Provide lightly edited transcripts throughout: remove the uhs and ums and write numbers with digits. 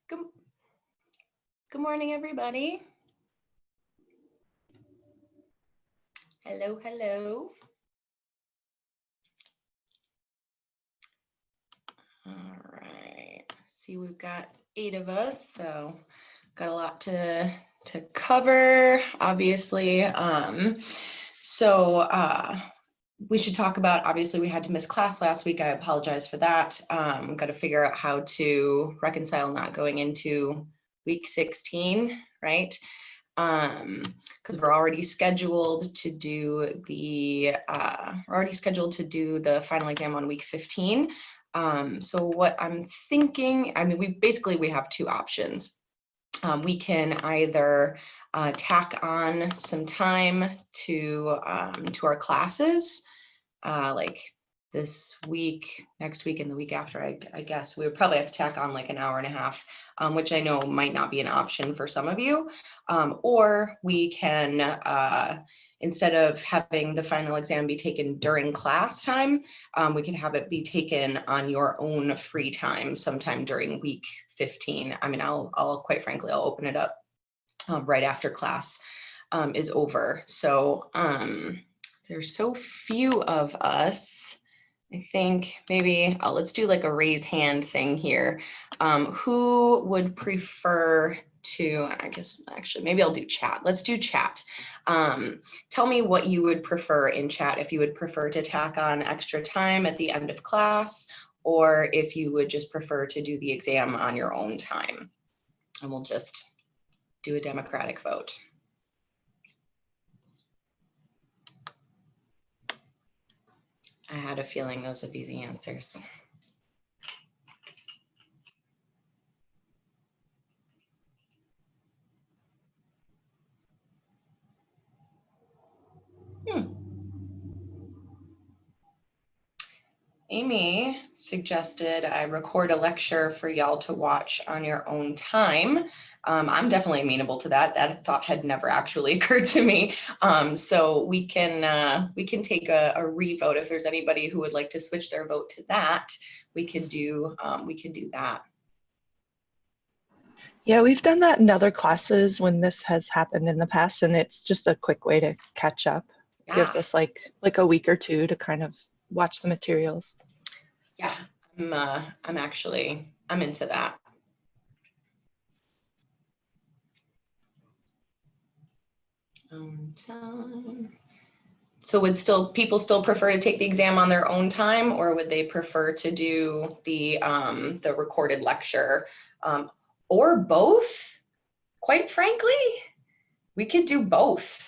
Good, good morning, everybody. Hello, hello. All right, see, we've got 8 of us, so got a lot to cover, obviously. We should talk about, obviously, we had to miss class last week. I apologize for that. Got to figure out how to reconcile not going into week 16, right? Because we're already scheduled to do the final exam on week 15. So what I'm thinking, I mean, we have 2 options. We can either tack on some time to our classes, like this week, next week, and the week after. I guess we would probably have to tack on like an hour and a half, which I know might not be an option for some of you. Or we can, instead of having the final exam be taken during class time, we can have it be taken on your own free time sometime during week 15. I mean, I'll quite frankly, I'll open it up right after class is over. So there's so few of us. I think maybe let's do like a raise hand thing here. Who would prefer to, I guess actually maybe I'll do chat. Let's do chat. Tell me what you would prefer in chat, if you would prefer to tack on extra time at the end of class, or if you would just prefer to do the exam on your own time. And we'll just do a democratic vote. I had a feeling those would be the answers. Amy suggested I record a lecture for y'all to watch on your own time. I'm definitely amenable to that. That thought had never actually occurred to me. So we can take a revote. If there's anybody who would like to switch their vote to that, we could do that. Yeah, we've done that in other classes when this has happened in the past, and it's just a quick way to catch up. Yeah. Gives us like a week or two to kind of watch the materials. Yeah, I'm into that. So would people still prefer to take the exam on their own time, or would they prefer to do the recorded lecture, or both? Quite frankly, we could do both.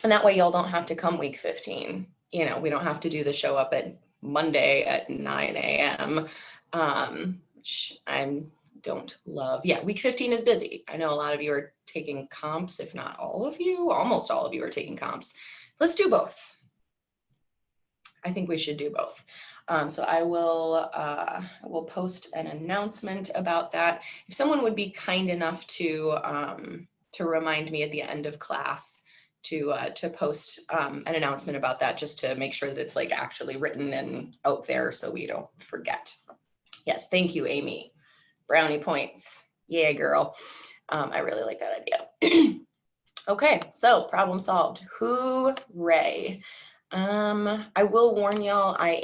And that way y'all don't have to come week 15. You know, we don't have to do the show up at Monday at 9 a.m., which I don't love. Yeah, week 15 is busy. I know a lot of you are taking comps, if not all of you, almost all of you are taking comps. Let's do both. I think we should do both. So I will post an announcement about that. If someone would be kind enough to remind me at the end of class to post an announcement about that, just to make sure that it's like actually written and out there so we don't forget. Yes, thank you, Amy. Brownie points. Yeah, girl. I really like that idea. Okay, so problem solved. Hooray. I will warn y'all, I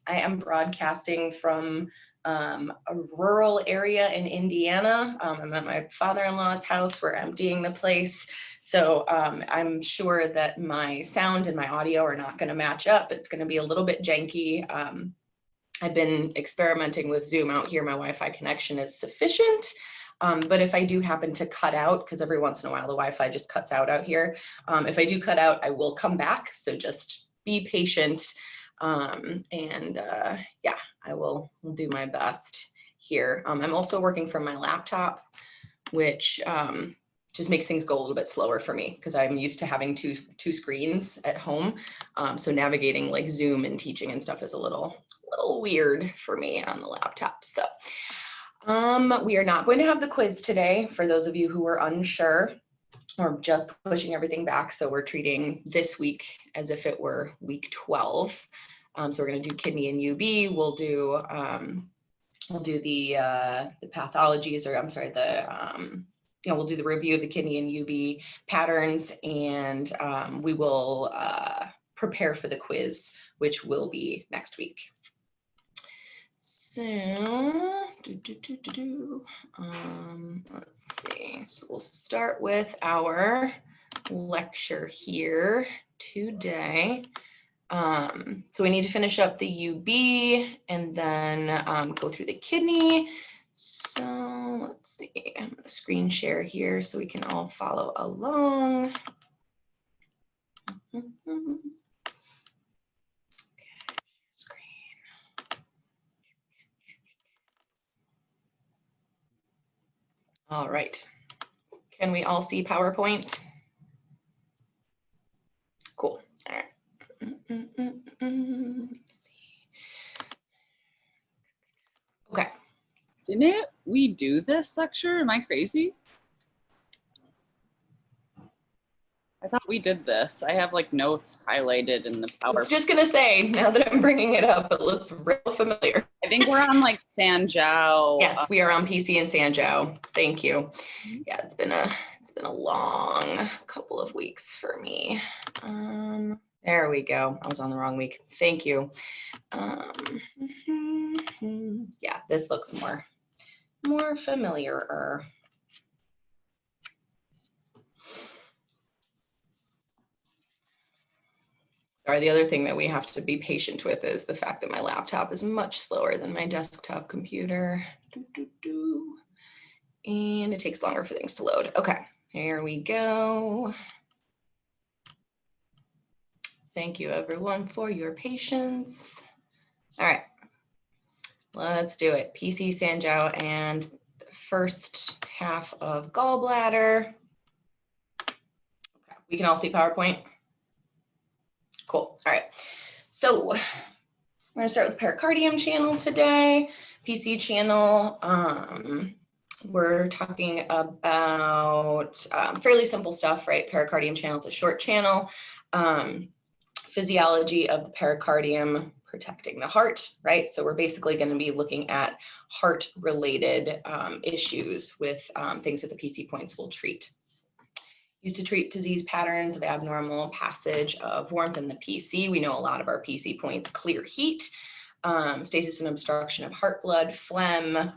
am broadcasting from a rural area in Indiana. I'm at my father-in-law's house. We're emptying the place. So I'm sure that my sound and my audio are not going to match up. It's going to be a little bit janky. I've been experimenting with Zoom out here. My Wi-Fi connection is sufficient. But if I do happen to cut out, because every once in a while the Wi-Fi just cuts out here. If I do cut out, I will come back. So just be patient. Yeah, I will do my best here. I'm also working from my laptop, which just makes things go a little bit slower for me because I'm used to having two screens at home. So navigating like Zoom and teaching and stuff is a little weird for me on the laptop. So we are not going to have the quiz today for those of you who were unsure or just pushing everything back. So we're treating this week as if it were week 12. So we're going to do kidney and UB. We'll do we'll do the pathologies, or I'm sorry, we'll do the review of the kidney and UB patterns, and we will prepare for the quiz, which will be next week. So, let's see. So we'll start with our lecture here today. So we need to finish up the UB and then go through the kidney. So let's see, I'm going to screen share here so we can all follow along. Okay, screen. All right. Can we all see PowerPoint? Cool. All right. Let's see. Okay. Didn't we do this lecture? Am I crazy? I thought we did this. I have like notes highlighted in the I was PowerPoint. just going to say, now that I'm bringing it up, it looks real familiar. I think we're on like Sanjiao. Yes, we are on PC and Sanjiao. Thank you. Yeah, it's been a long couple of weeks for me. There we go. I was on the wrong week. Thank you. Yeah, this looks more familiar. Sorry, the other thing that we have to be patient with is the fact that my laptop is much slower than my desktop computer. And it takes longer for things to load. Okay, here we go. Thank you everyone for your patience. All right, let's do it. PC, Sanjiao, and the first half of gallbladder. Okay, we can all see PowerPoint. Cool. All right. So I'm going to start with the pericardium channel today. PC channel. We're talking about fairly simple stuff, right? Pericardium channel is a short channel. Physiology of the pericardium protecting the heart, right? So we're basically going to be looking at heart-related issues with things that the PC points will treat. Used to treat disease patterns of abnormal passage of warmth in the PC. We know a lot of our PC points clear heat, stasis and obstruction of heart blood, phlegm,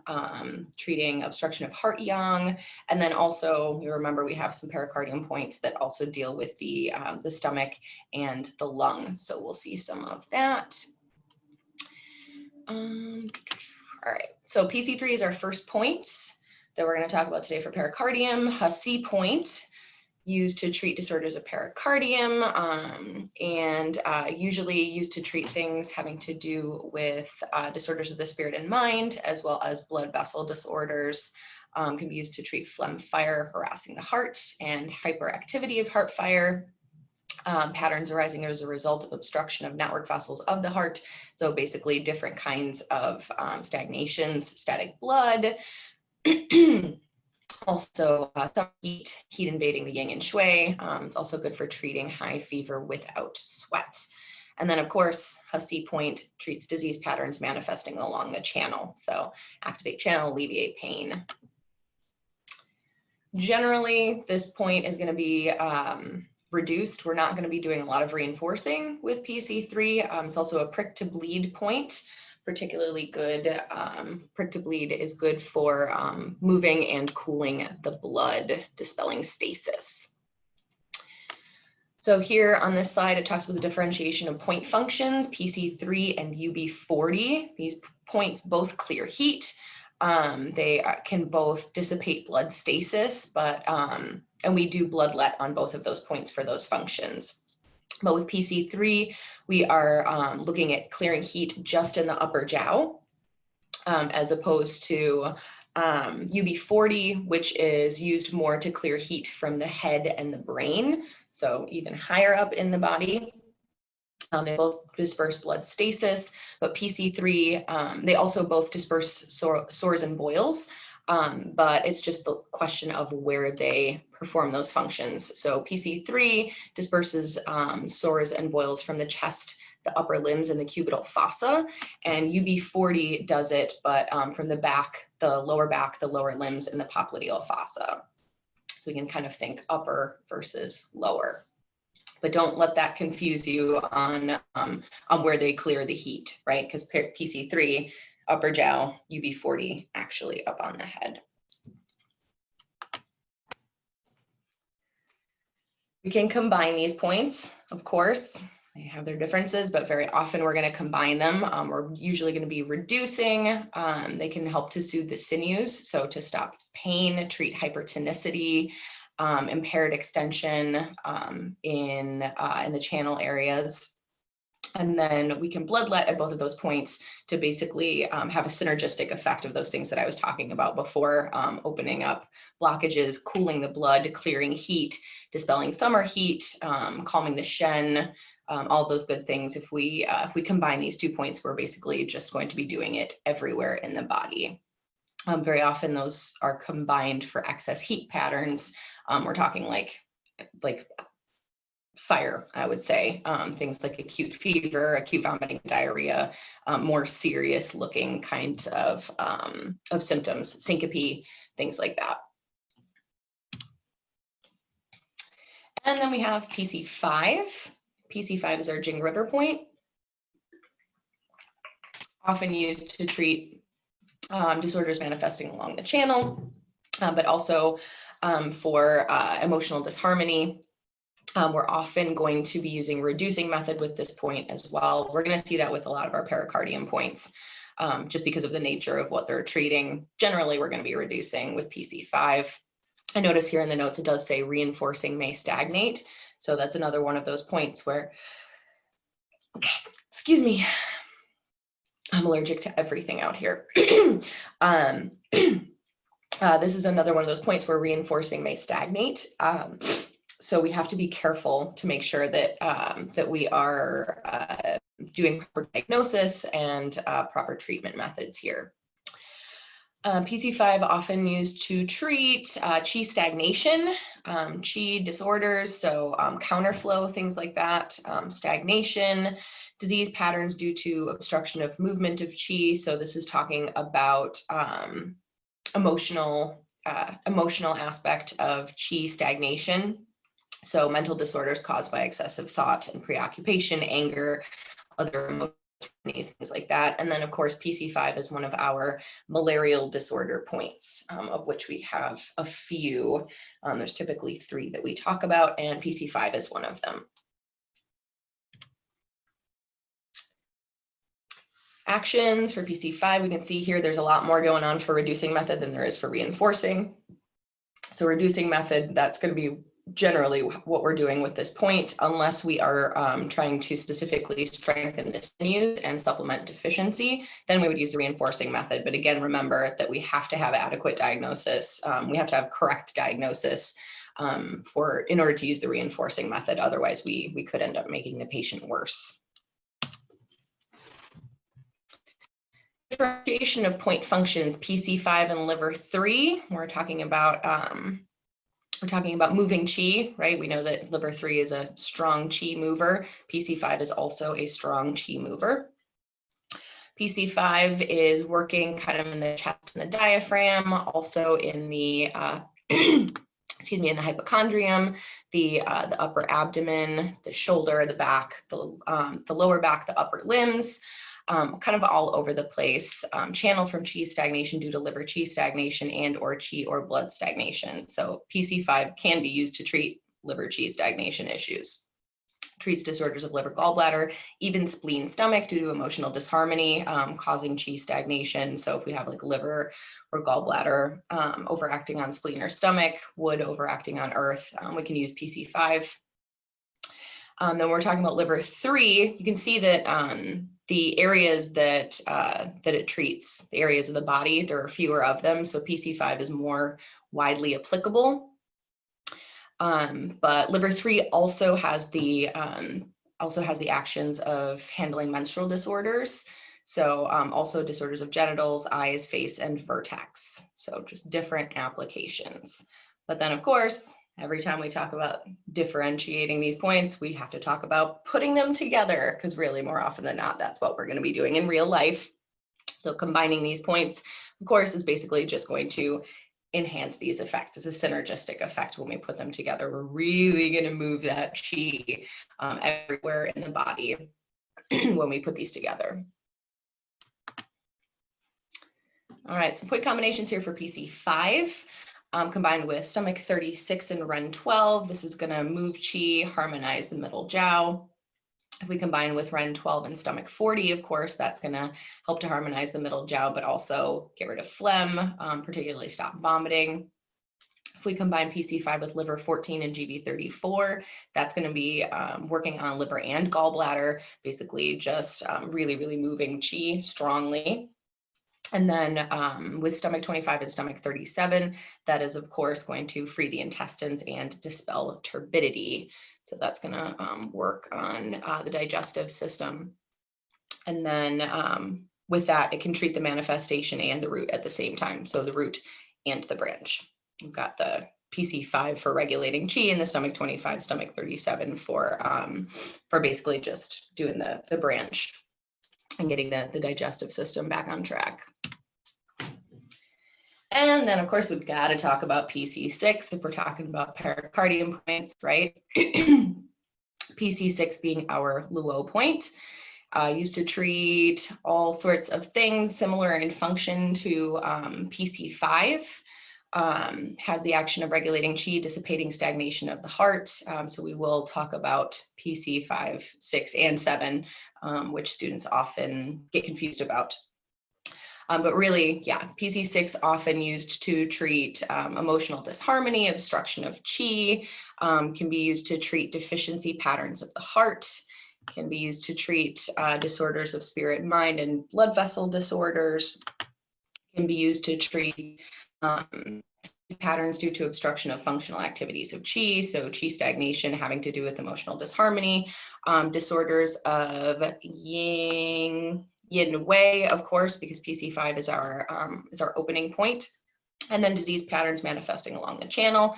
treating obstruction of heart yang, and then also you remember we have some pericardium points that also deal with the stomach and the lung. So we'll see some of that. All right, so PC3 is our first point that we're going to talk about today for pericardium. Hussey point, used to treat disorders of pericardium, and usually used to treat things having to do with disorders of the spirit and mind, as well as blood vessel disorders. Can be used to treat phlegm fire harassing the heart and hyperactivity of heart fire. Patterns arising as a result of obstruction of network vessels of the heart. So basically different kinds of stagnations, static blood. Also, some heat invading the yang and shui. It's also good for treating high fever without sweat. And then, of course, Hussey point treats disease patterns manifesting along the channel. So activate channel, alleviate pain. Generally, this point is going to be reduced. We're not going to be doing a lot of reinforcing with PC3. It's also a prick to bleed point. Particularly good, prick to bleed is good for moving and cooling the blood, dispelling stasis. So here on this slide, it talks about the differentiation of point functions, PC3 and UB40. These points both clear heat. They can both dissipate blood stasis, but and we do bloodlet on both of those points for those functions. But with PC3, we are looking at clearing heat just in the upper jowl, as opposed to UB40, which is used more to clear heat from the head and the brain, so even higher up in the body. They both disperse blood stasis, but PC3, they also both disperse sores and boils, but it's just the question of where they perform those functions. So PC3 disperses sores and boils from the chest, the upper limbs and the cubital fossa, and UB40 does it, but from the back, the lower limbs, and the popliteal fossa. So we can kind of think upper versus lower. But don't let that confuse you on where they clear the heat, right? Because PC3, upper jowl, UB40, actually up on the head. We can combine these points, of course. They have their differences, but very often we're going to combine them. We're usually going to be reducing. They can help to soothe the sinews, so to stop pain, treat hypertonicity, impaired extension in the channel areas. And then we can bloodlet at both of those points to basically have a synergistic effect of those things that I was talking about before, opening up blockages, cooling the blood, clearing heat, dispelling summer heat, calming the Shen, all those good things. If we combine these 2 points, we're basically just going to be doing it everywhere in the body. Very often those are combined for excess heat patterns. We're talking like fire, I would say, things like acute fever, acute vomiting, diarrhea, more serious looking kinds of symptoms, syncope, things like that. And then we have PC5. PC5 is our Jing River point, often used to treat disorders manifesting along the channel, but also for emotional disharmony. We're often going to be using reducing method with this point as well. We're going to see that with a lot of our pericardium points, just because of the nature of what they're treating. Generally, we're going to be reducing with PC5. I notice here in the notes, it does say reinforcing may stagnate. So that's another one of those points where, excuse me, I'm allergic to everything out here. This is another one of those points where reinforcing may stagnate. So we have to be careful to make sure that that we are doing proper diagnosis and proper treatment methods here. PC5 often used to treat qi stagnation, qi disorders, so counterflow, things like that, stagnation, disease patterns due to obstruction of movement of qi. So this is talking about emotional aspect of qi stagnation. So mental disorders caused by excessive thought and preoccupation, anger, other emotions, things like that. And then of course, PC5 is one of our malarial disorder points, of which we have a few. There's typically 3 that we talk about, and PC5 is one of them. Actions for PC5, we can see here there's a lot more going on for reducing method than there is for reinforcing. So reducing method, that's going to be generally what we're doing with this point, unless we are trying to specifically strengthen the sinews and supplement deficiency, then we would use the reinforcing method. But again, remember that we have to have adequate diagnosis. We have to have correct diagnosis in order to use the reinforcing method. Otherwise, we could end up making the patient worse. Differentiation of point functions, PC5 and liver 3. We're talking about moving qi, right? We know that liver 3 is a strong qi mover. PC5 is also a strong qi mover. PC5 is working kind of in the chest and the diaphragm, also in the excuse me, in the hypochondrium, the upper abdomen, the shoulder, the back, the lower back, the upper limbs. Kind of all over the place, channel from qi stagnation due to liver qi stagnation and or qi or blood stagnation. So PC5 can be used to treat liver qi stagnation issues. Treats disorders of liver, gallbladder, even spleen, stomach due to emotional disharmony, causing qi stagnation. So if we have like liver or gallbladder overacting on spleen or stomach, wood overacting on earth, we can use PC5. Then we're talking about liver 3. You can see that the areas that it treats, the areas of the body, there are fewer of them. So PC5 is more widely applicable. But liver 3 also has the actions of handling menstrual disorders. So also disorders of genitals, eyes, face, and vertex. So just different applications. But then of course, every time we talk about differentiating these points, we have to talk about putting them together, because really more often than not, that's what we're going to be doing in real life. So combining these points, of course, is basically just going to enhance these effects. It's a synergistic effect when we put them together. We're really going to move that chi everywhere in the body when we put these together. All right, some point combinations here for PC5. Combined with stomach 36 and Ren 12, this is going to move chi, harmonize the middle jiao. If we combine with Ren 12 and stomach 40, of course, that's going to help to harmonize the middle jiao, but also get rid of phlegm, particularly stop vomiting. If we combine PC5 with liver 14 and GD 34, that's going to be working on liver and gallbladder, basically just really, really moving chi strongly. And then with stomach 25 and stomach 37, that is, of course, going to free the intestines and dispel turbidity. So that's going to work on the digestive system. And then with that, it can treat the manifestation and the root at the same time. So the root and the branch. We've got the PC5 for regulating chi and the stomach 25, stomach 37 for basically just doing the branch and getting the digestive system back on track. And then, of course, we've got to talk about PC6 if we're talking about pericardium points, right? PC6 being our Luo point, used to treat all sorts of things similar in function to PC5. Has the action of regulating chi, dissipating stagnation of the heart. So we will talk about PC5, 6, and 7, which students often get confused about. But really, yeah, PC6 often used to treat emotional disharmony, obstruction of chi, can be used to treat deficiency patterns of the heart, can be used to treat disorders of spirit, mind, and blood vessel disorders, can be used to treat patterns due to obstruction of functional activities of chi, so chi stagnation having to do with emotional disharmony, disorders of yin wei, of course, because PC5 is our opening point, and then disease patterns manifesting along the channel.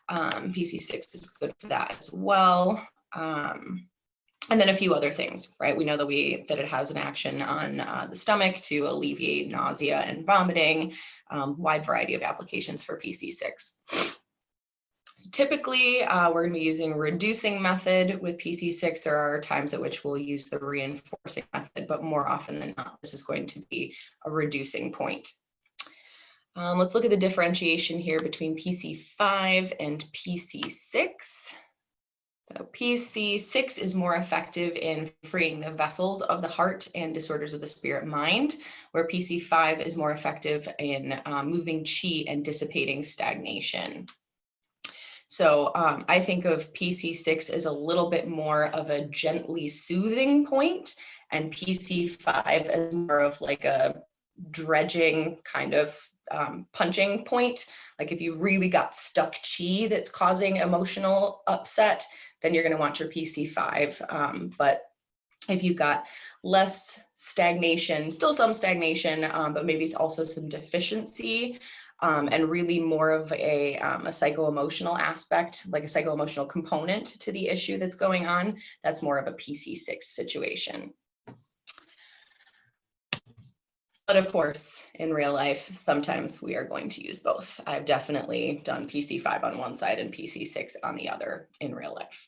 PC6 is good for that as well. And then a few other things, right? We know that it has an action on the stomach to alleviate nausea and vomiting, wide variety of applications for PC6. So typically, we're going to be using a reducing method with PC6. There are times at which we'll use the reinforcing method, but more often than not, this is going to be a reducing point. Let's look at the differentiation here between PC5 and PC6. So PC6 is more effective in freeing the vessels of the heart and disorders of the spirit mind, where PC5 is more effective in moving chi and dissipating stagnation. So I think of PC6 as a little bit more of a gently soothing point, and PC5 as more of like a dredging kind of punching point. Like if you've really got stuck chi that's causing emotional upset, then you're going to want your PC5. But if you've got less stagnation, still some stagnation, but maybe also some deficiency, and really more of a psycho-emotional aspect, like a psycho-emotional component to the issue that's going on, that's more of a PC6 situation. But of course, in real life, sometimes we are going to use both. I've definitely done PC5 on one side and PC6 on the other in real life.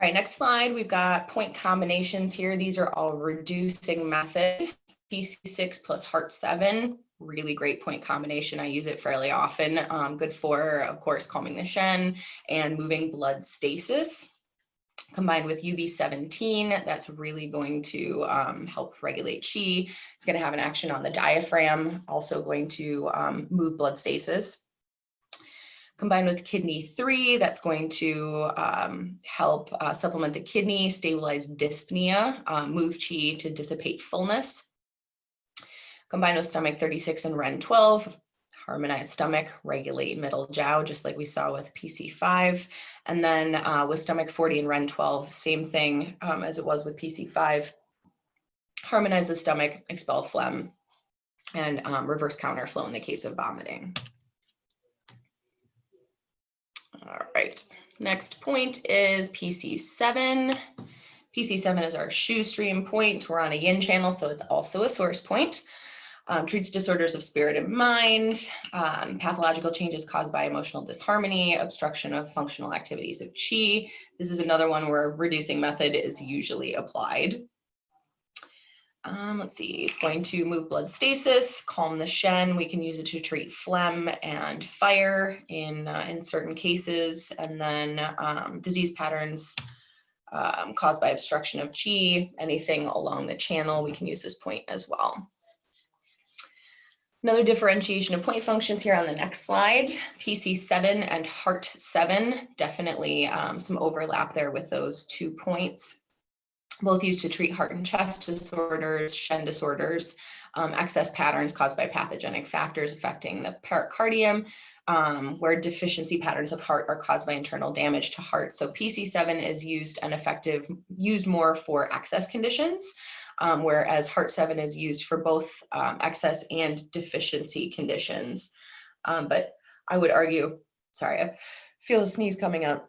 All right, next slide, we've got point combinations here. These are all reducing method. PC6 plus Heart 7, really great point combination. I use it fairly often. Good for, of course, calming the Shen and moving blood stasis. Combined with UB17, that's really going to help regulate chi. It's going to have an action on the diaphragm, also going to move blood stasis. Combined with kidney 3, that's going to help supplement the kidney, stabilize dyspnea, move chi to dissipate fullness. Combined with stomach 36 and Ren 12, harmonize stomach, regulate middle jiao, just like we saw with PC5. And then with stomach 40 and Ren 12, same thing as it was with PC5, harmonize the stomach, expel phlegm, and reverse counterflow in the case of vomiting. All right, next point is PC7. PC7 is our shu stream point. We're on a yin channel, so it's also a source point. Treats disorders of spirit and mind, pathological changes caused by emotional disharmony, obstruction of functional activities of qi. This is another one where reducing method is usually applied. Let's see, it's going to move blood stasis, calm the Shen. We can use it to treat phlegm and fire in certain cases, and then disease patterns caused by obstruction of qi, anything along the channel, we can use this point as well. Another differentiation of point functions here on the next slide, PC7 and Heart7, definitely some overlap there with those 2 points. Both used to treat heart and chest disorders, Shen disorders, excess patterns caused by pathogenic factors affecting the pericardium, where deficiency patterns of heart are caused by internal damage to heart. So PC7 is used more for excess conditions, whereas Heart7 is used for both excess and deficiency conditions. But I would argue, sorry, I feel a sneeze coming up.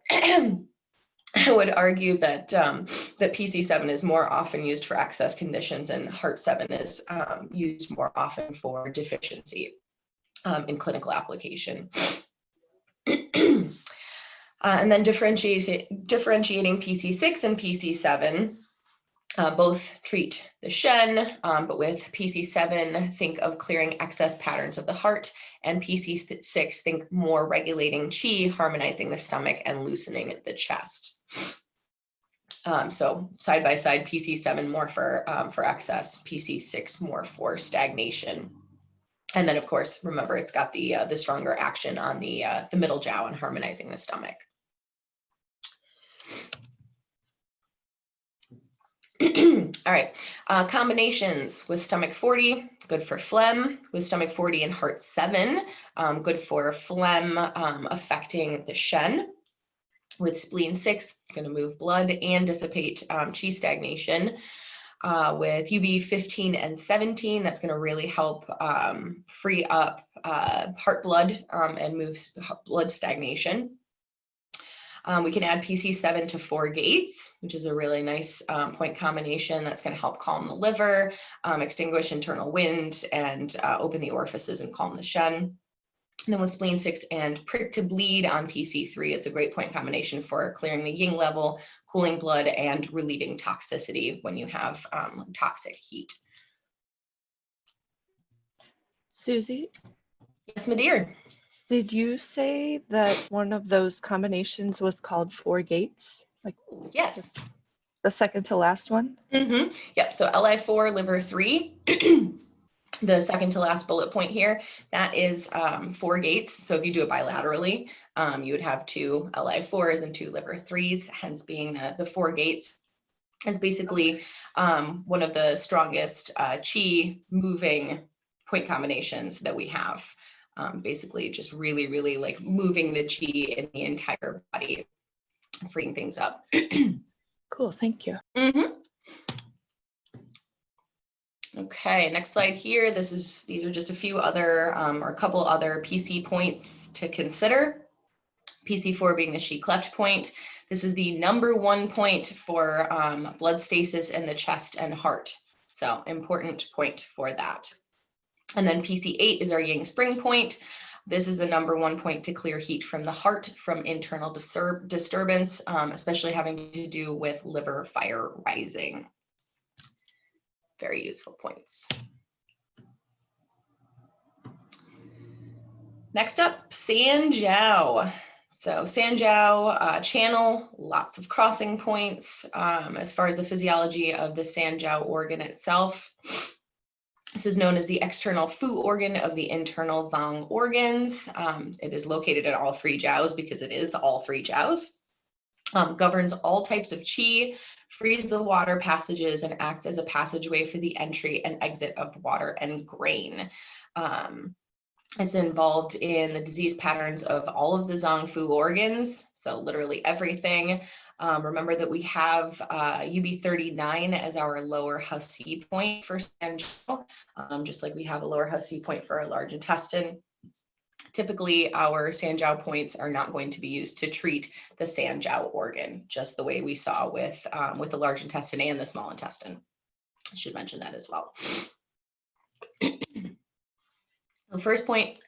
I would argue that that PC7 is more often used for excess conditions and Heart7 is used more often for deficiency in clinical application. And then differentiating PC6 and PC7, both treat the Shen, but with PC7, think of clearing excess patterns of the heart, and PC6, think more regulating qi, harmonizing the stomach, and loosening the chest. So side by side, PC7 more for excess, PC6 more for stagnation. And then, of course, remember it's got the stronger action on the middle jiao and harmonizing the stomach. All right, combinations with stomach 40, good for phlegm, with stomach 40 and Heart7, good for phlegm affecting the Shen. With spleen 6, going to move blood and dissipate qi stagnation. With UB 15 and 17, that's going to really help free up heart blood and move blood stagnation. We can add PC7 to 4 gates, which is a really nice point combination that's going to help calm the liver, extinguish internal wind, and open the orifices and calm the Shen. And then with spleen 6 and prick to bleed on PC3, it's a great point combination for clearing the yin level, cooling blood, and relieving toxicity when you have toxic heat. Susie, Yes, my dear. did you say that one of those combinations was called 4 gates? Like Yes. the second to last one? Mm-hmm. Yep. So Li4, liver 3. The second to last bullet point here, that is 4 gates. So if you do it bilaterally, you would have 2 Li4s and 2 liver 3s, hence being the 4 gates. It's basically one of the strongest qi moving point combinations that we have. Basically just really, really like moving the qi in the entire body, freeing things up. Cool, thank you. Mm-hmm. Okay, next slide here. These are just a few other or a couple other PC points to consider. PC4 being the qi cleft point. This is the #1 point for blood stasis in the chest and heart. So important point for that. And then PC8 is our yang spring point. This is the #1 point to clear heat from the heart from internal disturbance, especially having to do with liver fire rising. Very useful points. Next up, Sanjiao. So Sanjiao channel, lots of crossing points. As far as the physiology of the Sanjiao organ itself, this is known as the external fu organ of the internal zang organs. It is located in all 3 jiaos because it is all 3 jiaos. Governs all types of qi, frees the water passages, and acts as a passageway for the entry and exit of water and grain. It's involved in the disease patterns of all of the Zang Fu organs, so literally everything. Remember that we have UB39 as our lower Hussey point for Sanjiao, just like we have a lower Hussey point for our large intestine. Typically, our Sanjiao points are not going to be used to treat the Sanjiao organ, just the way we saw with the large intestine and the small intestine. I should mention that as well. The first point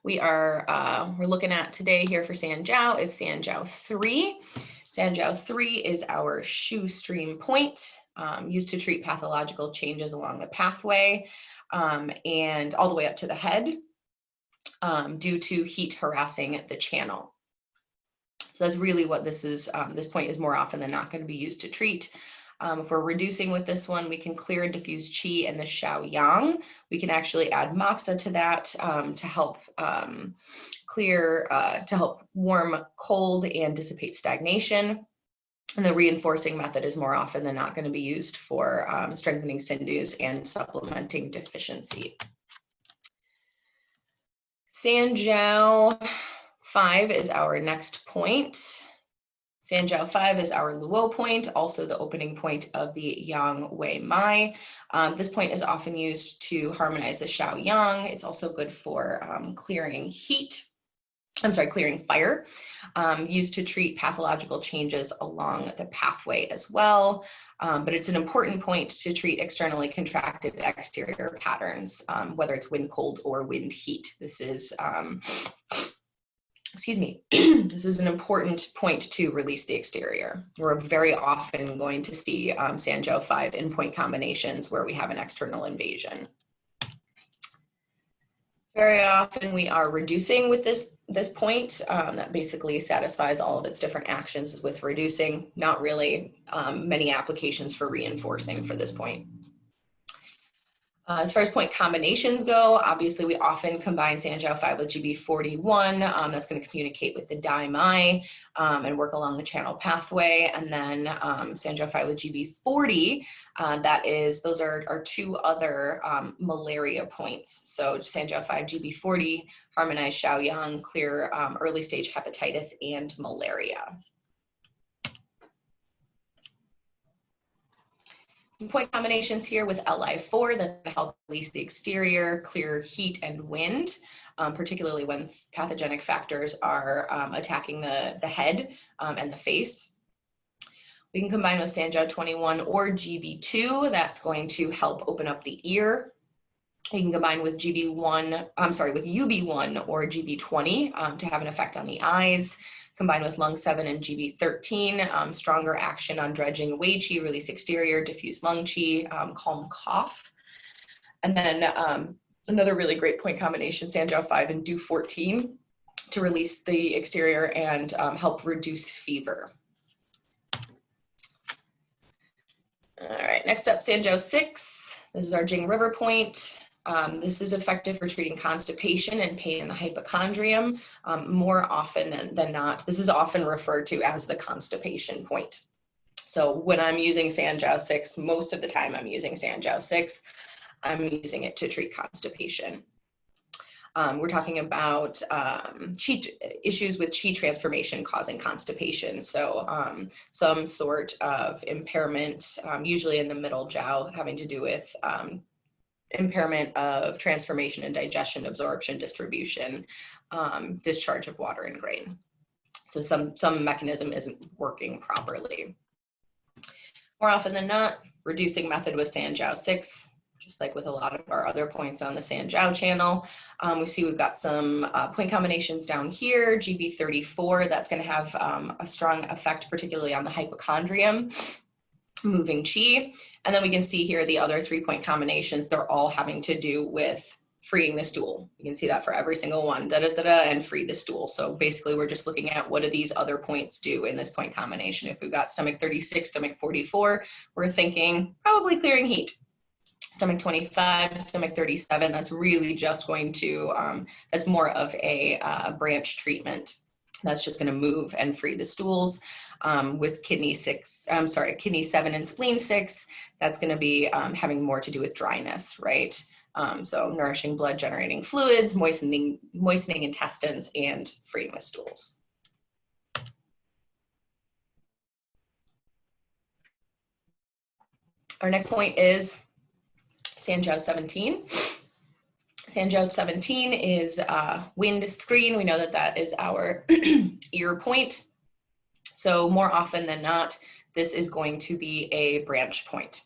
we're looking at today here for Sanjiao is Sanjiao 3. Sanjiao 3 is our Shu stream point, used to treat pathological changes along the pathway and all the way up to the head due to heat harassing the channel. So that's really what this is. This point is more often than not going to be used to treat. If we're reducing with this one, we can clear and diffuse qi and the Xiaoyang. We can actually add moxa to that to help clear, to help warm cold and dissipate stagnation. And the reinforcing method is more often than not going to be used for strengthening sinews and supplementing deficiency. Sanjiao 5 is our next point. Sanjiao 5 is our Luo point, also the opening point of the Yang Wei Mai. This point is often used to harmonize the Xiaoyang. It's also good for clearing fire, used to treat pathological changes along the pathway as well. But it's an important point to treat externally contracted exterior patterns, whether it's wind cold or wind heat. This is this is an important point to release the exterior. We're very often going to see Sanjiao 5 in point combinations where we have an external invasion. Very often we are reducing with this point. That basically satisfies all of its different actions with reducing, not really many applications for reinforcing for this point. As far as point combinations go, obviously we often combine Sanjiao 5 with GB41. That's going to communicate with the Dai Mai and work along the channel pathway. And then Sanjiao 5 with GB40, those are two other malaria points. So Sanjiao 5 GB40, harmonize Xiaoyang, clear early stage hepatitis and malaria. Some point combinations here with Li4 that's going to help release the exterior, clear heat and wind, particularly when pathogenic factors are attacking the head and the face. We can combine with Sanjiao 21 or GB2. That's going to help open up the ear. You can combine with UB1 or GB20 to have an effect on the eyes. Combined with lung 7 and GB13, stronger action on dredging Wei Qi, release exterior, diffuse lung Qi, calm cough. And then another really great point combination, Sanjiao 5 and Du 14 to release the exterior and help reduce fever. All right, next up, Sanjiao 6. This is our Jing River point. This is effective for treating constipation and pain in the hypochondrium. More often than not, this is often referred to as the constipation point. So when I'm using Sanjiao 6, most of the time I'm using Sanjiao 6, I'm using it to treat constipation. We're talking about issues with qi transformation causing constipation. So some sort of impairment, usually in the middle jiao, having to do with impairment of transformation and digestion, absorption, distribution, discharge of water and grain. So some mechanism isn't working properly. More often than not, reducing method with Sanjiao 6, just like with a lot of our other points on the Sanjiao channel. We see we've got some point combinations down here, GB34, that's going to have a strong effect, particularly on the hypochondrium, moving qi. And then we can see here the other 3-point combinations, they're all having to do with freeing the stool. You can see that for every single one, and free the stool. So basically we're just looking at what do these other points do in this point combination. If we've got stomach 36, stomach 44, we're thinking probably clearing heat. Stomach 25, stomach 37, that's really just going to, that's more of a branch treatment. That's just going to move and free the stools. With kidney 7 and spleen 6, that's going to be having more to do with dryness, right? So nourishing blood generating fluids, moistening intestines, and freeing the stools. Our next point is Sanjiao 17. Sanjiao 17 is wind screen. We know that that is our ear point. So more often than not, this is going to be a branch point.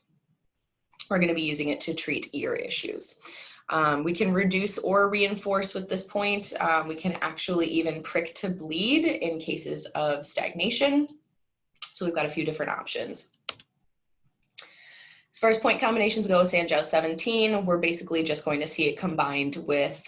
We're going to be using it to treat ear issues. We can reduce or reinforce with this point. We can actually even prick to bleed in cases of stagnation. So we've got a few different options. As far as point combinations go with Sanjiao 17, we're basically just going to see it combined with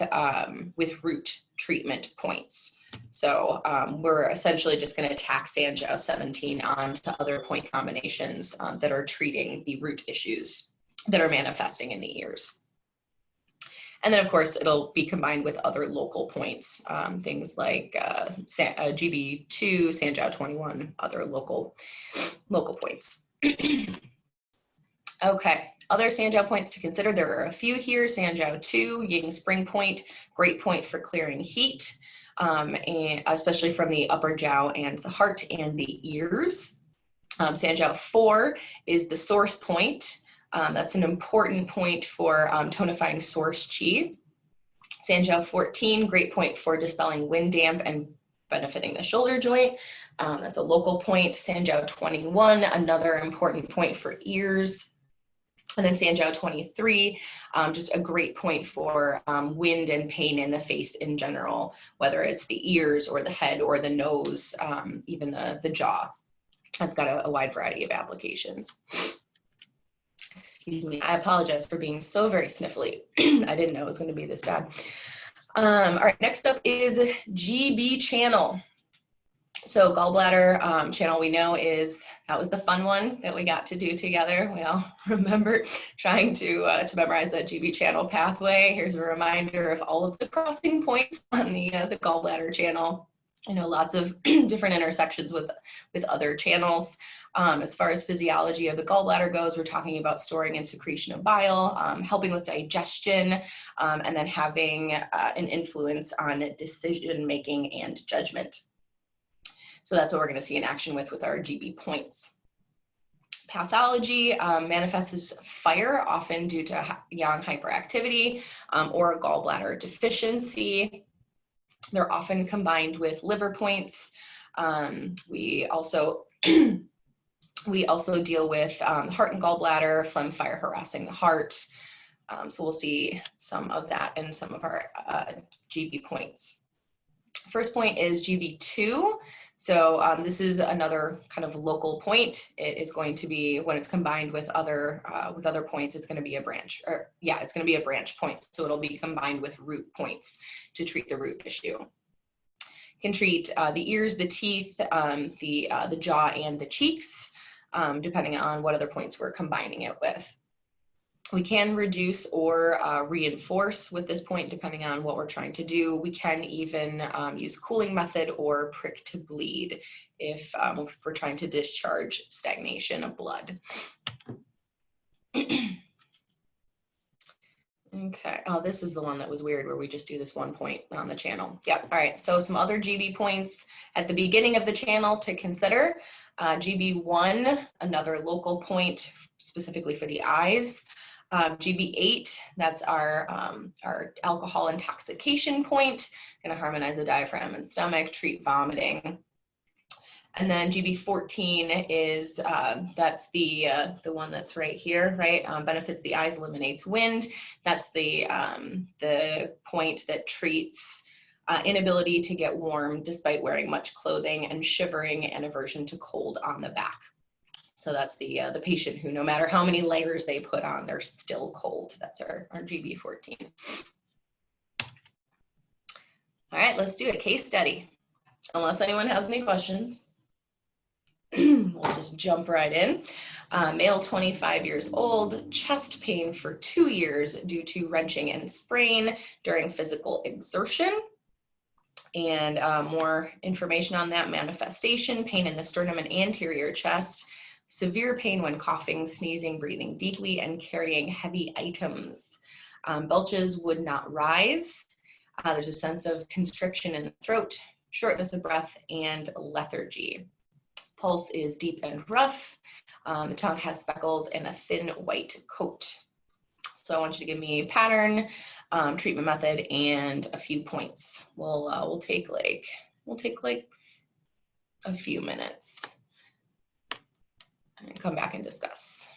root treatment points. So we're essentially just going to tack Sanjiao 17 onto other point combinations that are treating the root issues that are manifesting in the ears. And then, of course, it'll be combined with other local points, things like GB2, Sanjiao 21, other local points. Okay, other Sanjiao points to consider. There are a few here. Sanjiao 2, Ying Spring Point, great point for clearing heat, and especially from the upper jiao and the heart and the ears. Sanjiao 4 is the source point. That's an important point for tonifying source qi. Sanjiao 14, great point for dispelling wind damp and benefiting the shoulder joint. That's a local point. Sanjiao 21, another important point for ears. And then Sanjiao 23, just a great point for wind and pain in the face in general, whether it's the ears or the head or the nose, even the jaw. That's got a wide variety of applications. Excuse me, I apologize for being so very sniffly. I didn't know it was going to be this bad. All right, next up is GB channel. So gallbladder channel, we know that was the fun one that we got to do together. We all remember trying to memorize that GB channel pathway. Here's a reminder of all of the crossing points on the gallbladder channel. I know lots of different intersections with other channels. As far as physiology of the gallbladder goes, we're talking about storing and secretion of bile, helping with digestion, and then having an influence on decision making and judgment. So that's what we're going to see in action with our GB points. Pathology manifests as fire, often due to yang hyperactivity or gallbladder deficiency. They're often combined with liver points. We also deal with heart and gallbladder, phlegm, fire harassing the heart. So we'll see some of that in some of our GB points. First point is GB2. So this is another kind of local point. It is going to be, when it's combined with other points, it's going to be a branch, it's going to be a branch point. So it'll be combined with root points to treat the root issue. Can treat the ears, the teeth, the jaw, and the cheeks, depending on what other points we're combining it with. We can reduce or reinforce with this point, depending on what we're trying to do. We can even use cooling method or prick to bleed if we're trying to discharge stagnation of blood. Okay, oh, this is the one that was weird where we just do this one point on the channel. Yep, all right, so some other GB points at the beginning of the channel to consider. GB1, another local point specifically for the eyes. GB8, that's our alcohol intoxication point, going to harmonize the diaphragm and stomach, treat vomiting. And then GB14 is, that's the one that's right here, right? Benefits the eyes, eliminates wind. That's the point that treats inability to get warm despite wearing much clothing and shivering and aversion to cold on the back. So that's the patient who, no matter how many layers they put on, they're still cold. That's our GB14. All right, let's do a case study. Unless anyone has any questions, we'll just jump right in. Male, 25 years old, chest pain for 2 years due to wrenching and sprain during physical exertion. And more information on that manifestation: pain in the sternum and anterior chest, severe pain when coughing, sneezing, breathing deeply, and carrying heavy items. Belches would not rise. There's a sense of constriction in the throat, shortness of breath, and lethargy. Pulse is deep and rough. The tongue has speckles and a thin white coat. So I want you to give me a pattern treatment method and a few points. We'll take like a few minutes and come back and discuss.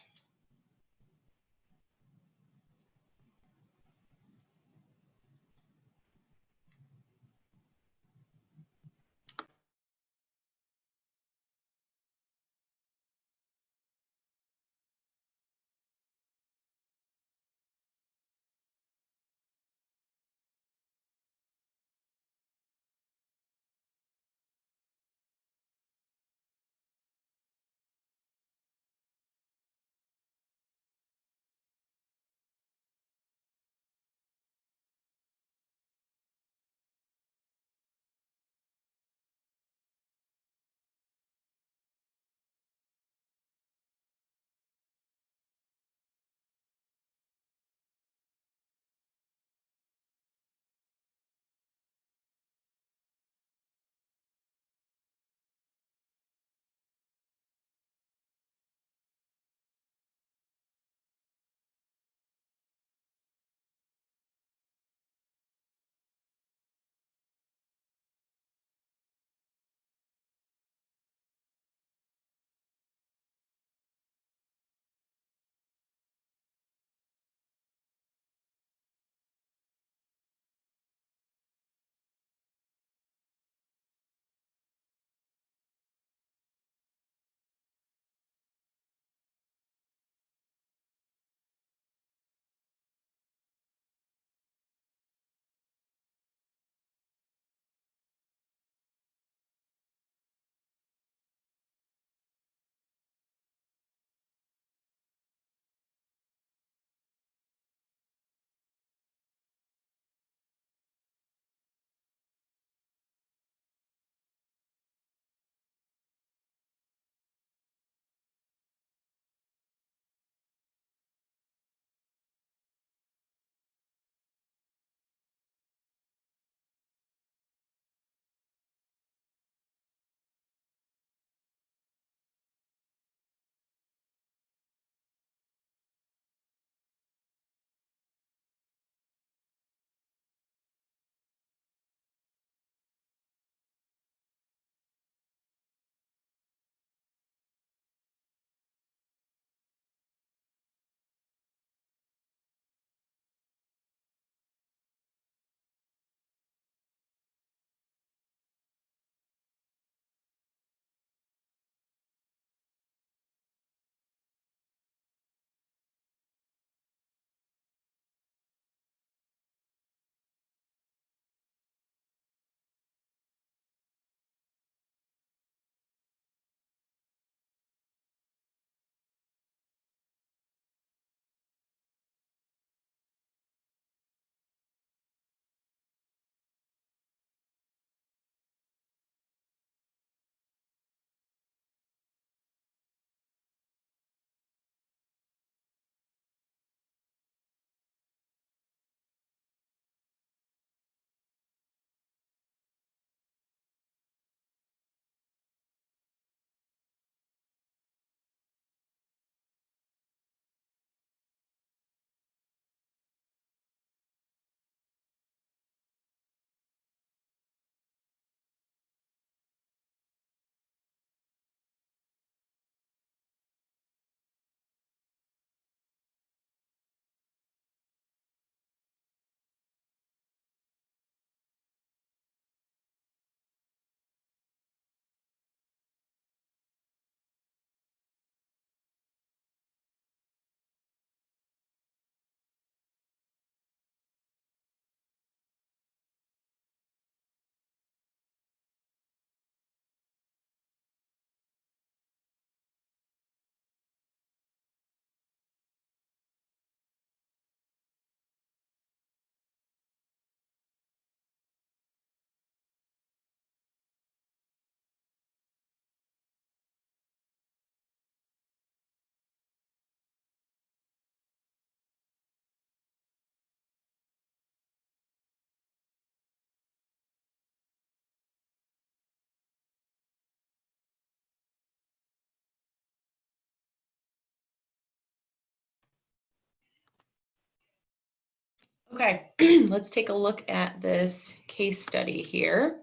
Okay, let's take a look at this case study here.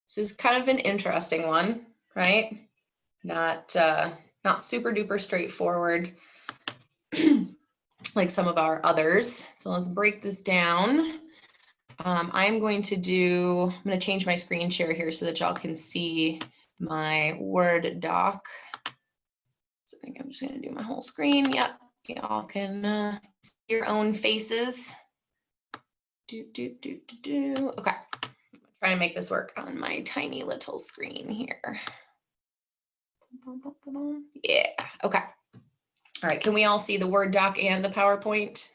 This is kind of an interesting one, right? Not super duper straightforward like some of our others. So let's break this down. I'm going to change my screen share here so that y'all can see my Word doc. So I think I'm just going to do my whole screen. Yep, y'all can see your own faces. Okay, trying to make this work on my tiny little screen here. Yeah, okay. All right, can we all see the Word doc and the PowerPoint?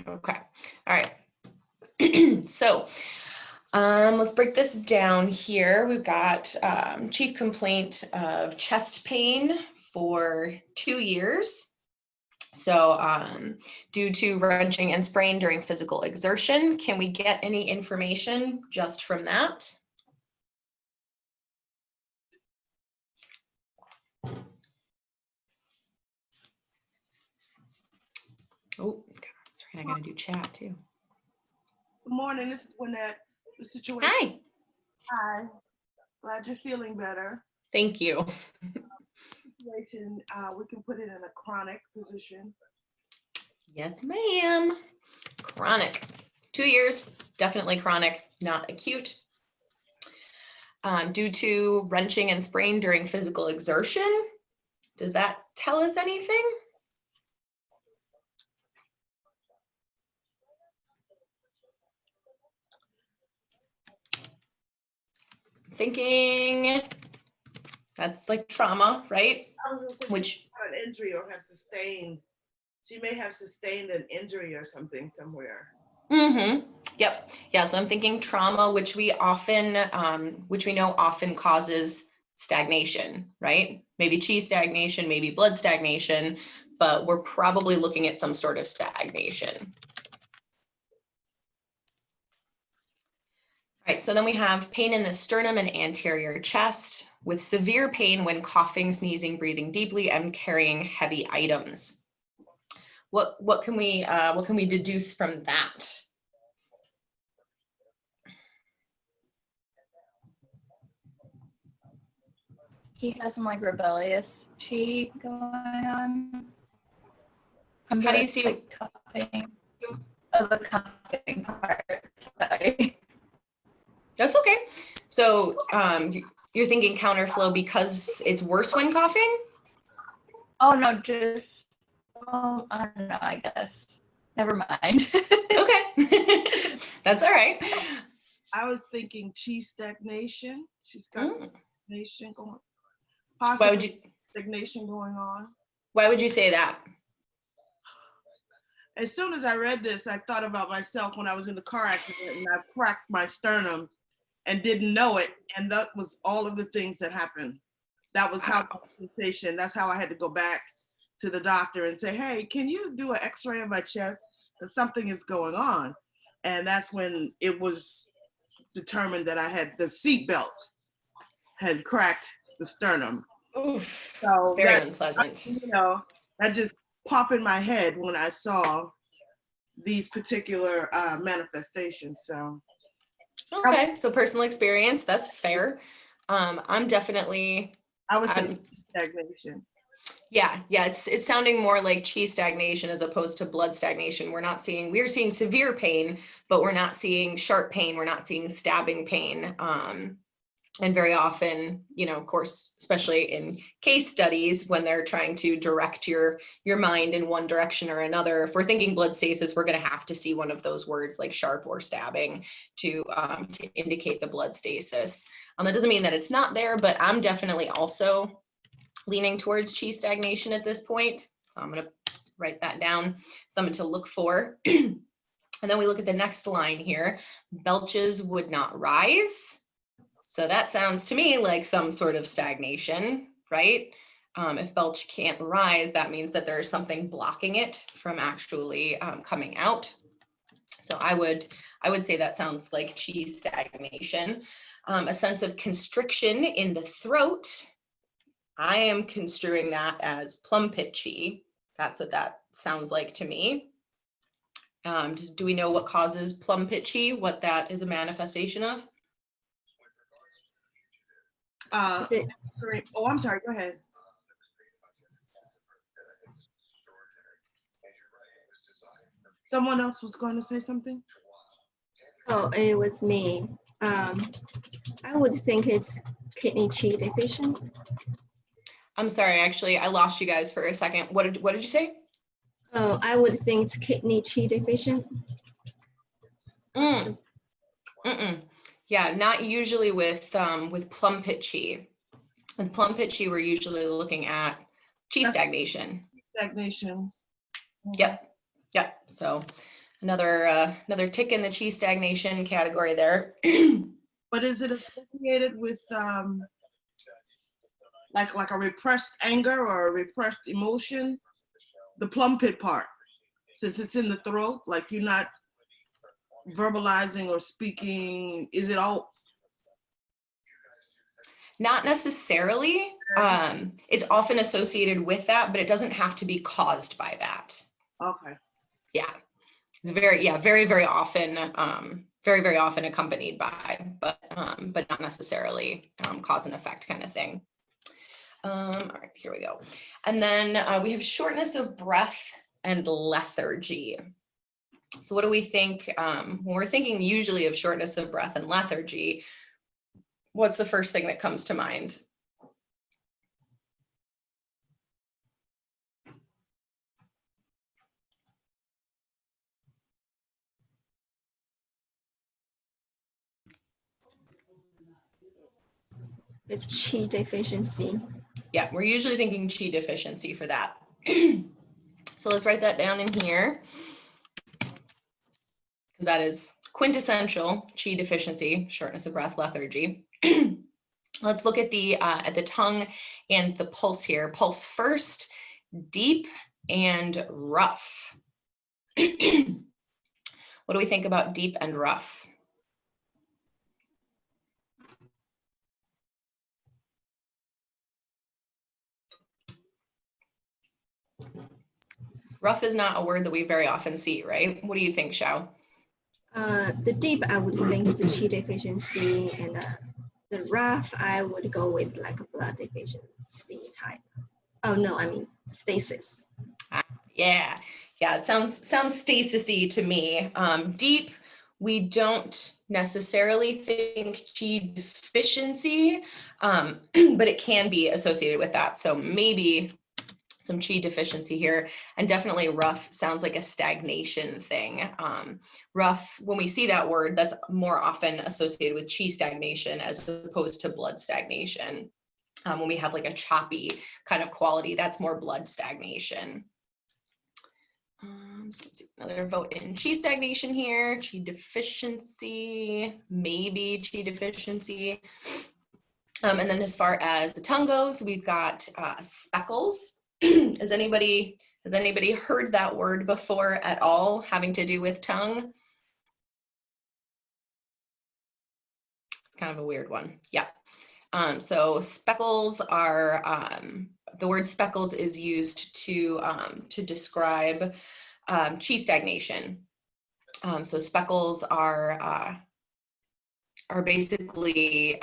Okay, all right. So let's break this down here. We've got chief complaint of chest pain for 2 years. So due to wrenching and sprain during physical exertion, can we get any information just from that? Oh, that's right, I gotta do chat too. Good morning, this is Wynette. The situation. Hi, Hi, glad you're feeling better. thank you. Situation, we can put it in a chronic position. Yes, ma'am. Chronic. 2 years, definitely chronic, not acute. Due to wrenching and sprain during physical exertion. Does that tell us anything? Thinking that's like trauma, right? I was gonna say Which, an injury or have sustained. She may have sustained an injury or something somewhere. yep. Yeah, so I'm thinking trauma, which we often, which we know often causes stagnation, right? Maybe chi stagnation, maybe blood stagnation, but we're probably looking at some sort of stagnation. All right, so then we have pain in the sternum and anterior chest with severe pain when coughing, sneezing, breathing deeply, and carrying heavy items. What can we deduce from that? He has some like rebellious chi going on. How do you see? Like cuffing of the cuffing part. Sorry. That's okay. So you're thinking counterflow because it's worse when coughing? Oh no, just I don't know. I guess never mind. Okay, that's all right. I was thinking chi stagnation. She's got Mm. stagnation going. Why would Possibly you? stagnation going on. Why would you say that? As soon as I read this, I thought about myself when I was in the car accident and I cracked my sternum and didn't know it. And that was all of the things that happened. That was how sensation. That's how I had to go back to the doctor and say, hey, can you do an x-ray of my chest? Because something is going on. And that's when it was determined that I had the seatbelt had cracked the sternum. Oof, So very that, unpleasant. that just popped in my head when I saw these particular manifestations. So Okay, so personal experience, that's fair. I'm definitely. I would say stagnation. Yeah, it's sounding more like chi stagnation as opposed to blood stagnation. We're seeing severe pain, but we're not seeing sharp pain. We're not seeing stabbing pain. And very often, of course, especially in case studies, when they're trying to direct your mind in one direction or another, if we're thinking blood stasis, we're going to have to see one of those words like sharp or stabbing to indicate the blood stasis. That doesn't mean that it's not there, but I'm definitely also leaning towards chi stagnation at this point. So I'm going to write that down, something to look for. And then we look at the next line here. Belches would not rise. So that sounds to me like some sort of stagnation, right? If belch can't rise, that means that there's something blocking it from actually coming out. So I I would say that sounds like chi stagnation. A sense of constriction in the throat. I am construing that as plum pit chi. That's what that sounds like to me. Do we know what causes plum pit chi, what that is a manifestation of? Is it Oh, I'm sorry. Go ahead. Someone else was going to say something? Oh, it was me. I would think it's kidney qi deficient. I'm sorry, actually, I lost you guys for a second. What did you say? Oh, I would think it's kidney qi deficient. Mm. Yeah, not usually with plum pit chi. With plum pit chi, we're usually looking at chi stagnation. Stagnation. Yep. So another tick in the chi stagnation category there. But is it associated with like a repressed anger or a repressed emotion? The plum pit part, since it's in the throat, like you're not verbalizing or speaking, is it all? Not necessarily. It's often associated with that, but it doesn't have to be caused by that. Okay. Yeah. It's very, very often, very, very often accompanied by, but not necessarily cause and effect kind of thing. All right, here we go. And then we have shortness of breath and lethargy. So what do we think when we're thinking usually of shortness of breath and lethargy? What's the first thing that comes to mind? It's qi deficiency. Yeah, we're usually thinking chi deficiency for that. So let's write that down in here, because that is quintessential chi deficiency, shortness of breath, lethargy. Let's look at the tongue and the pulse here. Pulse first, deep and rough. What do we think about deep and rough? Rough is not a word that we very often see, right? What do you think, Xiao? The deep, I would think it's a qi deficiency, and the rough, I would go with like a blood deficiency type. Oh no, I mean stasis. Yeah, it sounds stasis-y to me. Deep, we don't necessarily think chi deficiency, but it can be associated with that. So maybe some chi deficiency here, and definitely rough sounds like a stagnation thing. Rough, when we see that word, that's more often associated with chi stagnation as opposed to blood stagnation. When we have like a choppy kind of quality, that's more blood stagnation. So let's see, another vote in chi stagnation here, chi deficiency, maybe chi deficiency. And then as far as the tongue goes, we've got speckles. Has anybody heard that word before at all, having to do with tongue? Kind of a weird one. Yeah. So speckles are, the word speckles is used to describe chi stagnation. So speckles are basically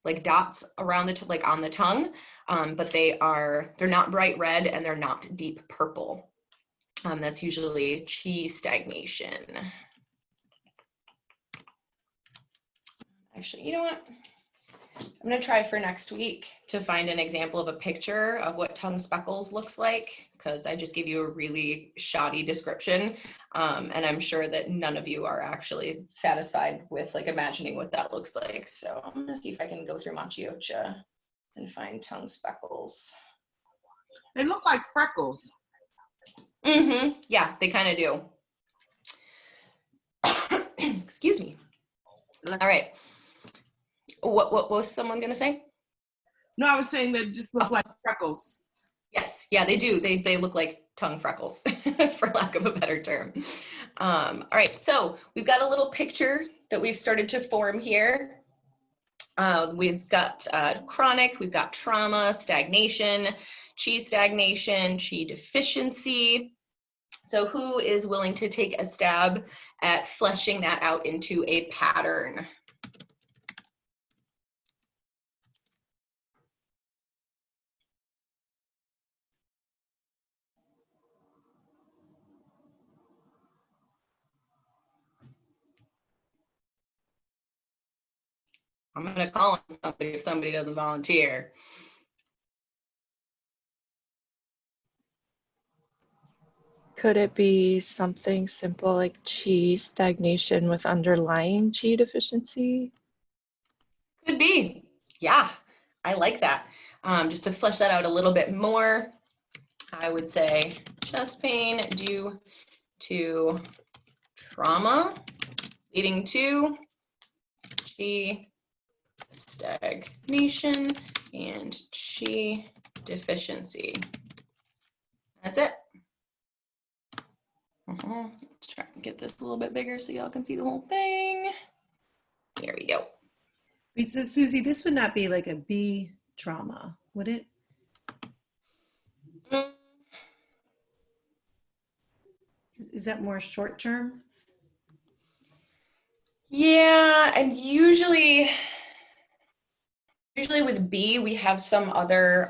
like dots around the on the tongue, but they're not bright red and they're not deep purple. That's usually chi stagnation. Actually, you know what? I'm gonna try for next week to find an example of a picture of what tongue speckles looks like, because I just gave you a really shoddy description, and I'm sure that none of you are actually satisfied with like imagining what that looks like. So I'm gonna see if I can go through Machiocha and find tongue speckles. They look like freckles. Yeah, they kind of do. Excuse me. All right. What was someone gonna say? No, I was saying they just look like freckles. Yes, yeah, they do. They look like tongue freckles, for lack of a better term. All right, so we've got a little picture that we've started to form here. We've got chronic, we've got trauma, stagnation, qi stagnation, qi deficiency. So who is willing to take a stab at fleshing that out into a pattern? I'm gonna call on somebody if somebody doesn't volunteer. Could it be something simple like qi stagnation with underlying qi deficiency? Could be. Yeah, I like that. Just to flesh that out a little bit more, I would say chest pain due to trauma leading to qi stagnation and qi deficiency. That's it. Let's try and get this a little bit bigger so y'all can see the whole thing. Here we go. Wait, so Susie, this would not be like a B trauma, would it? Mm, Is that more short term? Yeah, and usually with B, we have some other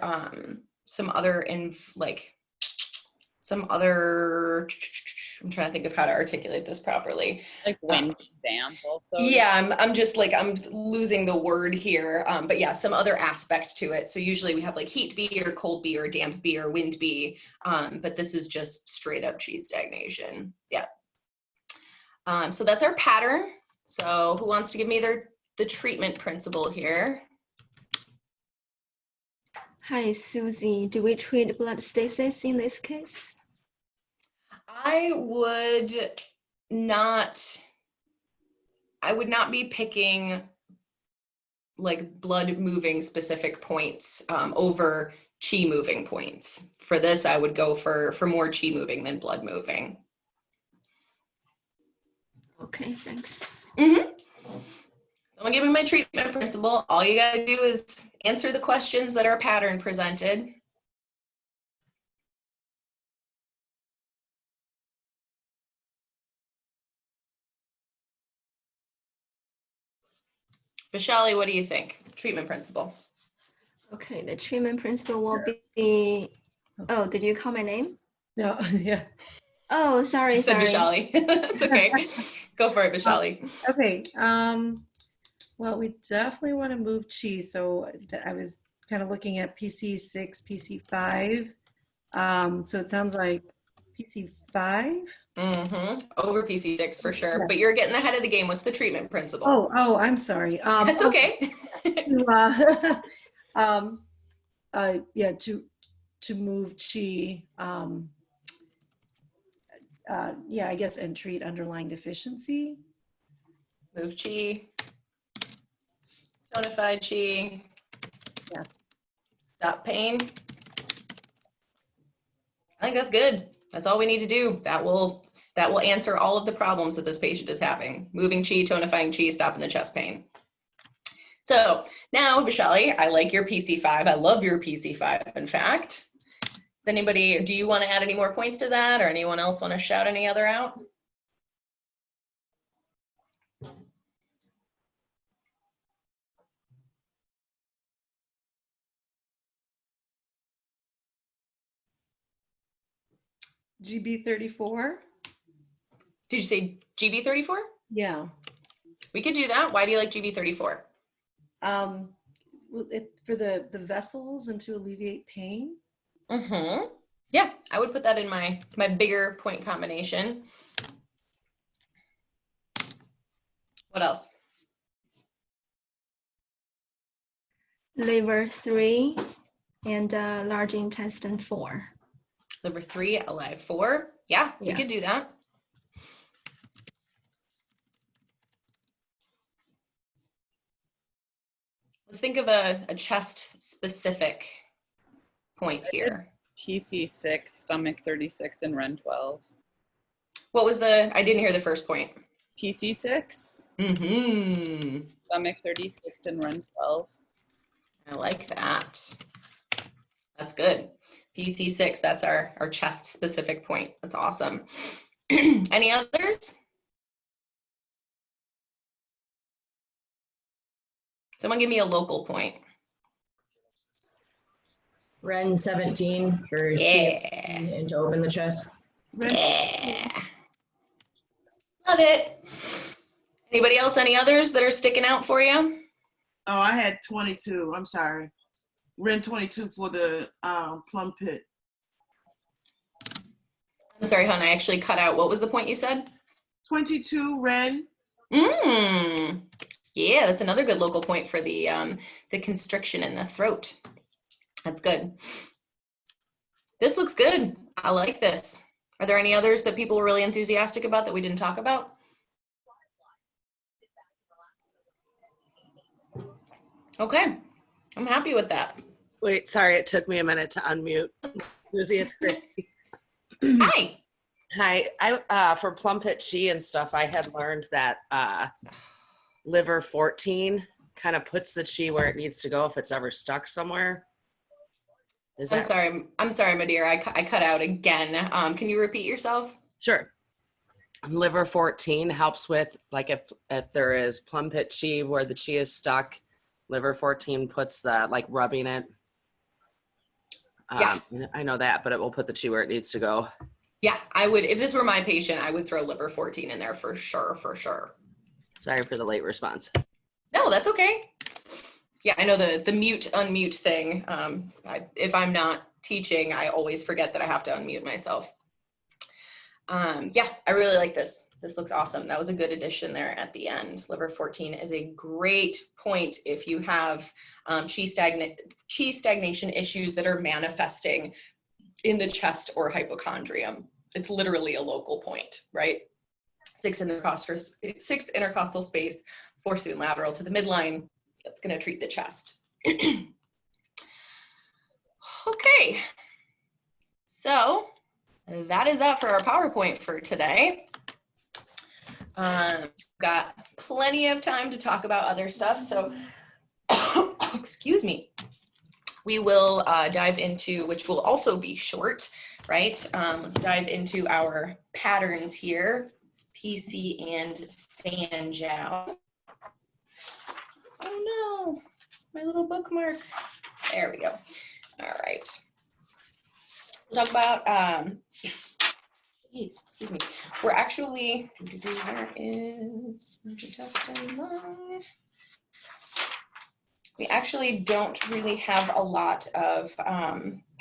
I'm trying to think of how to articulate this properly. Like wind damp also. Yeah, I'm losing the word here. But yeah, some other aspect to it. So usually we have like heat B or cold B or damp B or wind B. But this is just straight up qi stagnation. Yeah. So that's our pattern. So who wants to give me the treatment principle here? Hi, Susie. Do we treat blood stasis in this case? I would not be picking like blood moving specific points over qi moving points. For this, I would go for more qi moving than blood moving. Okay, thanks. Mm-hmm. I'm gonna give you my treatment principle. All you gotta do is answer the questions that are pattern presented. Vishali, what do you think? Treatment principle. Okay, the treatment principle will be, oh, did you call my name? No, yeah. Oh, I sorry, said sorry. Vishali. It's okay. Go for it, Vishali. Okay. Well, we definitely want to move chi. So I was kind of looking at PC6, PC5. So it sounds like PC5. Mm-hmm. Over PC6 for sure. Yeah. But you're getting ahead of the game. What's the treatment principle? Oh, I'm sorry. That's okay. Yeah, to move chi. Yeah, I guess, and treat underlying deficiency. Move chi. Tonify chi. Yes. Stop pain. I think that's good. That's all we need to do. That will answer all of the problems that this patient is having. Moving chi, tonifying chi, stopping the chest pain. So now, Vishali, I like your PC5. I love your PC5, in fact. Do you want to add any more points to that, or anyone else want to shout any other out? GB34. Did you say GB34? Yeah. We could do that. Why do you like GB34? For the vessels and to alleviate pain. Mm-hmm. Yeah, I would put that in my bigger point combination. What else? Liver 3 and large intestine 4. Liver 3, alive 4. Yeah, we could do that. Let's think of a chest specific point here. PC6, stomach 36, and Ren 12. What was I didn't hear the first point. PC6, Mm-hmm. stomach 36, and run 12. I like that. That's good. PC6, that's our chest specific point. That's awesome. Any others? Someone give me a local point. Ren 17 for Yeah. and to open the chest. Yeah. Love it. Anybody else? Any others that are sticking out for you? Oh, I had 22. I'm sorry. Ren 22 for the plum pit. I'm sorry, hon, I actually cut out. What was the point you said? 22 Ren. Yeah, that's another good local point for the constriction in the throat. That's good. This looks good. I like this. Are there any others that people were really enthusiastic about that we didn't talk about? Okay, I'm happy with that. Wait, sorry, it took me a minute to unmute. Lucy, it's Christy. Hi. Hi, I for plum pit chi and stuff, I had learned that liver 14 kind of puts the chi where it needs to go if it's ever stuck somewhere. I'm sorry, my dear. I cut out again. Can you repeat yourself? Sure. Liver 14 helps with, like, if there is plum pit chi where the chi is stuck, liver 14 puts the, like, rubbing it. Yeah. I know that, but it will put the chi where it needs to go. Yeah, I would. If this were my patient, I would throw liver 14 in there for sure, for sure. Sorry for the late response. No, that's okay. Yeah, I know the mute unmute thing. If I'm not teaching, I always forget that I have to unmute myself. Yeah, I really like this. This looks awesome. That was a good addition there at the end. Liver 14 is a great point if you have chi stagnation issues that are manifesting in the chest or hypochondrium. It's literally a local point, right? Sixth intercostal space, forsoon lateral to the midline. That's going to treat the chest. Okay, so that is that for our PowerPoint for today. Got plenty of time to talk about other stuff, so excuse me. We will dive into, which will also be short, right? Let's dive into our patterns here, PC and Sanjiao. Oh no, my little bookmark. There we go. All right. We'll talk about, excuse me. We're actually, where is intestinal lung? We actually don't really have a lot of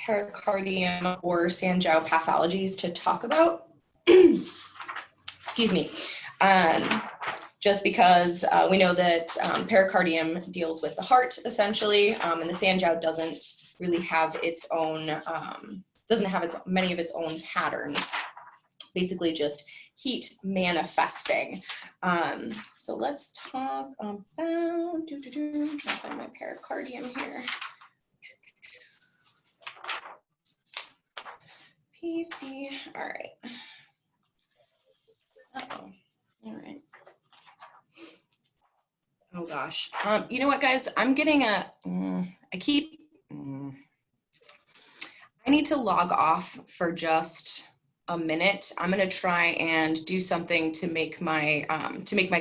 pericardium or Sanjiao pathologies to talk about. Excuse me. Just because we know that pericardium deals with the heart essentially, and the Sanjiao doesn't really have its own, many of its own patterns. Basically just heat manifesting. So let's talk about, trying to find my pericardium here. PC, all right. Uh-oh, all right. Oh gosh, you know what guys, I'm getting I need to log off for just a minute. I'm gonna try and do something to make my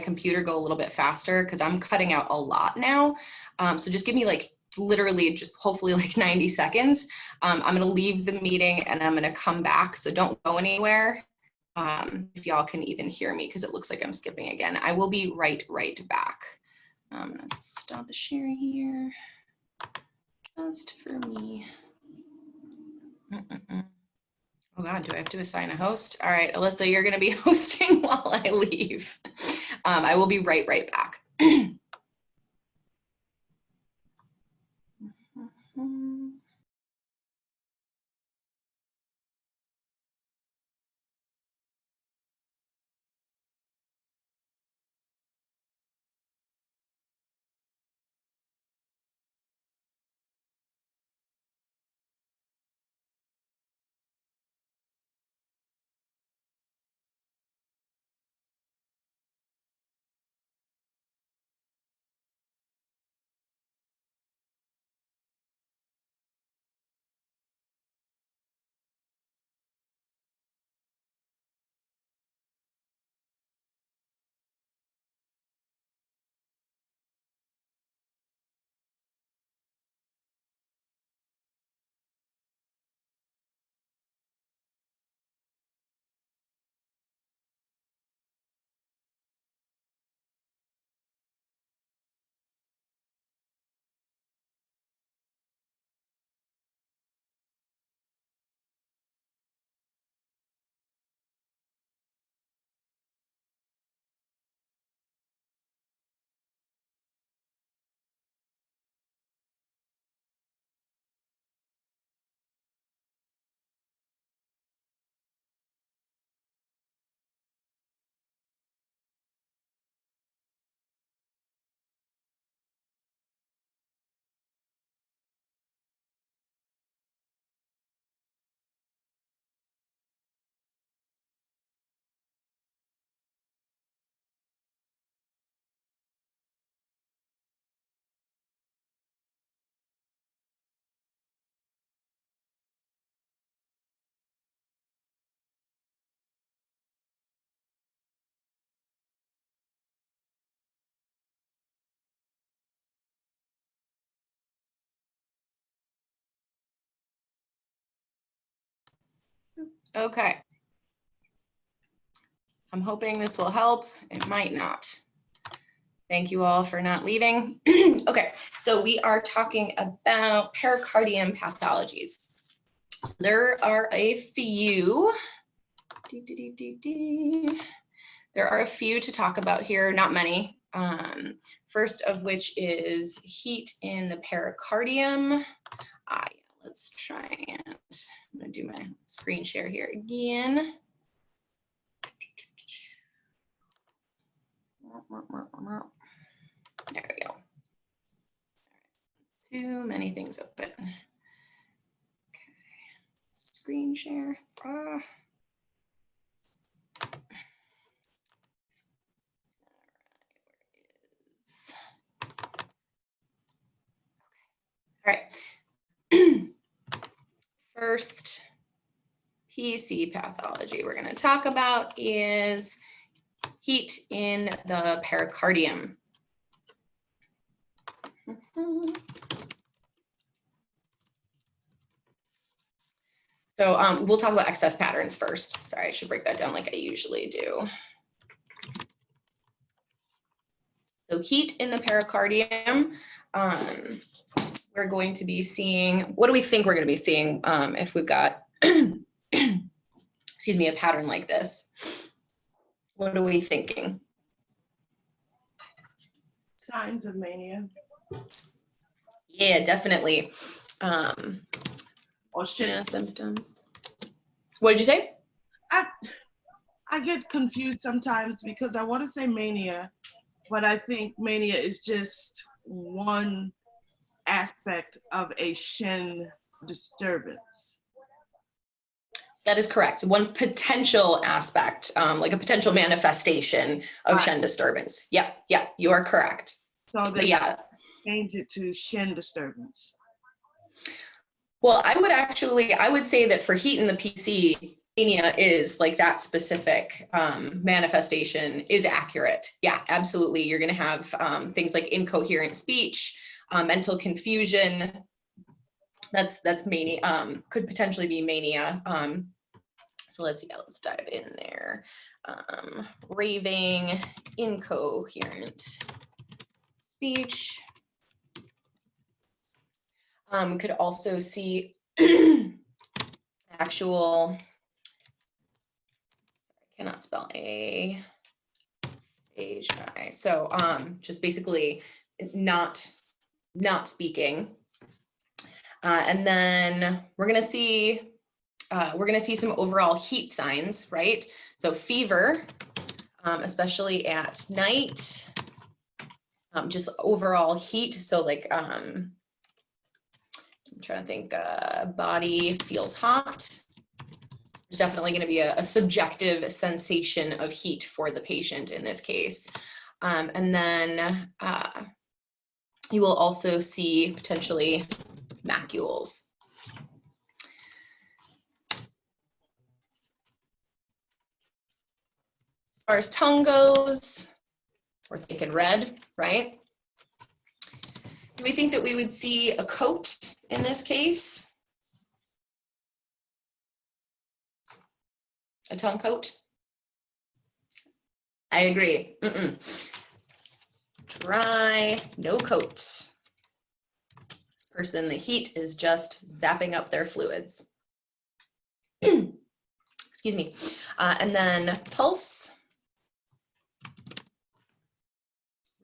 computer go a little bit faster because I'm cutting out a lot now. So just give me like literally just hopefully like 90 seconds. I'm gonna leave the meeting and I'm gonna come back. So don't go anywhere. If y'all can even hear me because it looks like I'm skipping again. I will be right back. I'm gonna stop the share here just for me. Oh God, do I have to assign a host? All right, Alyssa, you're gonna be hosting while I leave. I will be right back. Okay. I'm hoping this will help. It might not. Thank you all for not leaving. Okay, so we are talking about pericardium pathologies. There are a few. There are a few to talk about here, not many. First of which is heat in the pericardium. Let's try and I'm gonna do my screen share here again. There we go. Too many things open. Okay, screen share. All right. First PC pathology we're going to talk about is heat in the pericardium. So we'll talk about excess patterns first. Sorry, I should break that down like I usually do. So heat in the pericardium, we're going to be seeing, what do we think we're going to be seeing if we've got, excuse me, a pattern like this? What are we thinking? Signs of mania. Yeah, definitely. Or shit. Yeah, symptoms. What did you say? I get confused sometimes because I want to say mania, but I think mania is just one aspect of a Shen disturbance. That is correct. One potential aspect, like a potential manifestation of Shen disturbance. Yeah, you are correct. So they yeah, change it to Shen disturbance. Well, I would say that for heat in the PC, mania is like that specific manifestation is accurate. Yeah, absolutely. You're going to have things like incoherent speech, mental confusion. That's mania. Could potentially be mania. So let's dive in there. Raving, incoherent speech. We could also see actual, I cannot spell A, H-I. So just basically not speaking. And then we're gonna see some overall heat signs, right? So fever, especially at night, just overall heat. So like, I'm trying to think, body feels hot. There's definitely going to be a subjective sensation of heat for the patient in this case. And then you will also see potentially macules. As far as tongue goes, we're thinking red, right? Do we think that we would see a coat in this case? A tongue coat? I agree. Dry, no coat. This person, the heat is just zapping up their fluids. Excuse me. And then pulse.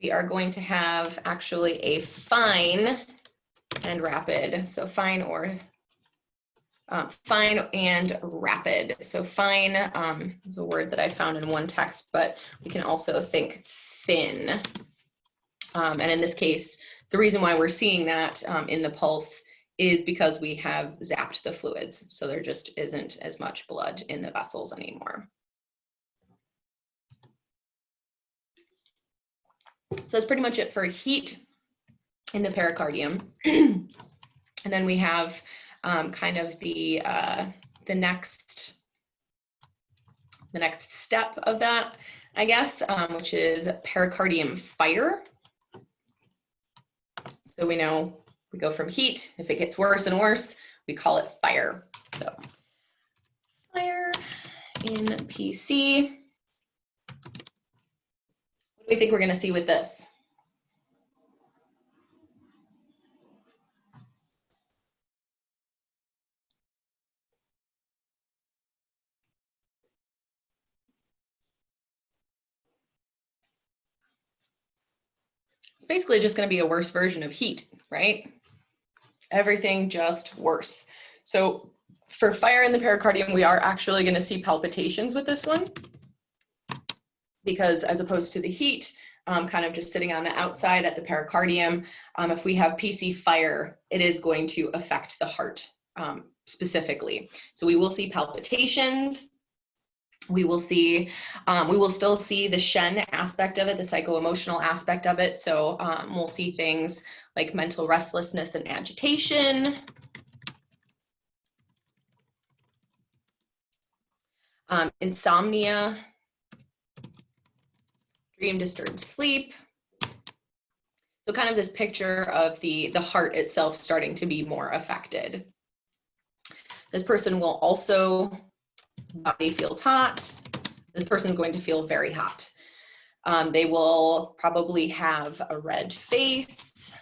We are going to have actually a fine and rapid. So fine and rapid. So fine is a word that I found in one text, but we can also think thin. And in this case, the reason why we're seeing that in the pulse is because we have zapped the fluids. So there just isn't as much blood in the vessels anymore. So that's pretty much it for heat in the pericardium. And then we have kind of the next step of that, I guess, which is pericardium fire. So we know we go from heat. If it gets worse and worse, we call it fire. So fire. in PC. What do we think we're going to see with this? It's basically just going to be a worse version of heat, right? Everything just worse. So for fire in the pericardium, we are actually going to see palpitations with this one, because as opposed to the heat, kind of just sitting on the outside at the pericardium, if we have PC fire, it is going to affect the heart specifically. So we will see palpitations. We will see, we will still see the Shen aspect of it, the psycho-emotional aspect of it. So we'll see things like mental restlessness and agitation. Insomnia, dream disturbed sleep. So kind of this picture of the heart itself starting to be more affected. This person will also, body feels hot. This person is going to feel very hot. They will probably have a red face.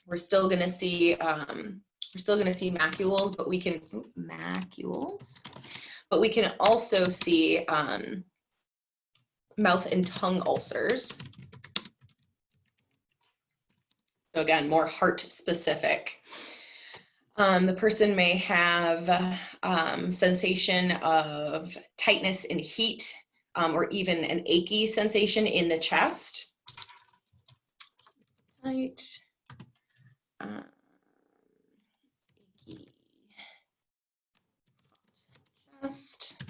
We're still going to see macules, but we can also see mouth and tongue ulcers. So again, more heart specific. The person may have sensation of tightness and heat, or even an achy sensation in the chest. Tight, achy chest.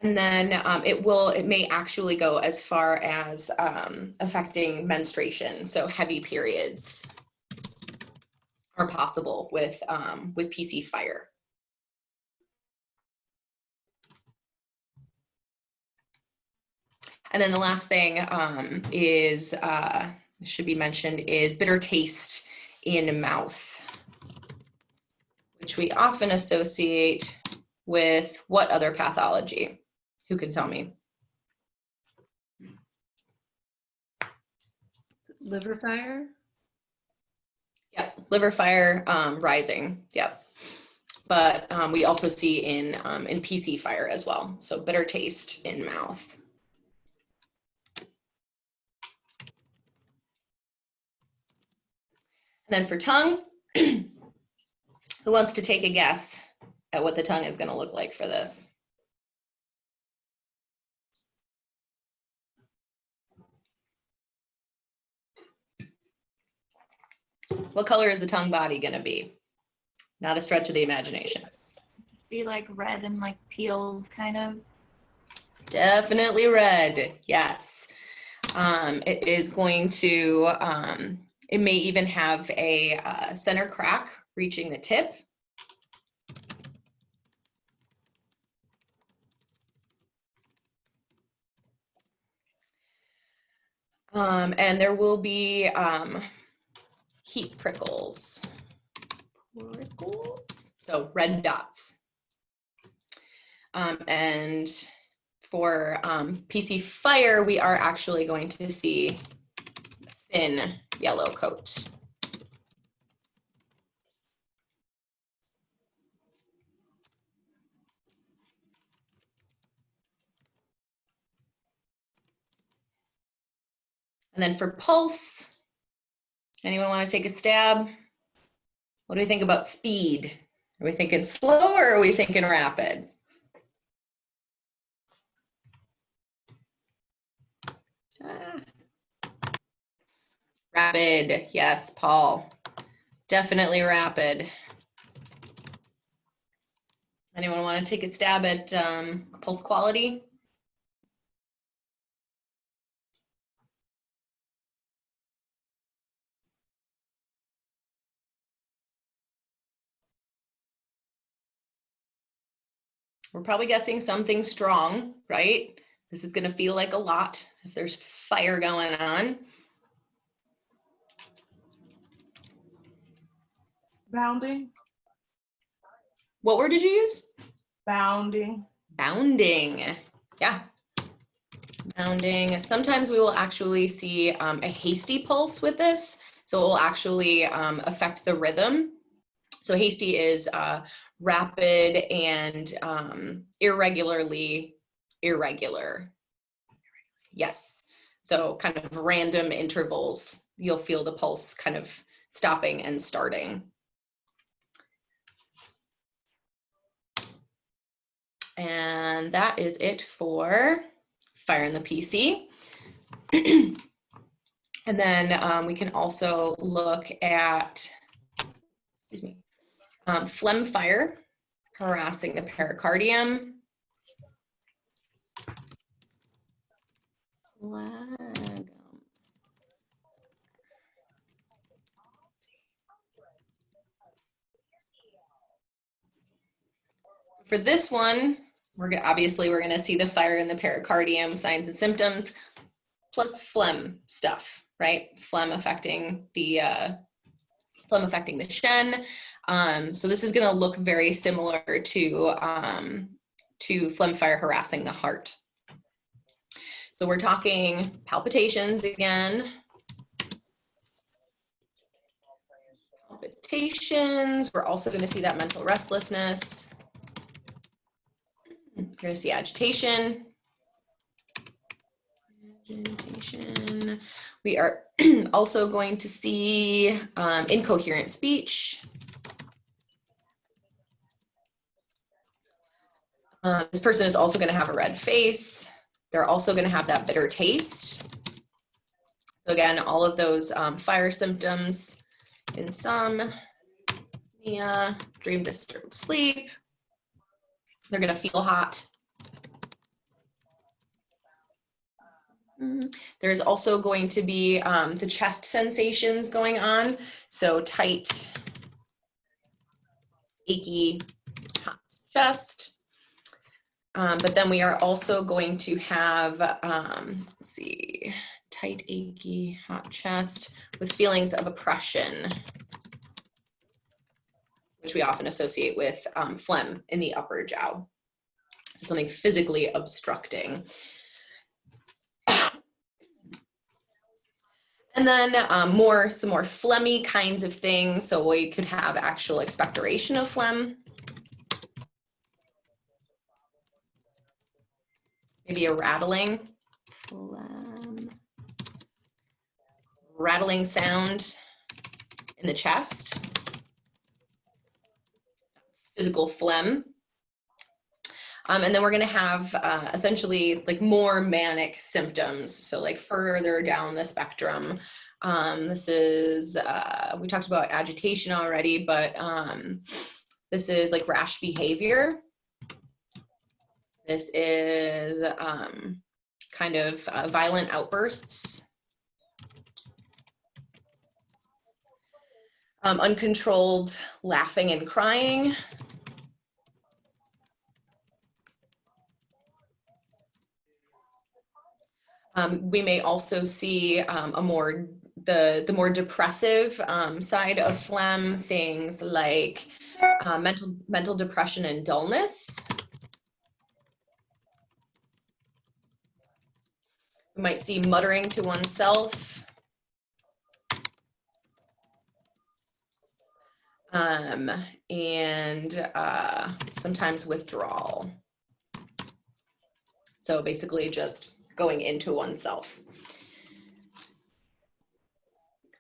And then it may actually go as far as affecting menstruation. So heavy periods are possible with PC fire. And then the last thing should be mentioned is bitter taste in mouth, which we often associate with what other pathology? Who can tell me? Liver fire? Yep, liver fire rising, yep. But we also see in PC fire as well. So bitter taste in mouth. And then for tongue, who wants to take a guess at what the tongue is going to look like for this? What color is the tongue body going to be? Not a stretch of the imagination. Be like red and like peeled kind of. Definitely red, yes. It is going to, it may even have a center crack reaching the tip. And there will be heat prickles. So red dots. And for PC fire, we are actually going to see thin yellow coat. And then for pulse, anyone want to take a stab? What do we think about speed? Are we thinking slow or are we thinking rapid? Rapid, yes, Paul. Definitely rapid. Anyone want to take a stab at pulse quality? We're probably guessing something strong, right? This is going to feel like a lot if there's fire going on. Bounding. What word did you use? Bounding. Bounding. Yeah. Bounding. Sometimes we will actually see a hasty pulse with this. So it will actually affect the rhythm. So hasty is rapid and irregularly irregular. Yes. So kind of random intervals. You'll feel the pulse kind of stopping and starting. And that is it for fire in the PC. And then we can also look at, excuse me, phlegm fire harassing the pericardium. For this one, we're going to see the fire in the pericardium, signs and symptoms, plus phlegm stuff, right? Phlegm affecting the Shen. So this is going to look very similar to phlegm fire harassing the heart. So we're talking palpitations again. Palpitations. We're also going to see that mental restlessness. You're going to see agitation. Agitation. We are also going to see incoherent speech. This person is also going to have a red face. They're also going to have that bitter taste. So again, all of those fire symptoms, insomnia, dream disturbed sleep. They're going to feel hot. There's also going to be the chest sensations going on. So tight, achy, hot chest. But then we are also going to have, let's see, tight, achy, hot chest with feelings of oppression, which we often associate with phlegm in the upper jiao. So something physically obstructing. And then some more phlegmy kinds of things. So we could have actual expectoration of phlegm. Maybe a rattling. Phlegm. Rattling sound in the chest. Physical phlegm. And then we're going to have essentially like more manic symptoms. So like further down the spectrum. This is, we talked about agitation already, but this is like rash behavior. This is kind of violent outbursts. Uncontrolled laughing and crying. We may also see the more depressive side of phlegm, things like mental depression and dullness. We might see muttering to oneself. And sometimes withdrawal. So basically just going into oneself.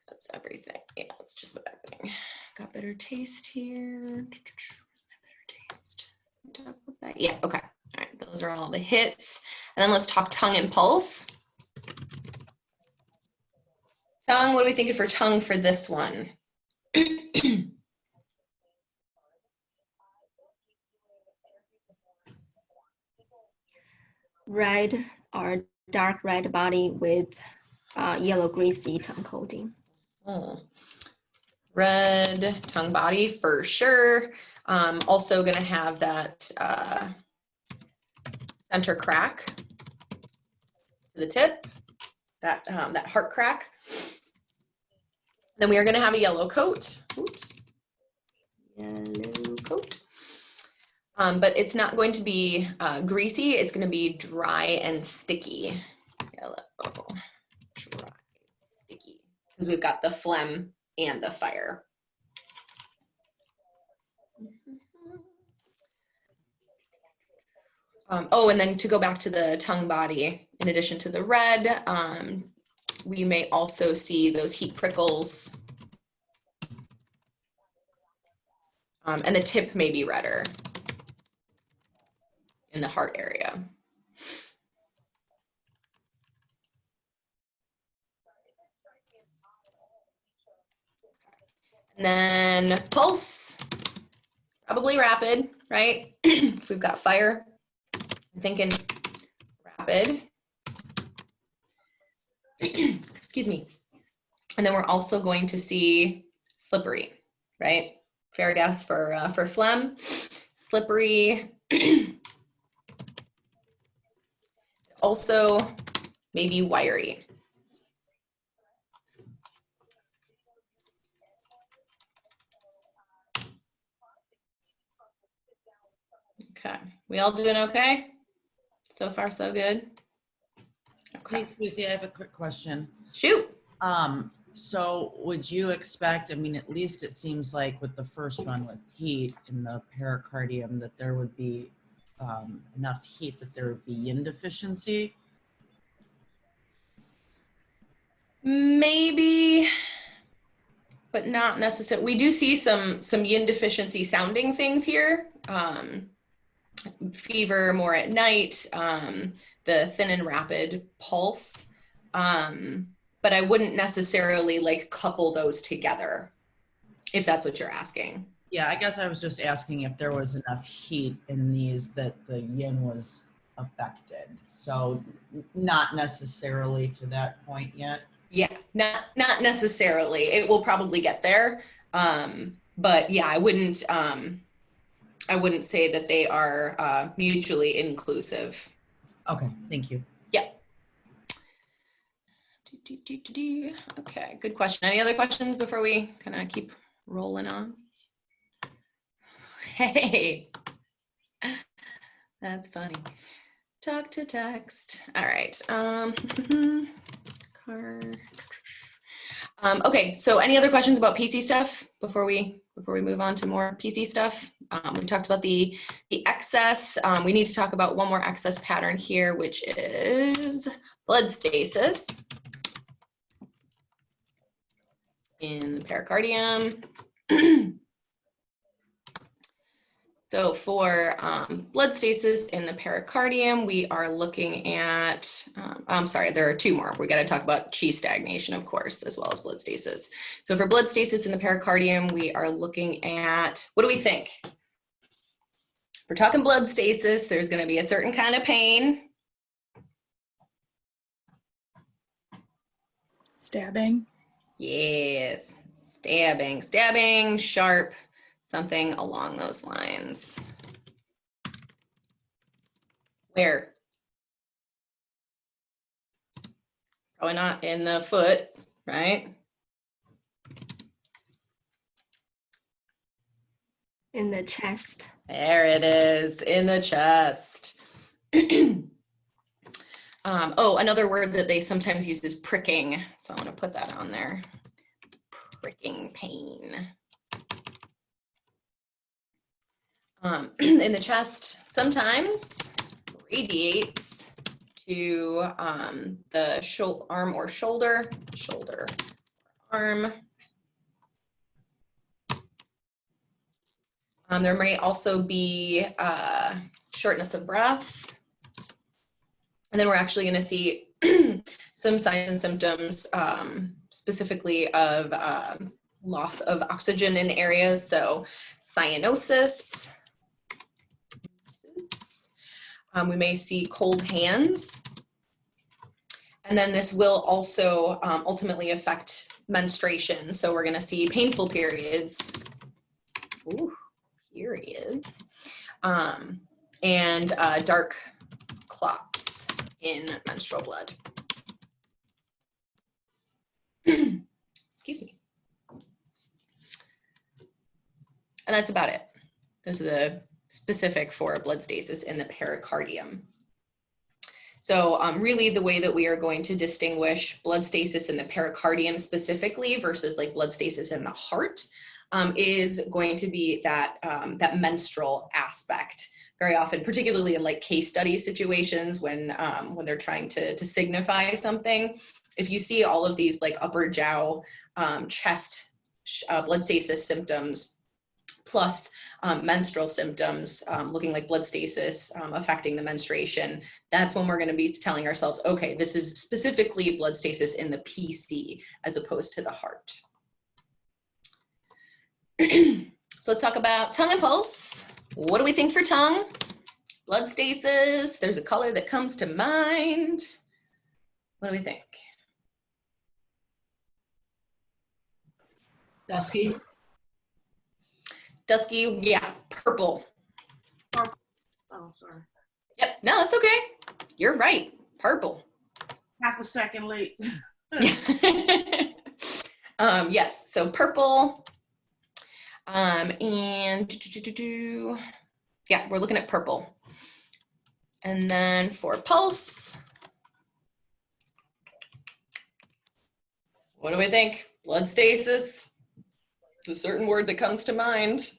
That's everything. Yeah, that's just about everything. Got bitter taste here. Bitter taste. Talk about that. Yeah, okay. All right, those are all the hits. And then let's talk tongue and pulse. Tongue, what are we thinking for tongue for this one? Red or dark red body with yellow greasy tongue coating. Red tongue body for sure. Also going to have that center crack to the tip, that heart crack. Then we are going to have a yellow coat. Oops. Yellow coat. But it's not going to be greasy. It's going to be dry and sticky. Yellow, dry, sticky. Because we've got the phlegm and the fire. Oh, and then to go back to the tongue body, in addition to the red, we may also see those heat prickles. And the tip may be redder in the heart area. And then pulse, probably rapid, right? If we've got fire, I'm thinking rapid. Excuse me. And then we're also going to see slippery, right? Fair guess for phlegm, slippery. Also, maybe wiry. Okay, we all doing okay? So far, so good. Okay. Hey, Susie, I have a quick question. Shoot. So would you expect, I mean, at least it seems like with the first one with heat in the pericardium, that there would be enough heat that there would be yin deficiency? Maybe, but not necessarily. We do see some yin deficiency sounding things here. Fever more at night, the thin and rapid pulse. But I wouldn't necessarily like couple those together, if that's what you're asking. Yeah, I guess I was just asking if there was enough heat in these that the yin was affected. So not necessarily to that point yet. Yeah, not necessarily. It will probably get there. But yeah, I wouldn't say that they are mutually inclusive. Okay, thank you. Yeah. Okay, good question. Any other questions before we kind of keep rolling on? Hey, that's funny. Talk to text. All right. Okay, so any other questions about PC stuff before we move on to more PC stuff? We talked about the excess. We need to talk about one more excess pattern here, which is blood stasis in the pericardium. So for blood stasis in the pericardium, we are looking at, I'm sorry, there are two more. We got to talk about chi stagnation, of course, as well as blood stasis. So for blood stasis in the pericardium, we are looking at, what do we think? If we're talking blood stasis, there's going to be a certain kind of pain. Stabbing. Yes, stabbing, sharp, something along those lines. Where? Probably not in the foot, right? In the chest. There it is, in the chest. Oh, another word that they sometimes use is pricking. So I'm going to put that on there. Pricking pain. In the chest, sometimes radiates to the arm or shoulder, arm. There may also be shortness of breath. And then we're actually going to see some signs and symptoms specifically of loss of oxygen in areas. So cyanosis. We may see cold hands. And then this will also ultimately affect menstruation. So we're going to see painful periods. Ooh, periods. And dark clots in menstrual blood. Excuse me. And that's about it. Those are the specific for blood stasis in the pericardium. So really the way that we are going to distinguish blood stasis in the pericardium specifically versus like blood stasis in the heart is going to be that, that menstrual aspect. Very often, particularly in like case study situations when they're trying to signify something. If you see all of these like upper jiao, chest, blood stasis symptoms, plus menstrual symptoms looking like blood stasis affecting the menstruation, that's when we're going to be telling ourselves, okay, this is specifically blood stasis in the PC as opposed to the heart. So let's talk about tongue and pulse. What do we think for tongue? Blood stasis, there's a color that comes to mind. What do we think? Dusky. Dusky, yeah, purple. Oh, sorry. Yep, no, it's okay. You're right, purple. Half a second late. Yes, so purple. And yeah, we're looking at purple. And then for pulse, what do we think? Blood stasis. It's a certain word that comes to mind.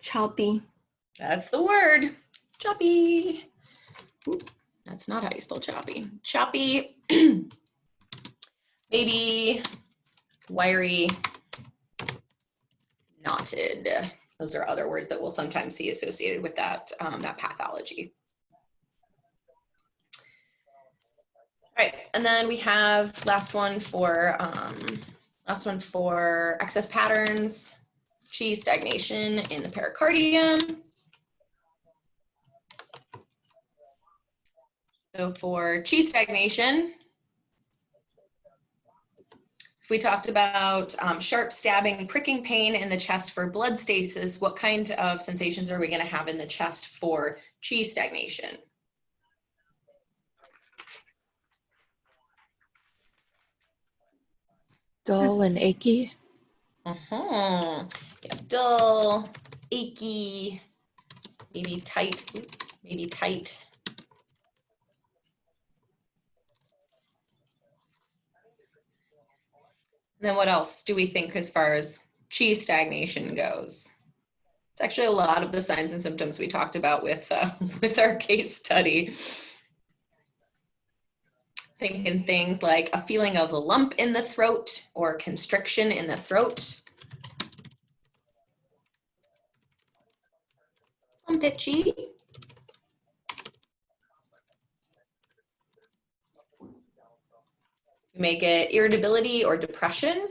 Choppy. That's the word. Choppy. Ooh, that's not how you spell choppy. Choppy. Maybe wiry, knotted. Those are other words that we'll sometimes see associated with that, that pathology. All right, and then we have last one for excess patterns, chi stagnation in the pericardium. So for chi stagnation, if we talked about sharp stabbing, pricking pain in the chest for blood stasis, what kind of sensations are we going to have in the chest for chi stagnation? Dull and achy. Yeah, dull, achy, maybe tight, maybe tight. And then what else do we think as far as chi stagnation goes? It's actually a lot of the signs and symptoms we talked about with our case study. Thinking things like a feeling of a lump in the throat or constriction in the throat. Plumpit chi. You may get irritability or depression.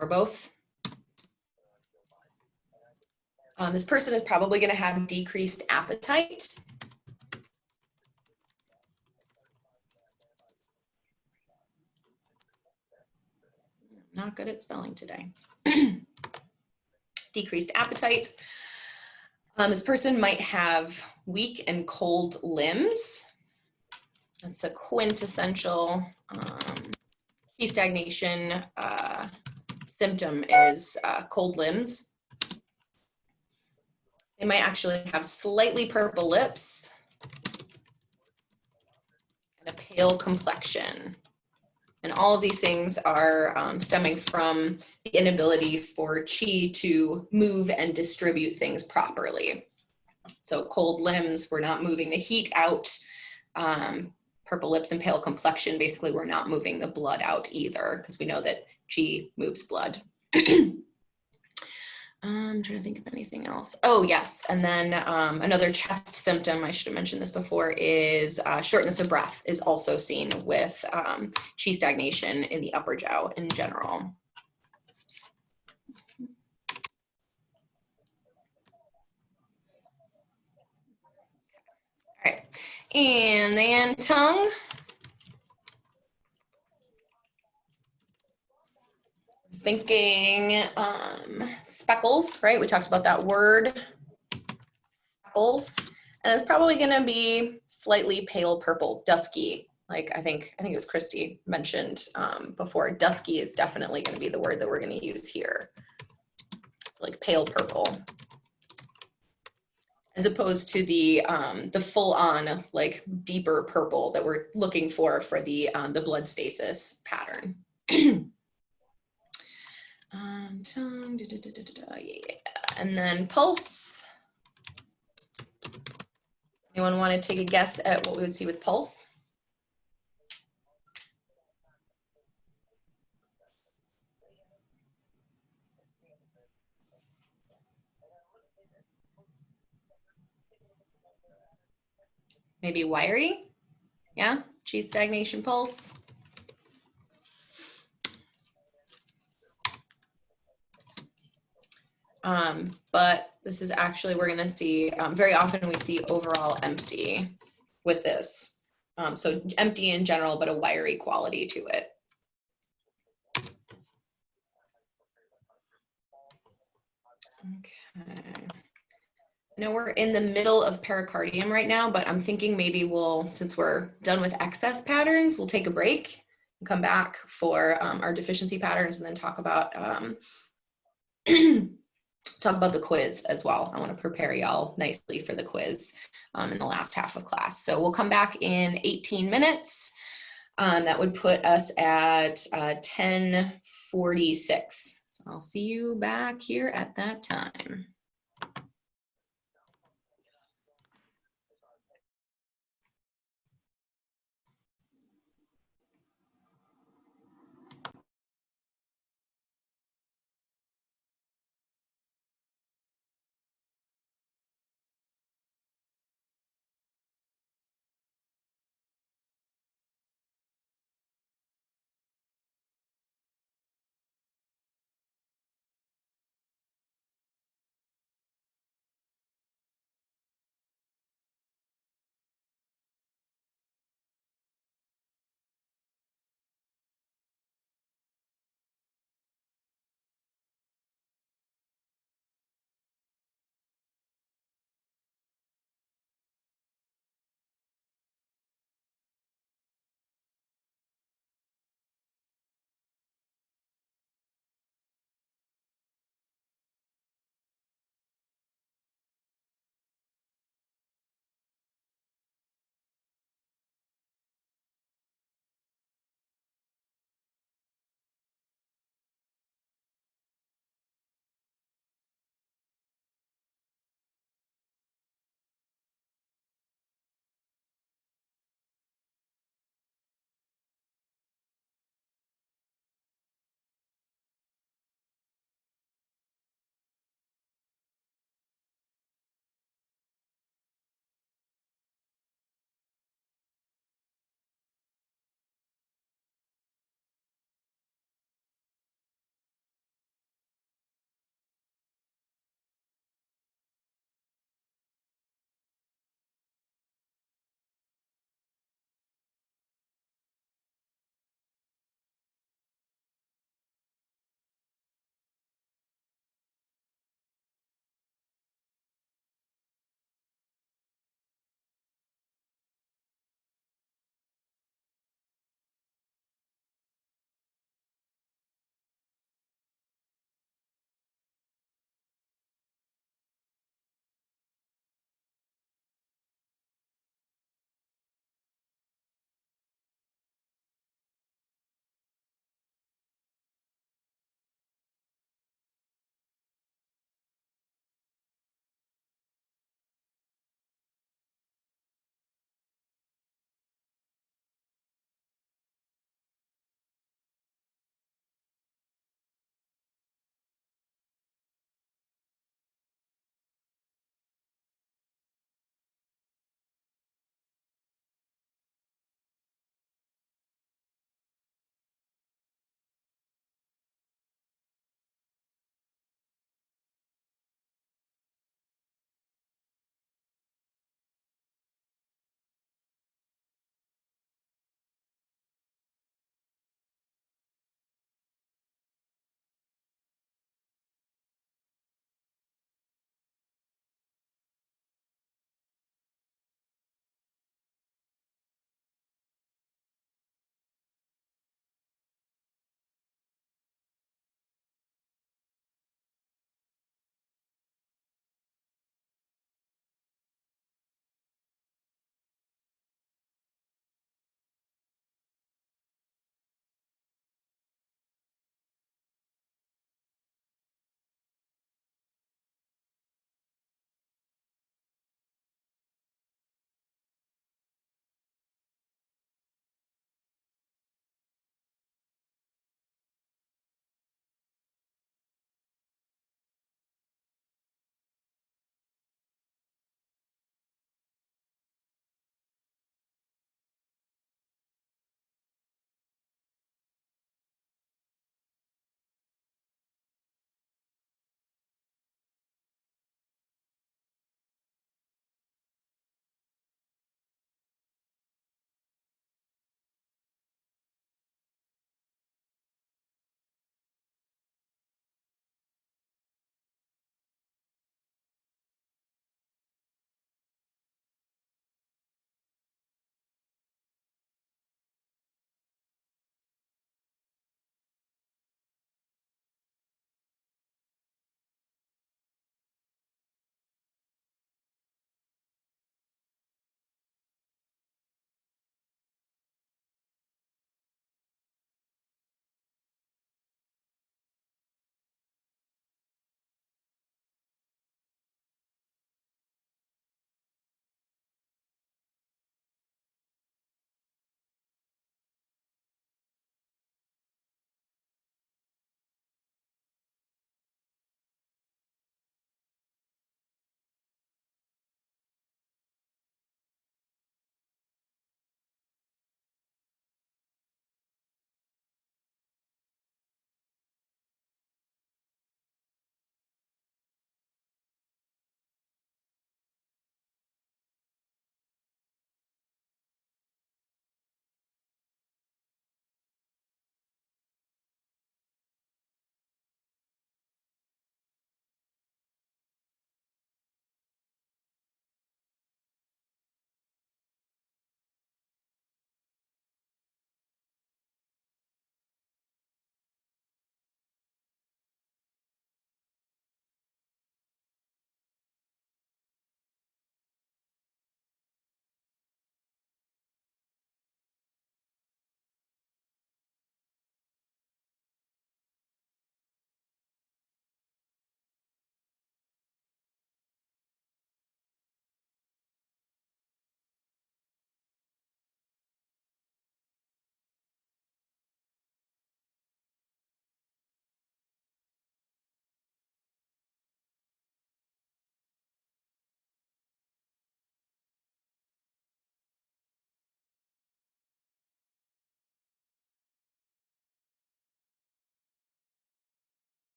Or both. This person is probably going to have decreased appetite. Not good at spelling today. Decreased appetite. This person might have weak and cold limbs. That's a quintessential chi stagnation symptom is cold limbs. They might actually have slightly purple lips and a pale complexion. And all of these things are stemming from the inability for chi to move and distribute things properly. So cold limbs, we're not moving the heat out. Purple lips and pale complexion, basically we're not moving the blood out either, because we know that chi moves blood. I'm trying to think of anything else. Oh, yes. And then another chest symptom, I should have mentioned this before, is shortness of breath is also seen with chi stagnation in the upper jiao in general. All right. And then tongue. Thinking speckles, right? We talked about that word, speckles, and it's probably going to be slightly pale purple, dusky, like I think it was Christy mentioned before, dusky is definitely going to be the word that we're going to use here. So like pale purple, as opposed to the full on like deeper purple that we're looking for the blood stasis pattern. Yeah. And then pulse. Anyone want to take a guess at what we would see with pulse? Maybe wiry? Yeah, chi stagnation pulse. But this is actually, we're gonna see, very often we see overall empty with this. So empty in general, but a wiry quality to it. Okay. I know we're in the middle of pericardium right now, but I'm thinking maybe we'll, since we're done with excess patterns, we'll take a break and come back for our deficiency patterns and then talk about talk about the quiz as well. I want to prepare y'all nicely for the quiz in the last half of class. So we'll come back in 18 minutes. That would put us at 10:46. So I'll see you back here at that time.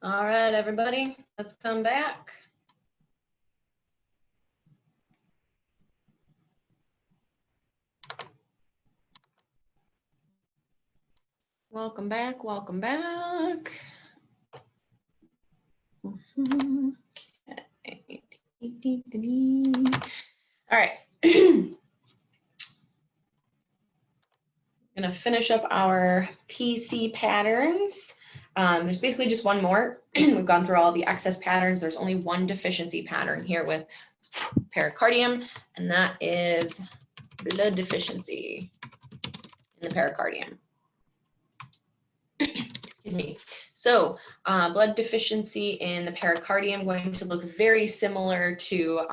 All right, everybody, let's come back. Welcome back, welcome back. Okay. All right. Gonna finish up our PC patterns. There's basically just one more. We've gone through all the excess patterns. There's only one deficiency pattern here with pericardium, and that is blood deficiency in the pericardium. Excuse me. So blood deficiency in the pericardium going to look very similar to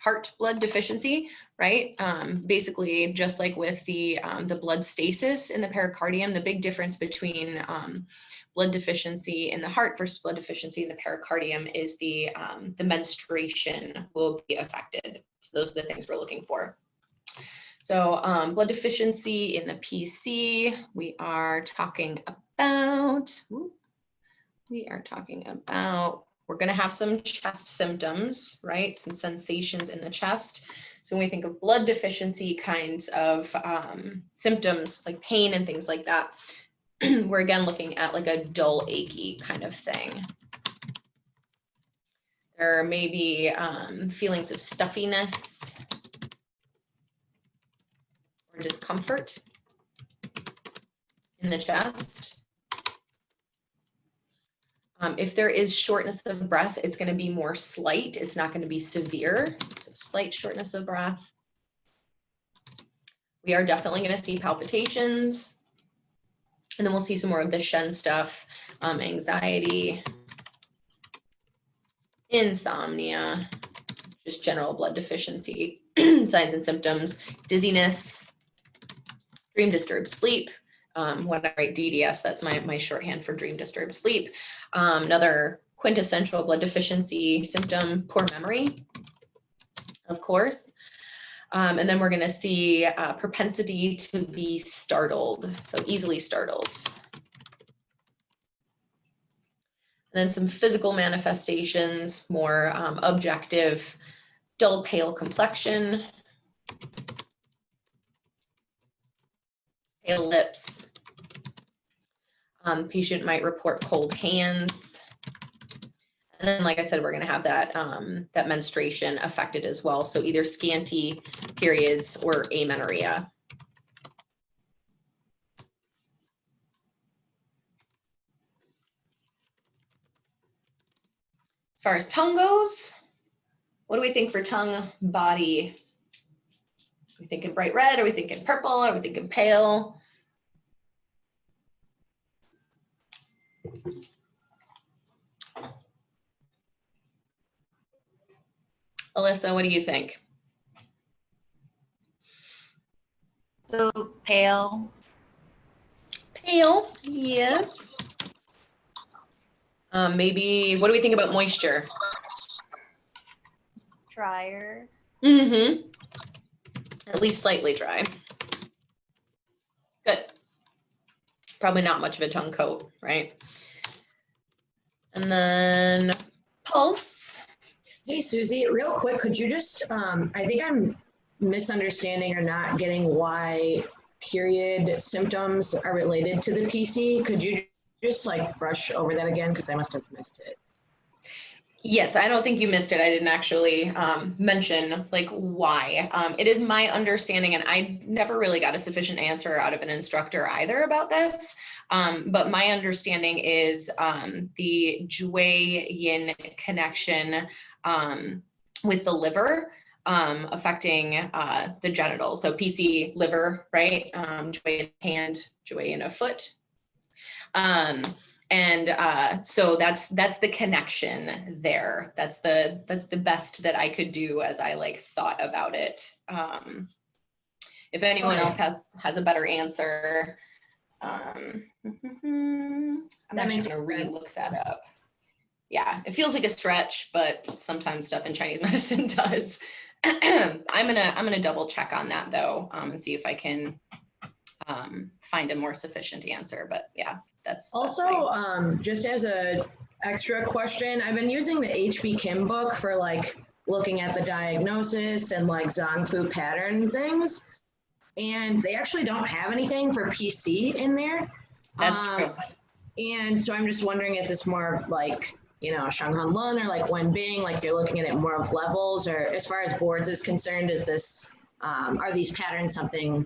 heart blood deficiency, right? Basically, just like with the blood stasis in the pericardium, the big difference between blood deficiency in the heart versus blood deficiency in the pericardium is the menstruation will be affected. So those are the things we're looking for. So blood deficiency in the PC, we are talking about, we're going to have some chest symptoms, right? Some sensations in the chest. So when we think of blood deficiency kinds of symptoms like pain and things like that, we're again looking at like a dull, achy kind of thing. There may be feelings of stuffiness or discomfort in the chest. If there is shortness of breath, it's going to be more slight. It's not going to be severe. So slight shortness of breath. We are definitely going to see palpitations. And then we'll see some more of the Shen stuff, anxiety, insomnia, just general blood deficiency, signs and symptoms, dizziness, dream disturbed sleep. When I write DDS, that's my shorthand for dream disturbed sleep. Another quintessential blood deficiency symptom, poor memory, of course. And then we're going to see propensity to be startled, so easily startled. And then some physical manifestations, more objective, dull pale complexion, pale lips. Patient might report cold hands. And then, like I said, we're going to have that, that menstruation affected as well. So either scanty periods or amenorrhea. As far as tongue goes, what do we think for tongue body? Are we thinking bright red? Are we thinking purple? Are we thinking pale? Alyssa, what do you think? So pale. Pale, yes. Maybe, what do we think about moisture? Drier. Mm-hmm. At least slightly dry. Good. Probably not much of a tongue coat, right? And then pulse. Hey, Susie, real quick, could you just, I think I'm misunderstanding or not getting why period symptoms are related to the PC. Could you just like brush over that again? Because I must have missed it. Yes, I don't think you missed it. I didn't actually mention like why. It is my understanding, and I never really got a sufficient answer out of an instructor either about this. But my understanding is the Jue-Yin connection with the liver affecting the genitals. So PC, liver, right? Jue-Yin hand, Jue-Yin a foot. So that's the connection there. That's the best that I could do as I like thought about it. If anyone else has a better answer, I'm actually gonna re-look that up. Yeah, it feels like a stretch, but sometimes stuff in Chinese medicine does. I'm gonna double check on that though, and see if I can find a more sufficient answer. But yeah. That's also, just as a, extra question. I've been using the HB Kim book for like looking at the diagnosis and like Zhang Fu pattern things. And they actually don't have anything for PC in there. That's true. And so I'm just wondering, is this more of like, you know, Shanghan Lun or like Wenbing, like you're looking at it more of levels, or as far as boards is concerned, is this, are these patterns something,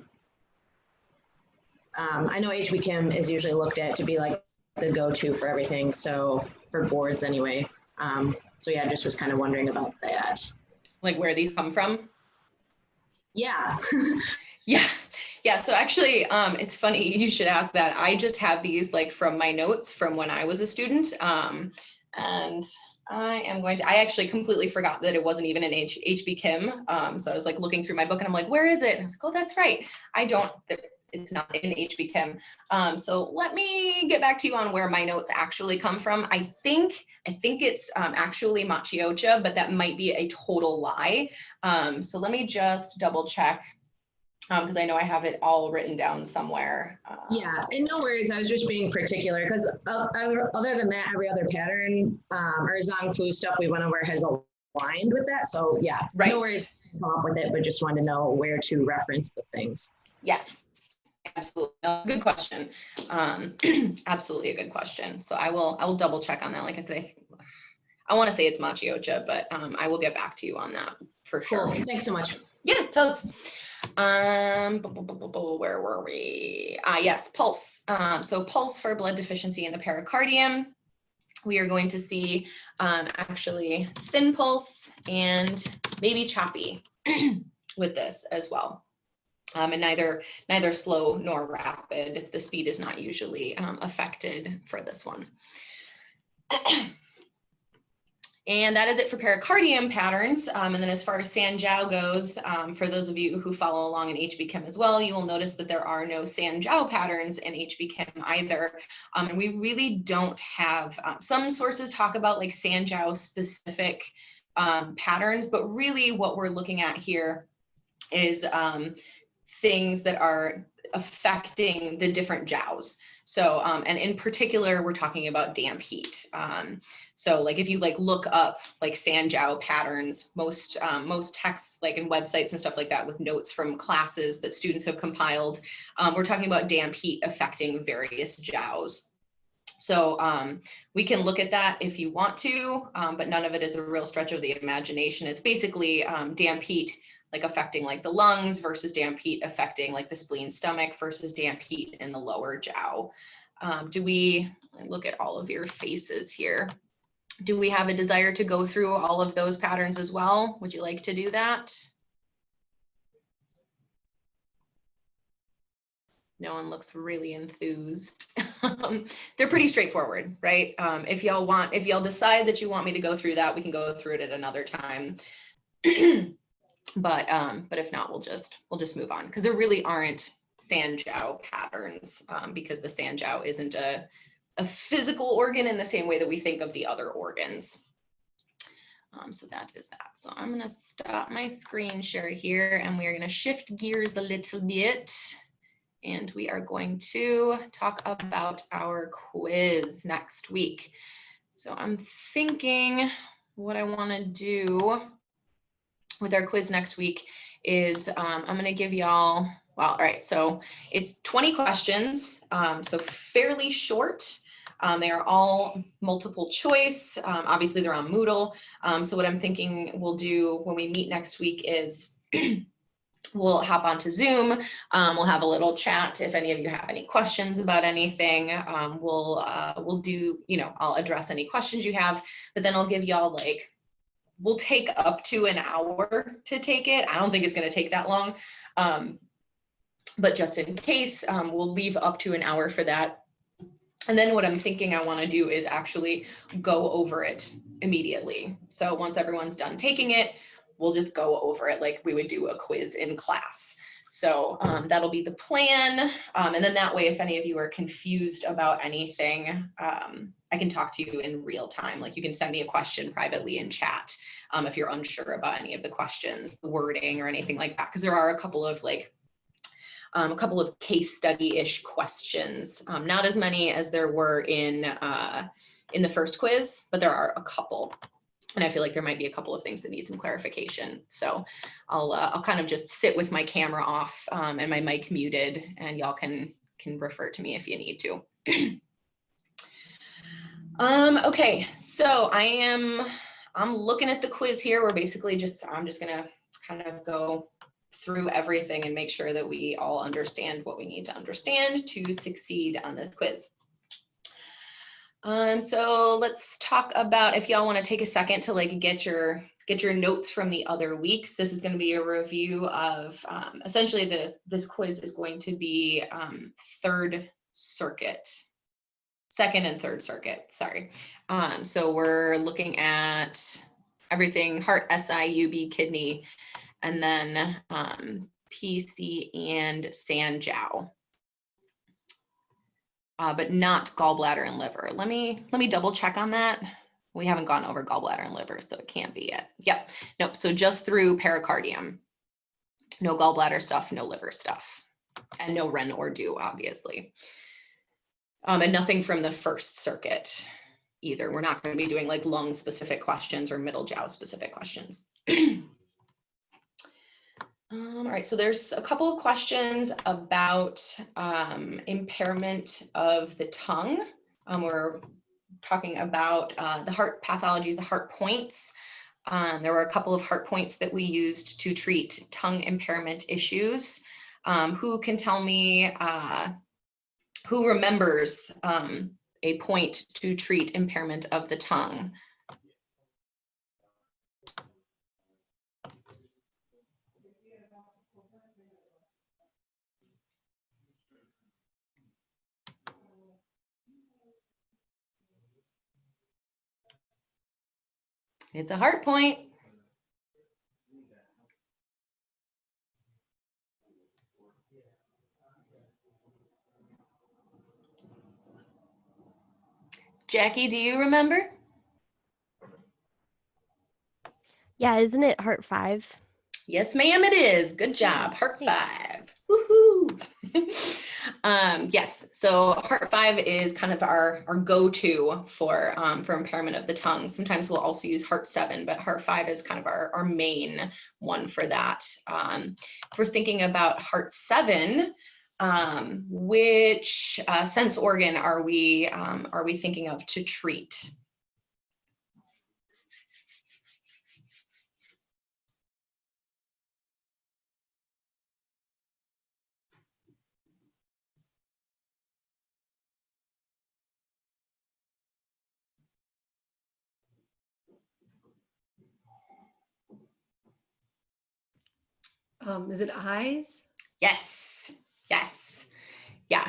I know HB Kim is usually looked at to be like the go-to for everything. So for boards anyway. So yeah, I just was kind of wondering about that. Like where these come from? Yeah. Yeah. So actually, it's funny you should ask that. I just have these like from my notes from when I was a student. And I actually completely forgot that it wasn't even an HB Kim. So I was like looking through my book and I'm like, where is it? And I was like, oh, that's right. It's not in HB Kim. So let me get back to you on where my notes actually come from. I think it's actually Machiocha, but that might be a total lie. So let me just double check. Because I know I have it all written down somewhere. Yeah, and no worries. I was just being particular because other than that, every other pattern or Zhang Fu stuff we went over has aligned with that. So yeah, right. No worries to come up with it, but just wanted to know where to reference the things. Yes, absolutely. No, good question. Absolutely a good question. So I will double check on that. Like I said, I want to say it's Machiocha, but I will get back to you on that for sure. Cool. Thanks so much. Yeah, totes. Where were we? Yes, pulse. So pulse for blood deficiency in the pericardium. We are going to see actually thin pulse and maybe choppy with this as well. And neither slow nor rapid. The speed is not usually affected for this one. And that is it for pericardium patterns. And then as far as Sanjiao goes, for those of you who follow along in HB Chem as well, you will notice that there are no Sanjiao patterns in HB Chem either. And we really don't have, some sources talk about like Sanjiao specific patterns, but really what we're looking at here is things that are affecting the different jiaos. So, and in particular, we're talking about damp heat. So like if you like look up like Sanjiao patterns, most texts like in websites and stuff like that with notes from classes that students have compiled, we're talking about damp heat affecting various jiaos. So we can look at that if you want to, but none of it is a real stretch of the imagination. It's basically damp heat like affecting like the lungs versus damp heat affecting like the spleen, stomach versus damp heat in the lower jiao. Do we look at all of your faces here? Do we have a desire to go through all of those patterns as well? Would you like to do that? No one looks really enthused. They're pretty straightforward, right? If y'all decide that you want me to go through that, we can go through it at another time. But if not, we'll just move on because there really aren't Sanjiao patterns because the Sanjiao isn't a physical organ in the same way that we think of the other organs. So that is that. So I'm going to stop my screen share here and we are going to shift gears a little bit and we are going to talk about our quiz next week. So I'm thinking what I want to do with our quiz next week is I'm going to give y'all, well, all right, so it's 20 questions, so fairly short. They are all multiple choice. Obviously, they're on Moodle. So what I'm thinking we'll do when we meet next week is we'll hop onto Zoom. We'll have a little chat. If any of you have any questions about anything, we'll do, I'll address any questions you have, but then I'll give y'all like, we'll take up to an hour to take it. I don't think it's going to take that long. But just in case, we'll leave up to an hour for that. And then what I'm thinking I want to do is actually go over it immediately. So once everyone's done taking it, we'll just go over it like we would do a quiz in class. So that'll be the plan. And then that way, if any of you are confused about anything, I can talk to you in real time. Like you can send me a question privately in chat if you're unsure about any of the questions, the wording or anything like that. Because there are a couple of case study-ish questions, not as many as there were in in the first quiz, but there are a couple. And I feel like there might be a couple of things that need some clarification. So I'll kind of just sit with my camera off and my mic muted, and y'all can refer to me if you need to. Okay, so I'm looking at the quiz here. We're basically I'm just gonna kind of go through everything and make sure that we all understand what we need to understand to succeed on this quiz. So let's talk about, if y'all want to take a second to like get your notes from the other weeks. This is going to be a review of essentially this quiz is going to be second and third circuit, sorry. So we're looking at everything heart, SI, UB, kidney, and then PC and San-Jiao. But not gallbladder and liver. Let me double check on that. We haven't gone over gallbladder and liver, so it can't be yet. Yep, nope, so just through pericardium. No gallbladder stuff, no liver stuff, and no Ren or Do, obviously. And nothing from the first circuit either. We're not going to be doing like lung specific questions or middle jiao specific questions. All right, so there's a couple of questions about impairment of the tongue. We're talking about the heart pathologies, the heart points. There were a couple of heart points that we used to treat tongue impairment issues. Who can tell me, who remembers a point to treat impairment of the tongue? It's a heart point. Jackie, do you remember? Yeah, isn't it heart 5? Yes, ma'am, it is. Good job. Heart 5. Woohoo. Yes, so heart 5 is kind of our go-to for impairment of the tongue. Sometimes we'll also use heart 7, but heart 5 is kind of our main one for that. If we're thinking about heart 7, which sense organ are we thinking of to treat? Is it eyes? Yes, yes. Yeah,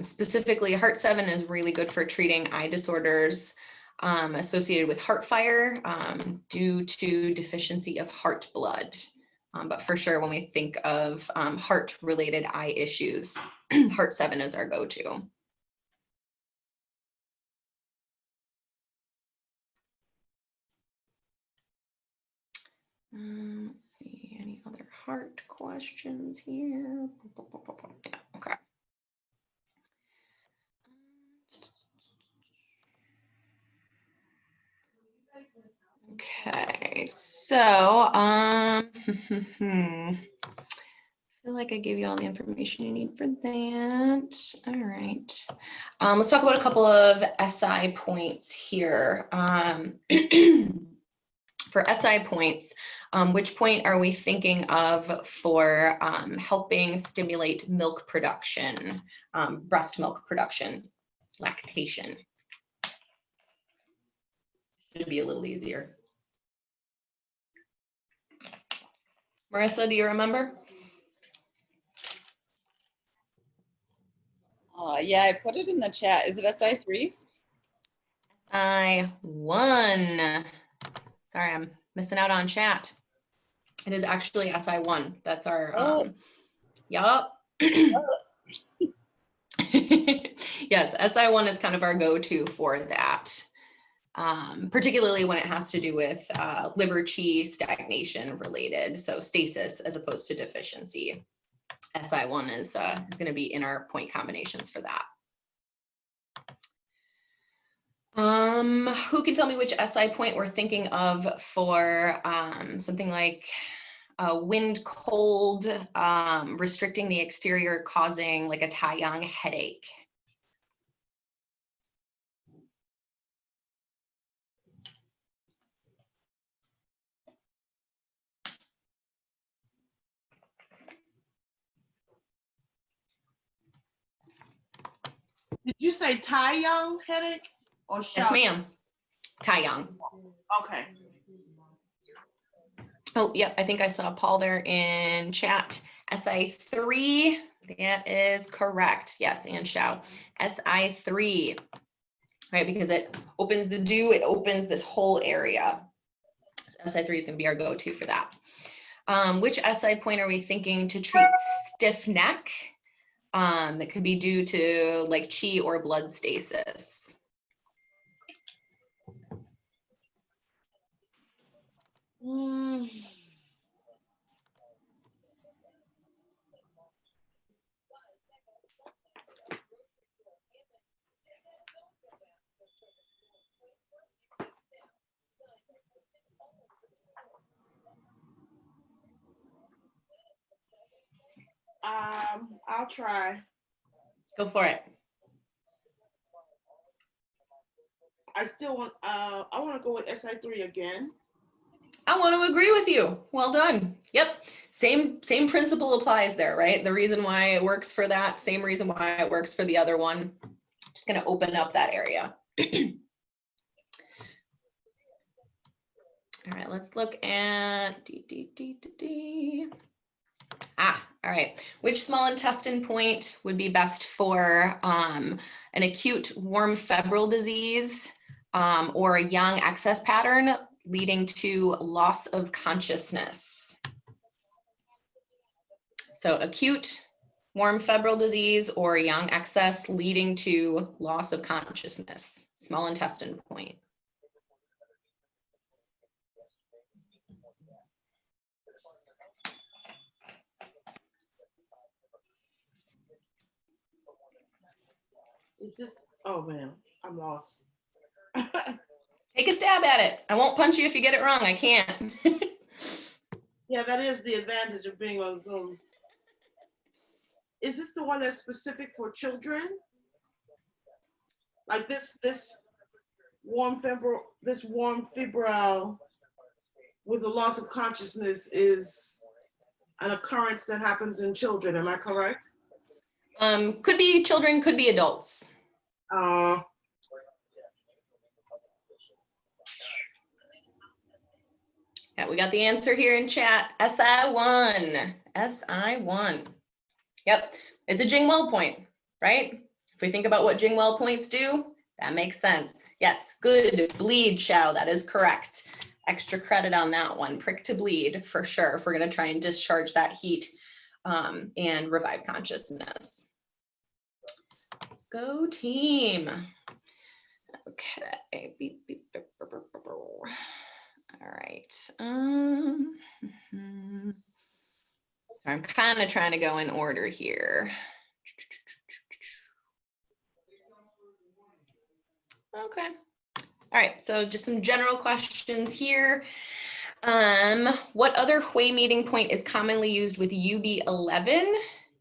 specifically heart 7 is really good for treating eye disorders associated with heart fire due to deficiency of heart blood. But for sure, when we think of heart-related eye issues, heart 7 is our go-to. Let's see, any other heart questions here? Yeah, okay. Okay, so I feel like I gave you all the information you need for that. All right, let's talk about a couple of SI points here. For SI points, which point are we thinking of for helping stimulate milk production, breast milk production, lactation? Should be a little easier. Marissa, do you remember? Yeah, I put it in the chat. Is it SI3? SI1. Sorry, I'm missing out on chat. It is actually SI1. That's our, yup. Yes, SI1 is kind of our go-to for that. Particularly when it has to do with liver qi stagnation related, so stasis as opposed to deficiency. SI1 is going to be in our point combinations for that. Who can tell me which SI point we're thinking of for something like wind cold, restricting the exterior, causing like a Taiyang headache? Did you say Taiyang headache or Yes, Shao? ma'am. Taiyang. Okay. Oh, yep. I think I saw Paul there in chat. SI3. That is correct. Yes, and Shao. SI3. Right, because it opens the dew, it opens this whole area. So SI3 is going to be our go-to for that. Which SI point are we thinking to treat stiff neck? That could be due to like chi or blood stasis. I'll try. Go for it. I still want, I want to go with SI3 again. I want to agree with you. Well done. Yep. Same principle applies there, right? The reason why it works for that, same reason why it works for the other one. Just going to open up that area. All right, let's look at all right. Which small intestine point would be best for an acute warm febrile disease or a yang excess pattern leading to loss of consciousness? So acute warm febrile disease or yang excess leading to loss of consciousness, small intestine point. Is this, oh man, I'm lost. Take a stab at it. I won't punch you if you get it wrong. I can't. Yeah, that is the advantage of being on Zoom. Is this the one that's specific for children? Like this warm febrile with a loss of consciousness is an occurrence that happens in children, am I correct? Could be children, could be adults. Yeah, we got the answer here in chat. SI1. SI1. Yep, it's a Jingwell point, right? If we think about what Jingwell points do, that makes sense. Yes, good. Bleed, Shao, that is correct. Extra credit on that one. Prick to bleed, for sure, if we're going to try and discharge that heat and revive consciousness. Go team. Okay. Beep, beep, beep, beep, beep, beep. All right. So I'm kind of trying to go in order here. Okay. All right. So just some general questions here. What other Hui meeting point is commonly used with UB11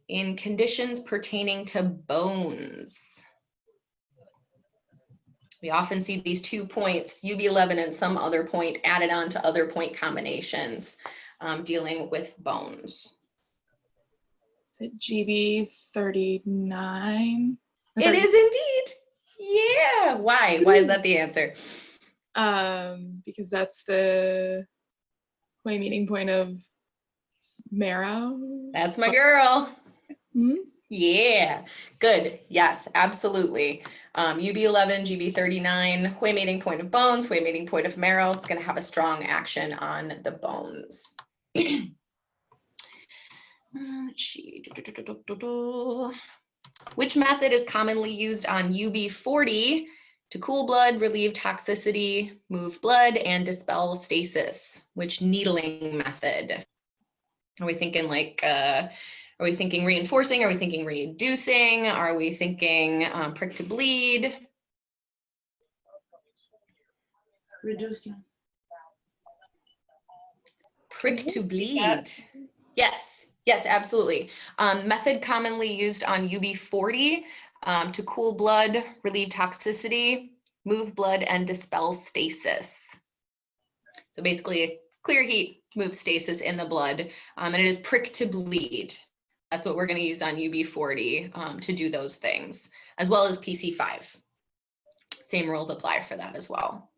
in conditions pertaining to bones? We often see these 2 points, UB11 and some other point, added on to other point combinations dealing with bones. Is it GB39? It is indeed. Yeah. Why? Why is that the answer? Because that's the Hui meeting point of marrow. That's my girl. Hmm? Yeah, good. Yes, absolutely. UB11, GB39, Hui meeting point of bones, Hui meeting point of marrow. It's going to have a strong action on the bones. Which method is commonly used on UB40 to cool blood, relieve toxicity, move blood, and dispel stasis? Which needling method? Are we thinking like, are we thinking reinforcing? Are we thinking reducing? Are we thinking prick to bleed? Reducing. Prick to bleed. Yes, yes, absolutely. Method commonly used on UB40 to cool blood, relieve toxicity, move blood, and dispel stasis. So basically, clear heat moves stasis in the blood, and it is prick to bleed. That's what we're going to use on UB40 to do those things, as well as PC5. Same rules apply for that as well.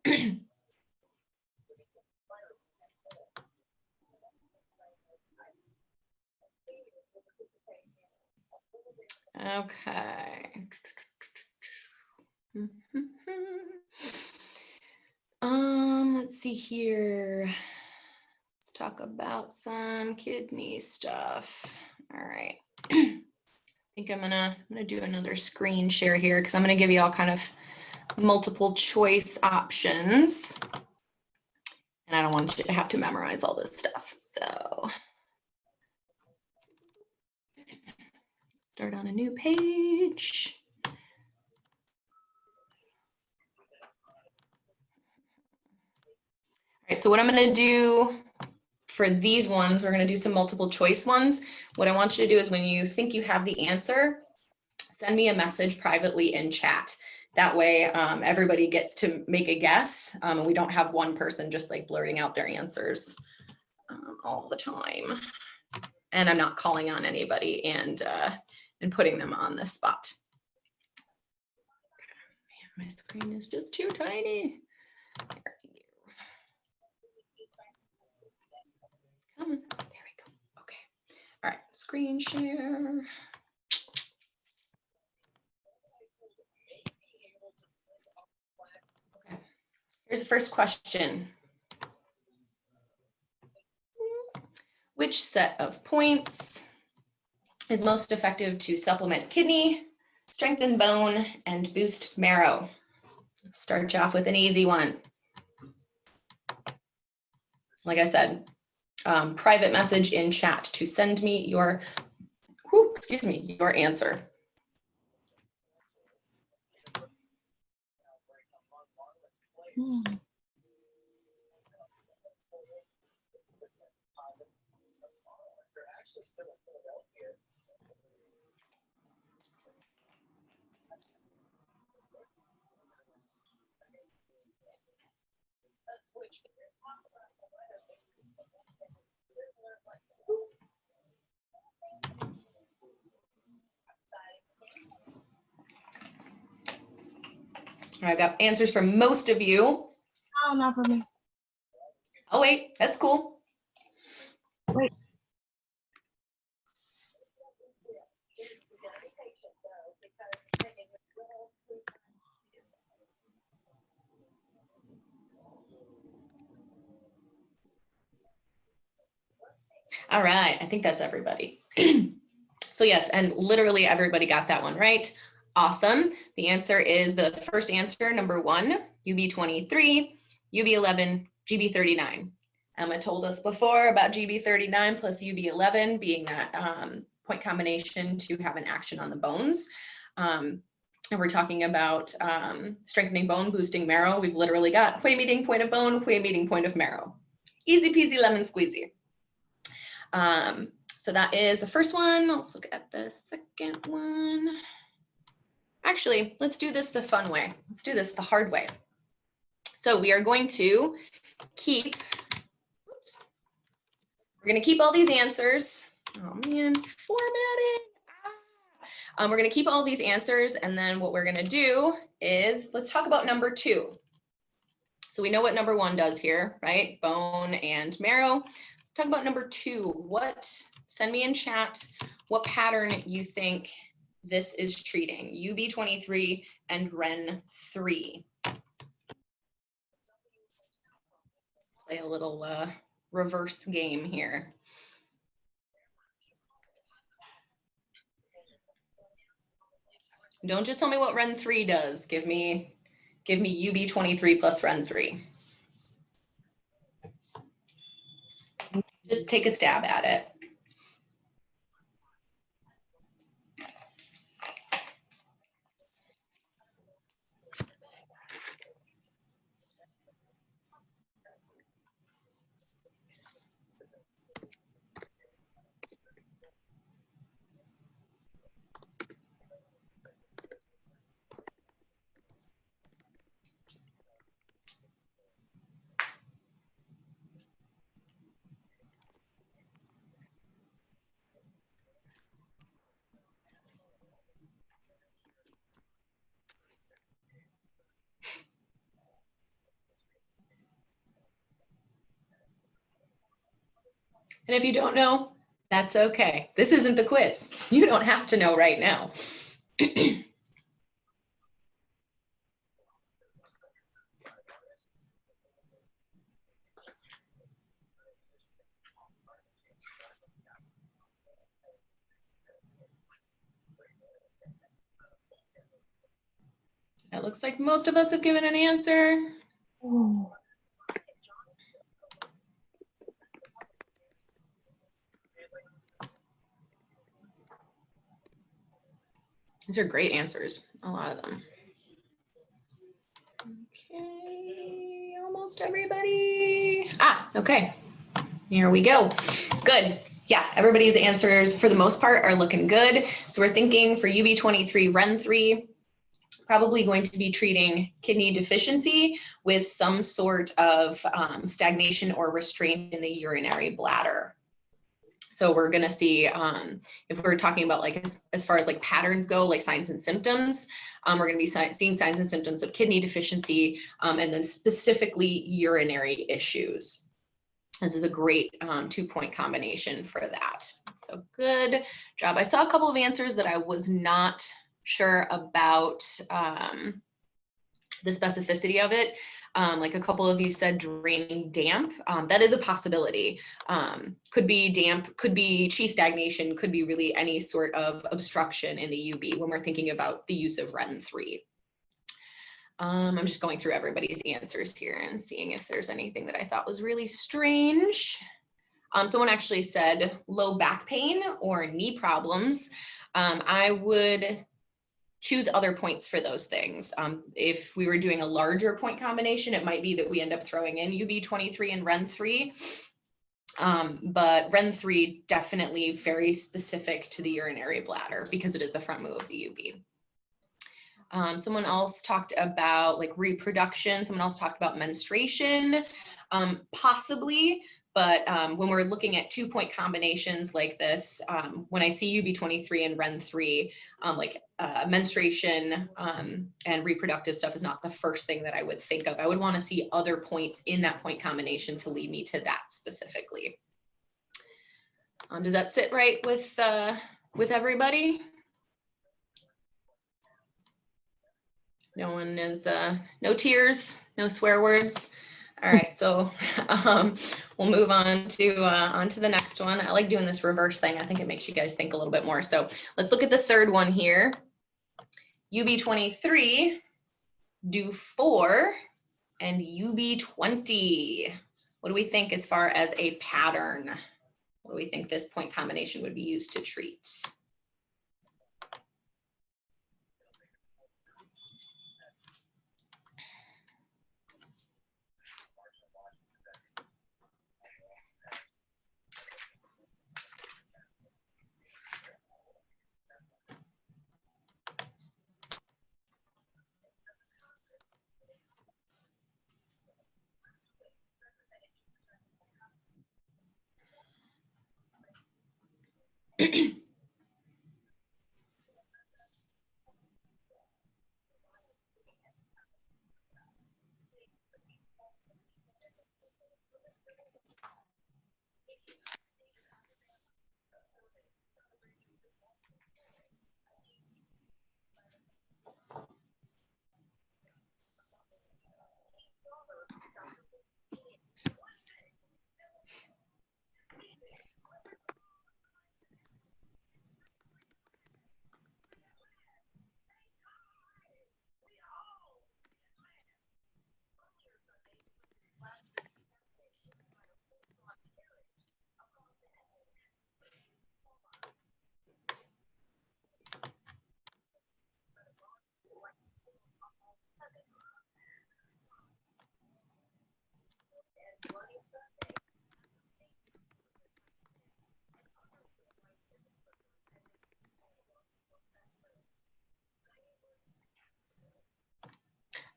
Okay. Let's see here. Let's talk about some kidney stuff. All right. I think I'm gonna do another screen share here because I'm gonna give you all kind of multiple choice options. And I don't want you to have to memorize all this stuff. So start on a new page. All right, so what I'm going to do for these ones, we're going to do some multiple choice ones. What I want you to do is when you think you have the answer, send me a message privately in chat. That way everybody gets to make a guess. And we don't have one person just like blurting out their answers all the time. And I'm not calling on anybody and putting them on the spot. Man, my screen is just too tiny. There we go. Come on. There we go. Okay. All right. Screen share. Okay. Here's the first question. Which set of points is most effective to supplement kidney, strengthen bone, and boost marrow? Let's start you off with an easy one. Like I said, private message in chat to send me your, your answer. I got answers from most of you. Oh, not for me. Oh, wait, that's cool. Wait. All right, I think that's everybody. So yes, and literally everybody got that one right. Awesome. The answer is the first answer, number 1, UB23, UB11, GB39. Emma told us before about GB39 plus UB11 being that point combination to have an action on the bones. And we're talking about strengthening bone, boosting marrow. We've literally got Hui meeting point of bone, Hui meeting point of marrow. Easy peasy lemon squeezy. So that is the first one. Let's look at the second one. Actually, let's do this the fun way. Let's do this the hard way. So we are going to keep, we're going to keep all these answers. Oh man, formatting. We're going to keep all these answers, and then what we're going to do is let's talk about number 2. So we know what number 1 does here, right? Bone and marrow. Let's talk about number 2. Send me in chat what pattern you think this is treating, UB23 and REN3. Play a little reverse game here. Don't just tell me what REN3 does. Give me UB23 plus REN3. Just take a stab at it. And if you don't know, that's okay. This isn't the quiz. You don't have to know right now. It looks like most of us have given an answer. Oh. These are great answers, a lot of them. Okay, almost everybody. Okay, here we go. Good. Yeah, everybody's answers for the most part are looking good. So we're thinking for UB23 Ren 3, probably going to be treating kidney deficiency with some sort of stagnation or restraint in the urinary bladder. So we're going to see, if we're talking about like as far as like patterns go, like signs and symptoms, we're going to be seeing signs and symptoms of kidney deficiency, and then specifically urinary issues. This is a great 2-point combination for that. So good job. I saw a couple of answers that I was not sure about the specificity of it. Like a couple of you said draining damp. That is a possibility. Could be damp, could be chi stagnation, could be really any sort of obstruction in the UB when we're thinking about the use of Ren 3. I'm just going through everybody's answers here and seeing if there's anything that I thought was really strange. Someone actually said low back pain or knee problems. I would choose other points for those things. If we were doing a larger point combination, it might be that we end up throwing in UB23 and Ren 3. But Ren 3 definitely very specific to the urinary bladder because it is the front move of the UB. Someone else talked about like reproduction. Someone else talked about menstruation, possibly. But when we're looking at 2-point combinations like this, when I see UB23 and Ren 3, like menstruation and reproductive stuff is not the first thing that I would think of. I would want to see other points in that point combination to lead me to that specifically. Does that sit right with everybody? No one is, no tears, no swear words. All right, so we'll move on to the next one. I like doing this reverse thing. I think it makes you guys think a little bit more. So let's look at the third one here. UB23, do 4, and UB20. What do we think as far as a pattern? What do we think this point combination would be used to treat?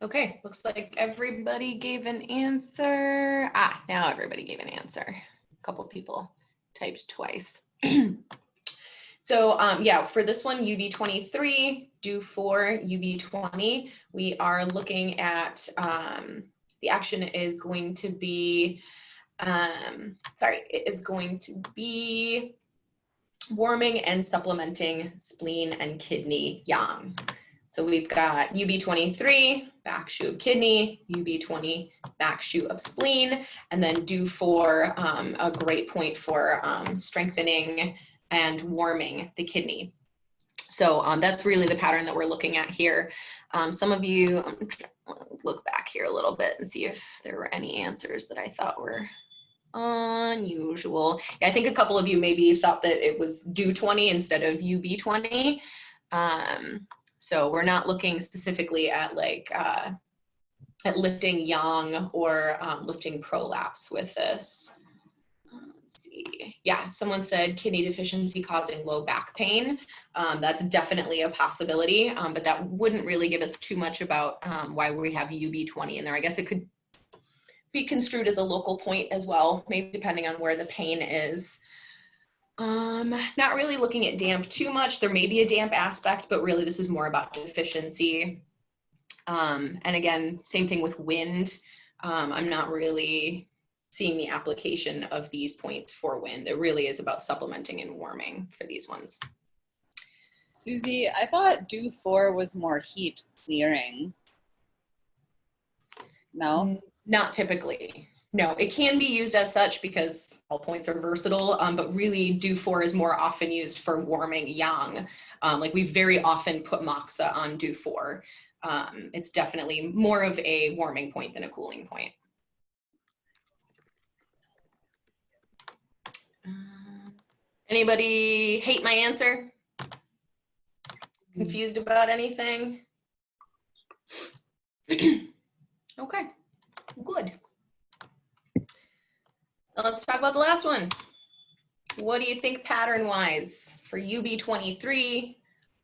Okay, looks like everybody gave an answer. Now everybody gave an answer. A couple people typed twice. So yeah, for this one, UB23, do 4, UB20, we are looking at, the action is going to be Sorry, it is going to be warming and supplementing spleen and kidney yang. So we've got UB23, back shu of kidney, UB20, back shu of spleen, and then DO4, a great point for strengthening and warming the kidney. So that's really the pattern that we're looking at here. Some of you, I'm trying to look back here a little bit and see if there were any answers that I thought were unusual. Yeah, I think a couple of you maybe thought that it was DO20 instead of UB20. So we're not looking specifically at like at lifting yang or lifting prolapse with this. Let's see. Yeah, someone said kidney deficiency causing low back pain. That's definitely a possibility, but that wouldn't really give us too much about why we have UB20 in there. I guess it could be construed as a local point as well, maybe depending on where the pain is. Not really looking at damp too much. There may be a damp aspect, but really this is more about deficiency. And again, same thing with wind. I'm not really seeing the application of these points for wind. It really is about supplementing and warming for these ones. Susie, I thought DO4 was more heat clearing. No? Not typically. No, it can be used as such because all points are versatile, but really DO4 is more often used for warming yang. Like we very often put moxa on DO4. It's definitely more of a warming point than a cooling point. Anybody hate my answer? Confused about anything? Okay, good. Now let's talk about the last one. What do you think pattern-wise for UB23,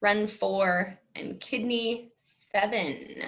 REN4, and kidney 7?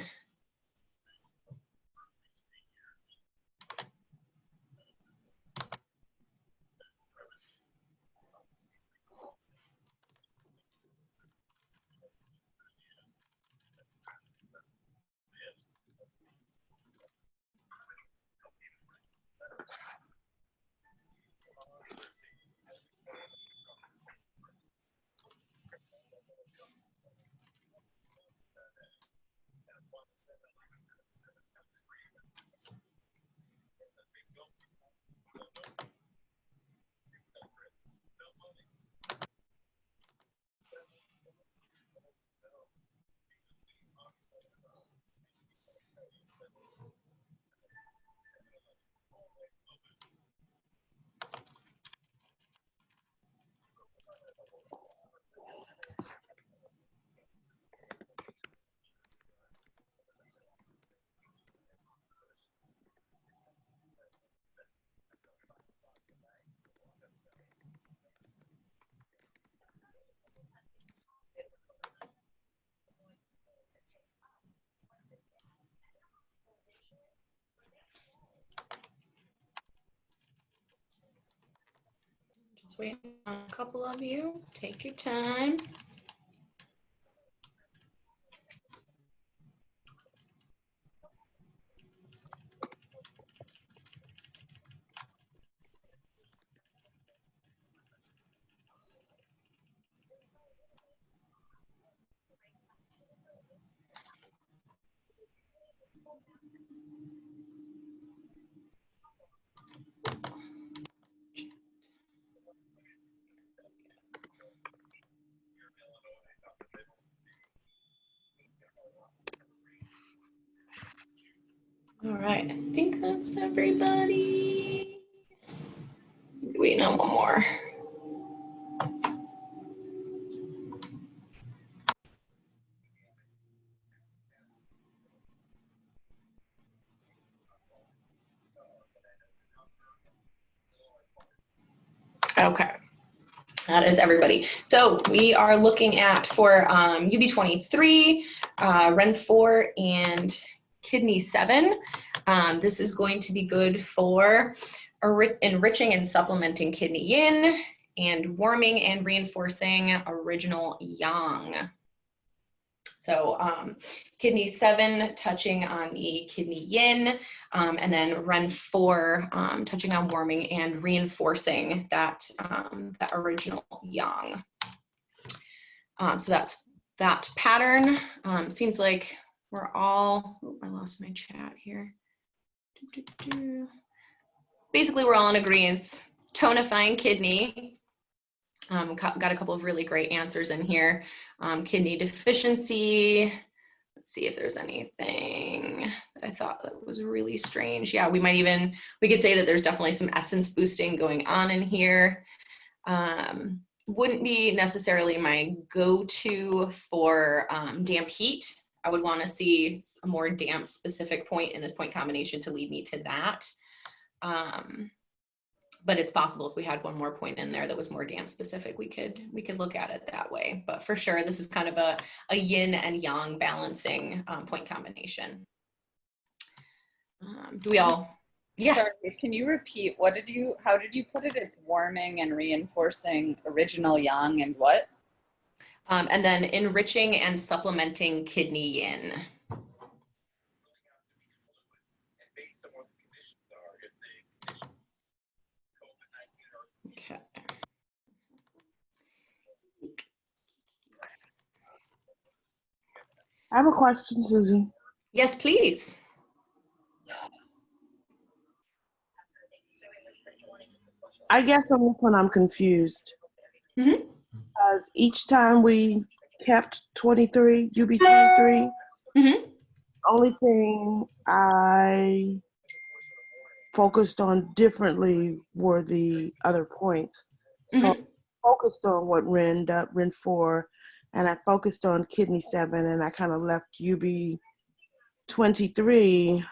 Just waiting on a couple of you. Take your time. All right, I think that's everybody. Waiting on one more. Okay, that is everybody. So we are looking at for UB23, REN4, and kidney 7. This is going to be good for enriching and supplementing kidney yin and warming and reinforcing original yang. So kidney 7 touching on the kidney yin, and then Ren 4 touching on warming and reinforcing that, that original yang. So that's that pattern. Seems like we're all, oh, I lost my chat here. Basically, we're all in agreement. Tonifying kidney. Got a couple of really great answers in here. Kidney deficiency. Let's see if there's anything that I thought that was really strange. Yeah, we could say that there's definitely some essence boosting going on in here. Wouldn't be necessarily my go-to for damp heat. I would want to see a more damp specific point in this point combination to lead me to that. But it's possible if we had one more point in there that was more damp specific, we could look at it that way. But for sure, this is kind of a yin and yang balancing point combination. Do we all? Yeah. Sorry, can you repeat, how did you put it? It's warming and reinforcing original yang and what? And then enriching and supplementing kidney yin. Okay. I have a question, Susie. Yes, please. I guess on this one I'm confused. Mm-hmm. As each time we kept 23, UB23, mm-hmm. only thing I focused on differently were the other points. So Mm-hmm. I focused on what Ren 4, and I focused on kidney 7, and I kind of left UB23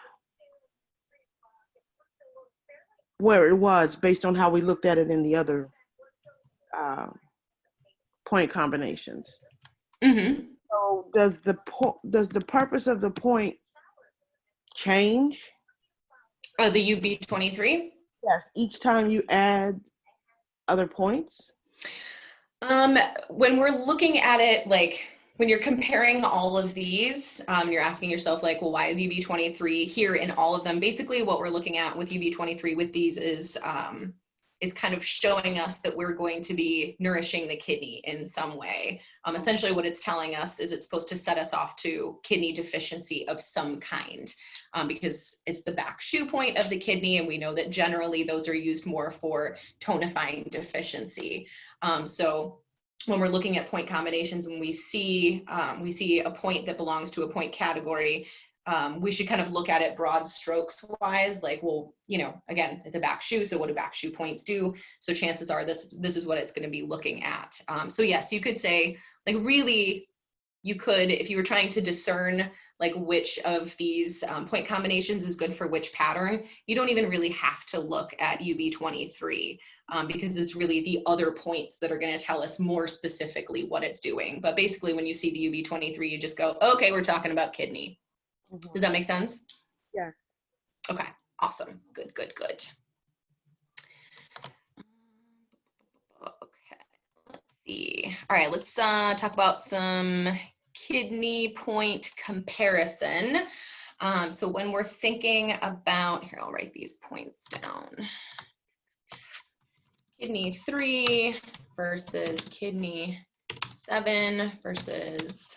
where it was based on how we looked at it in the other point combinations. Mm-hmm. So does the purpose of the point change? Oh, the UB23? Yes, each time you add other points? When we're looking at it, like when you're comparing all of these, you're asking yourself like, well, why is UB23 here in all of them? Basically what we're looking at with UB23 with these is kind of showing us that we're going to be nourishing the kidney in some way. Essentially what it's telling us is it's supposed to set us off to kidney deficiency of some kind, because it's the back shoe point of the kidney, and we know that generally those are used more for tonifying deficiency. So when we're looking at point combinations and we see a point that belongs to a point category, we should kind of look at it broad strokes wise, like, well, again, it's a back shoe, so what do back shoe points do? So chances are this is what it's going to be looking at. So yes, you could say, like, really, you could, if you were trying to discern like which of these point combinations is good for which pattern, you don't even really have to look at UB23 because it's really the other points that are going to tell us more specifically what it's doing. But basically when you see the UB23, you just go, okay, we're talking about kidney. Mm-hmm. Does that make sense? Yes. Okay, awesome. Good. Okay, let's see. All right, let's talk about some kidney point comparison. So when we're thinking about, here, I'll write these points down. Kidney 3 versus kidney 7 versus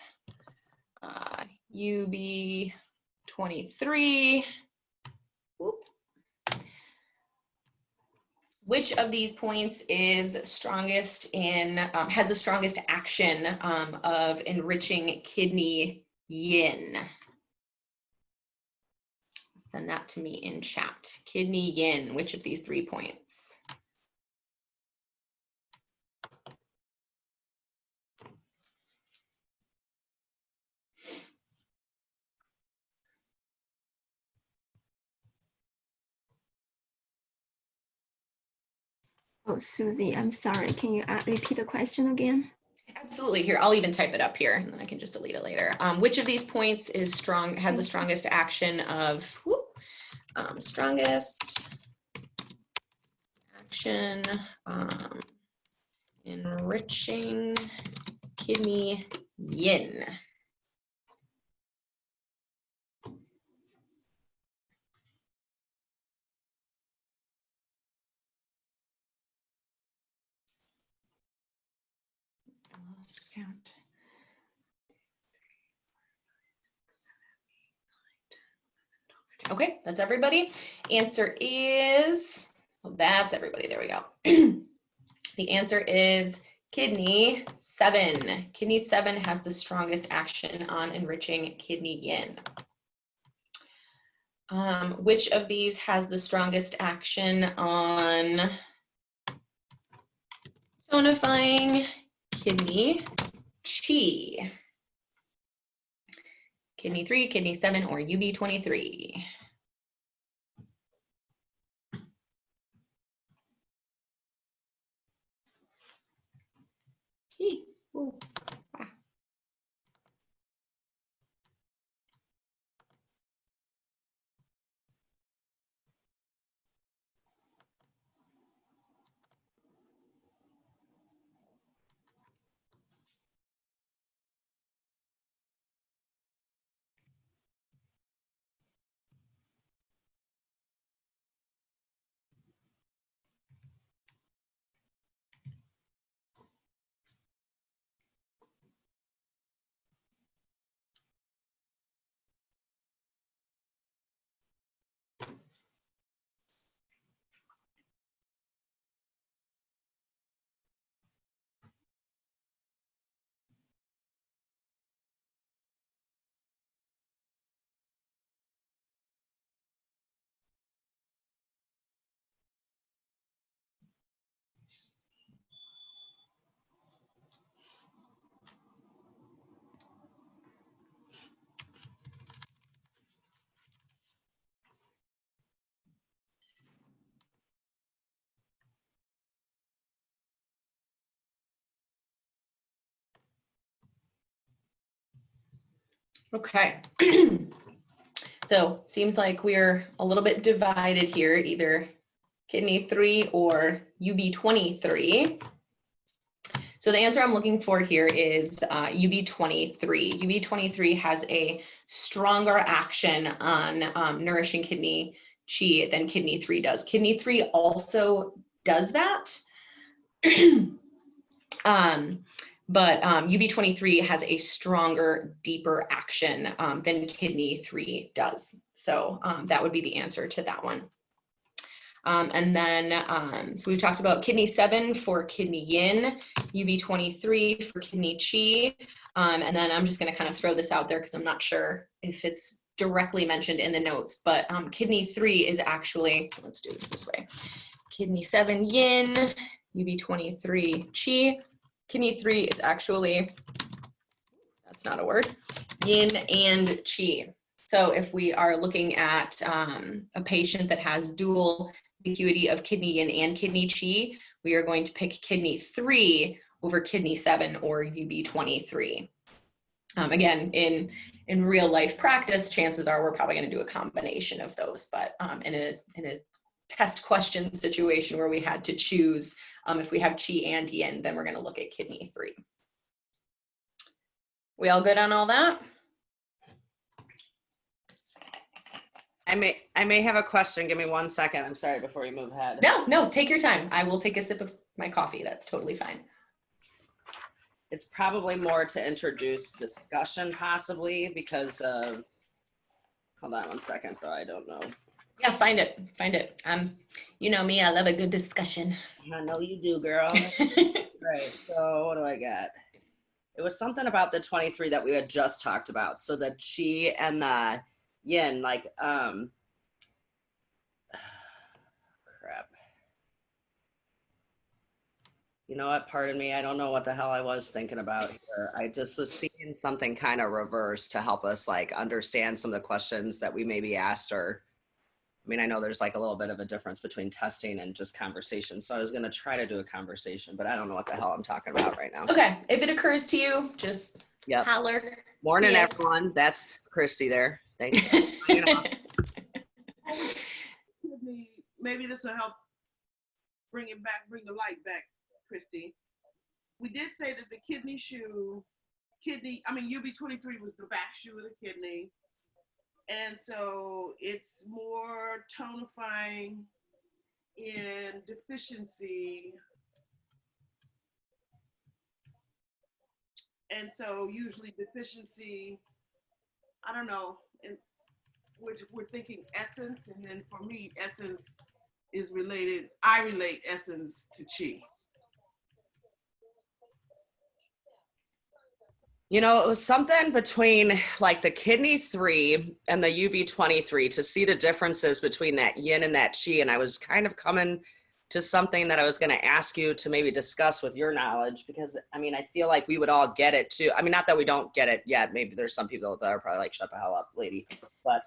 UB23. Whoop. Which of these points is strongest in, has the strongest action of enriching kidney yin? Send that to me in chat. Kidney yin, which of these 3 points? Oh, Susie, I'm sorry. Can you repeat the question again? Absolutely. Here, I'll even type it up here, and then I can just delete it later. Which of these points is strong? Has the strongest action of strongest action enriching kidney yin? lost count. Okay, that's everybody. Answer is, well, that's everybody. There we go. The answer is kidney 7. Kidney 7 has the strongest action on enriching kidney yin. Which of these has the strongest action on tonifying kidney chi? Kidney 3, kidney 7, or UB23? Ooh. Ah. Okay. So seems like we're a little bit divided here, either kidney 3 or UB23. So the answer I'm looking for here is UB23. UB23 has a stronger action on nourishing kidney chi than kidney 3 does. Kidney 3 also does that. But UB23 has a stronger, deeper action than kidney 3 does. So that would be the answer to that one. And then, so we've talked about kidney 7 for kidney yin, UB23 for kidney chi. And then I'm just going to kind of throw this out there because I'm not sure if it's directly mentioned in the notes, but kidney 3 is actually, so let's do this way. Kidney 7 yin, UB23 chi. Kidney 3 is actually, that's not a word, yin and qi. So if we are looking at a patient that has dual acuity of kidney yin and kidney qi, we are going to pick kidney 3 over kidney 7 or UB23. Again, in real life practice, chances are we're probably going to do a combination of those, but in a test question situation where we had to choose if we have qi and yin, then we're going to look at kidney 3. We all good on all that? I may have a question. Give me 1 second. I'm sorry, before you move ahead. No, take your time. I will take a sip of my coffee. That's totally fine. It's probably more to introduce discussion possibly because of, hold on 1 second though, I don't know. Yeah, find it. You know me, I love a good discussion. I know you do, girl. Right, so what do I got? It was something about the 23 that we had just talked about. So the chi and the yin, like, crap. You know what, pardon me, I don't know what the hell I was thinking about here. I just was seeing something kind of reverse to help us like understand some of the questions that we maybe asked, or, I mean, I know there's like a little bit of a difference between testing and just conversation. So I was going to try to do a conversation, but I don't know what the hell I'm talking about right now. Okay, if it occurs to you, just holler. Morning, Yeah. everyone. That's Christy there. Thanks for hanging out. Maybe this will help bring the light back, Christy. We did say that the UB23 was the back shoe of the kidney. And so it's more tonifying in deficiency And so usually deficiency, I don't know, and we're thinking essence, and then for me, essence is related, I relate essence to chi. You know, it was something between like the kidney 3 and the UB23 to see the differences between that yin and that chi. And I was kind of coming to something that I was going to ask you to maybe discuss with your knowledge, because I mean, I feel like we would all get it too. I mean, not that we don't get it yet. Maybe there's some people that are probably like, shut the hell up, lady. But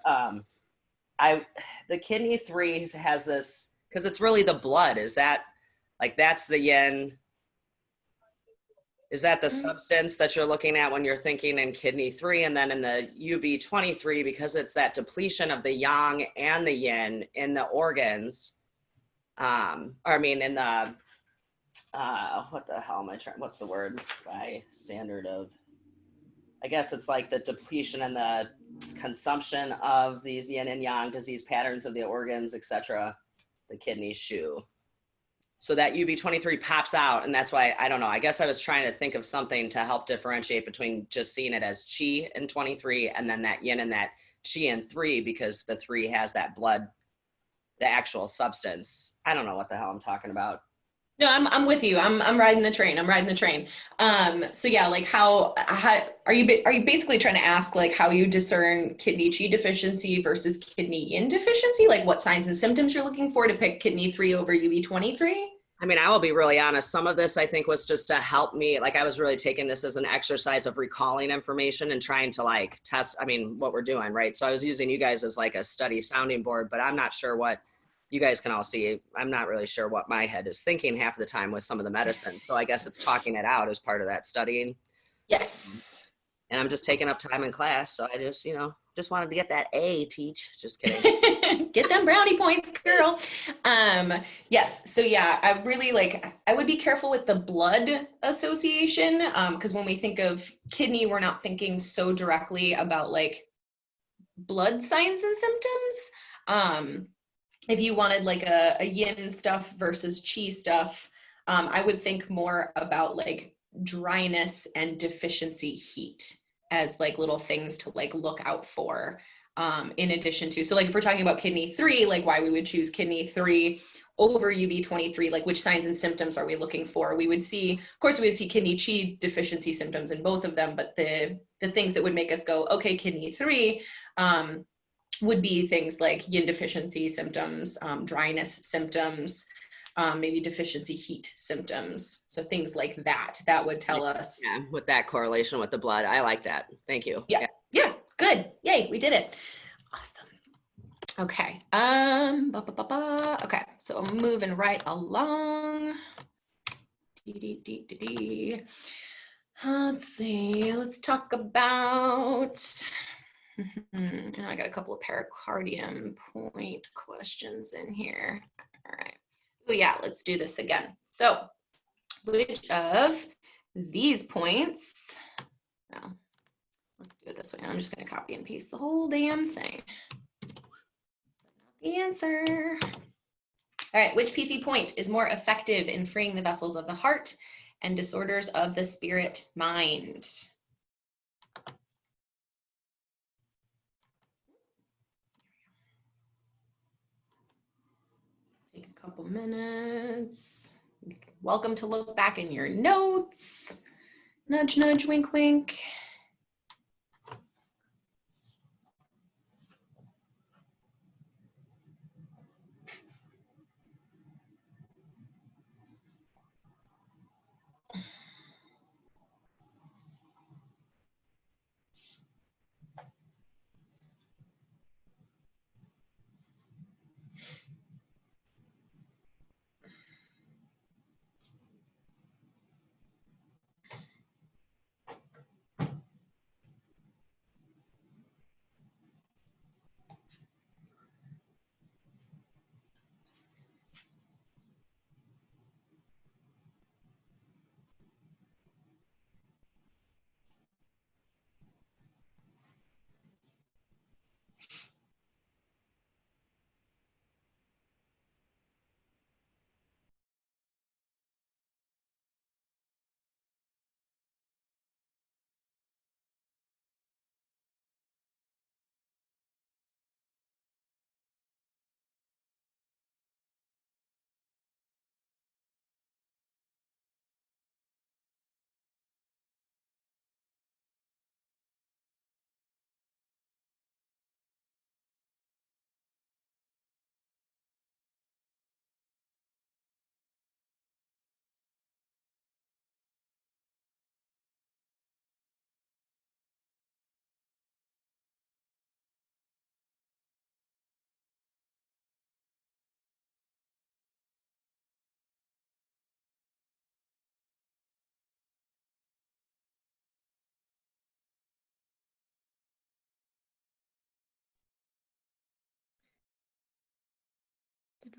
the kidney 3 has this, because it's really the blood. Is that like, that's the yin? Is that the substance that you're looking at when you're thinking in kidney 3? And then in the UB23, because it's that depletion of the yang and the yin in the organs, or I mean in the, what the hell am I trying, what's the word by standard of, I guess it's like the depletion and the consumption of these yin and yang disease patterns of the organs, etc. The kidneys shoe. So that UB23 pops out, and that's why, I don't know, I guess I was trying to think of something to help differentiate between just seeing it as chi in 23 and then that yin and that chi in 3, because the 3 has that blood, the actual substance. I don't know what the hell I'm talking about. No, I'm with you. I'm riding the train. I'm riding the train. So yeah, like how are you basically trying to ask like how you discern kidney chi deficiency versus kidney yin deficiency? Like what signs and symptoms you're looking for to pick kidney 3 over UB23? I mean, I will be really honest. Some of this I think was just to help me. Like I was really taking this as an exercise of recalling information and trying to like test, I mean, what we're doing, right? So I was using you guys as like a study sounding board, but I'm not sure what you guys can all see. I'm not really sure what my head is thinking half the time with some of the medicines. So I guess it's talking it out as part of that studying. Yes. And I'm just taking up time in class. So I just, just wanted to get that A, teach. Just kidding. Get them brownie points, girl. Yes. So yeah, I would be careful with the blood association. Because when we think of kidney, we're not thinking so directly about like blood signs and symptoms. If you wanted like a yin stuff versus chi stuff, I would think more about like dryness and deficiency heat as like little things to like look out for, in addition to, so like if we're talking about kidney 3, like why we would choose kidney 3 over UB23, like which signs and symptoms are we looking for? We would see, of course, we would see kidney chi deficiency symptoms in both of them, but the things that would make us go, okay, kidney 3, would be things like yin deficiency symptoms, dryness symptoms, maybe deficiency heat symptoms. So things like that would tell us. Yeah, with that correlation with the blood. I like that. Thank you. Yeah, good. Yay, we did it. Awesome. Okay. Okay, so I'm moving right along. Let's see, let's talk about, and I got a couple of pericardium point questions in here. All right. Oh yeah, let's do this again. So which of these points, well, let's do it this way. I'm just going to copy and paste the whole damn thing. The answer. All right, which PC point is more effective in freeing the vessels of the heart and disorders of the spirit mind? Take a couple minutes. Welcome to look back in your notes. Nudge, nudge, wink, wink.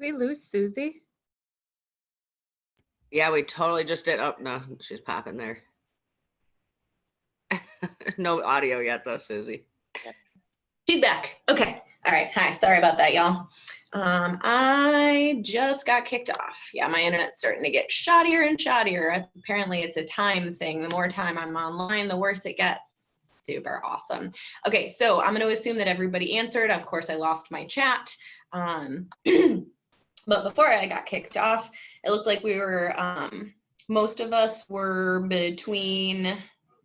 Did we lose Susie? Yeah, we totally just did. Oh, no, she's popping there. No audio yet, though, Susie. She's back. Okay. All right. Hi. Sorry about that, y'all. I just got kicked off. Yeah, my internet's starting to get shoddier and shoddier. Apparently, it's a time thing. The more time I'm online, the worse it gets. Super awesome. Okay, so I'm going to assume that everybody answered. Of course, I lost my chat. But before I got kicked off, it looked like we were, most of us were between, I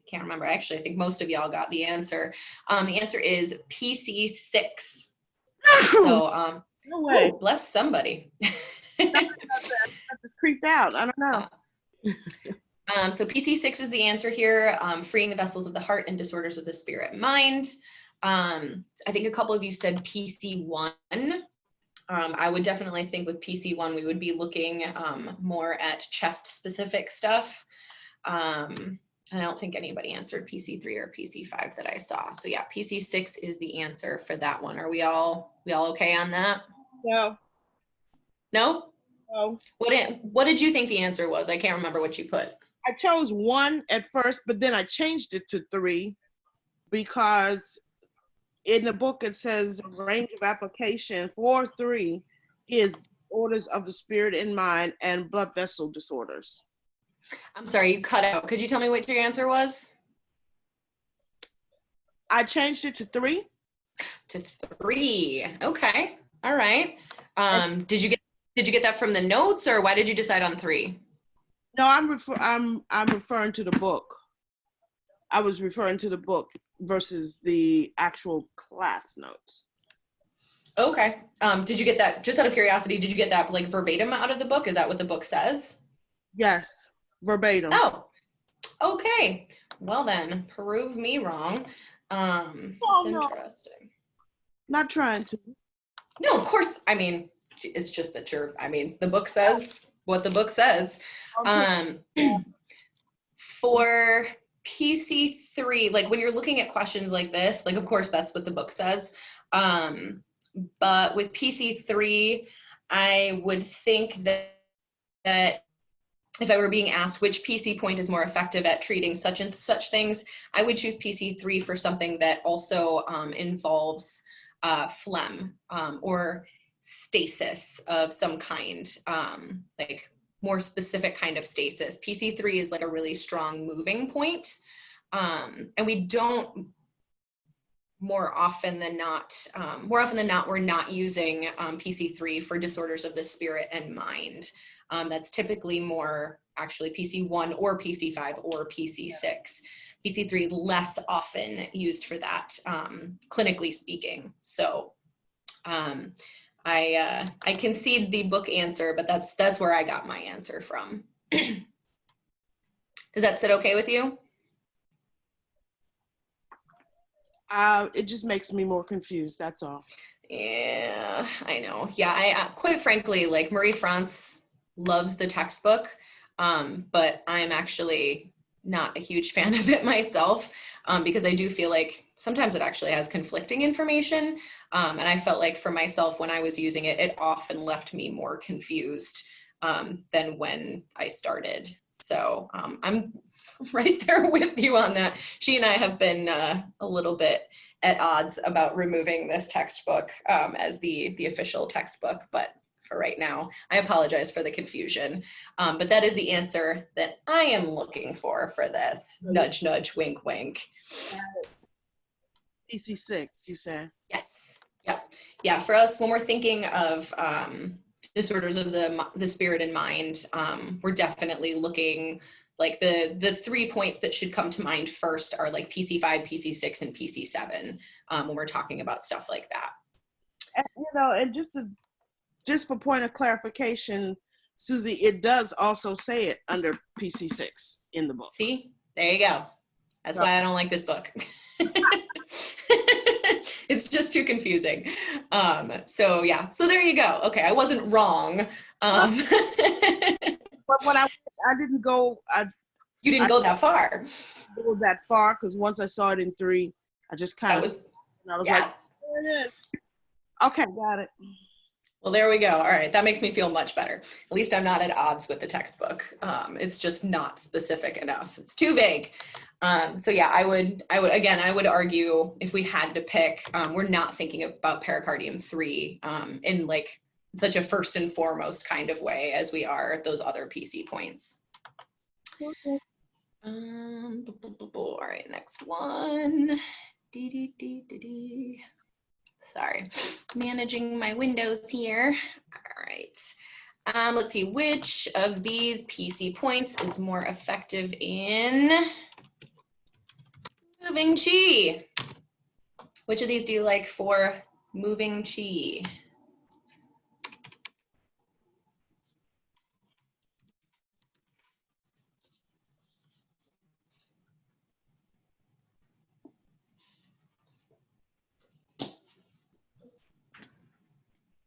can't remember, actually, I think most of y'all got the answer. The answer is PC6. So, No way. ooh, bless somebody. I just creeped out. I don't know. So PC6 is the answer here, freeing the vessels of the heart and disorders of the spirit and mind. I think a couple of you said PC1. I would definitely think with PC1, we would be looking more at chest specific stuff. I don't think anybody answered PC3 or PC5 that I saw. So yeah, PC6 is the answer for that one. Are we all okay on that? No. No? No. What did you think the answer was? I can't remember what you put. I chose 1 at first, but then I changed it to 3 because in the book it says range of application for 3 is disorders of the spirit and mind and blood vessel disorders. I'm sorry, you cut out. Could you tell me what your answer was? I changed it to 3. To 3. Okay. All right. Did you get that from the notes, or why did you decide on 3? No, I'm referring to the book. I was referring to the book versus the actual class notes. Okay. Did you get that, just out of curiosity, did you get that like verbatim out of the book? Is that what the book says? Yes, verbatim. Oh, okay. Well then, prove me wrong. It's interesting. Not trying to. No, of course. I mean, it's just that the book says what the book says. For PC3, like when you're looking at questions like this, like of course that's what the book says. But with PC3, I would think that if I were being asked which PC point is more effective at treating such and such things, I would choose PC3 for something that also involves phlegm or stasis of some kind, like more specific kind of stasis. PC3 is like a really strong moving point. And we don't, more often than not, we're not using PC3 for disorders of the spirit and mind. That's typically more actually PC1 or PC5 or PC6. PC3 less often used for that, clinically speaking. So I concede the book answer, but that's where I got my answer from. Does that sit okay with you? It just makes me more confused, that's all. Yeah, I know. Yeah, I quite frankly, like Marie-France loves the textbook, but I'm actually not a huge fan of it myself, because I do feel like sometimes it actually has conflicting information, and I felt like for myself when I was using it, it often left me more confused than when I started. So I'm right there with you on that. She and I have been a little bit at odds about removing this textbook as the official textbook, but for right now, I apologize for the confusion. But that is the answer that I am looking for this. Nudge, nudge, wink, wink. PC6, you said? Yes. Yep. Yeah, for us, when we're thinking of disorders of the spirit and mind, we're definitely looking like the 3 points that should come to mind first are like PC5, PC6, and PC7 when we're talking about stuff like that. And, and just for point of clarification, Susie, it does also say it under PC6 in the book. See, there you go. That's why I don't like this book. It's just too confusing. So yeah, so there you go. Okay, I wasn't wrong. But when I didn't go. You didn't go that far. Go that far because once I saw it in 3, I just kind of. I was like, there it is. Okay, got it. Well, there we go. All right, that makes me feel much better. At least I'm not at odds with the textbook. It's just not specific enough. It's too vague. So yeah, I would argue if we had to pick, we're not thinking about pericardium 3 in like such a first and foremost kind of way as we are those other PC points. Okay. All right, next one. Sorry, managing my windows here. All right. Let's see, which of these PC points is more effective in moving chi? Which of these do you like for moving chi?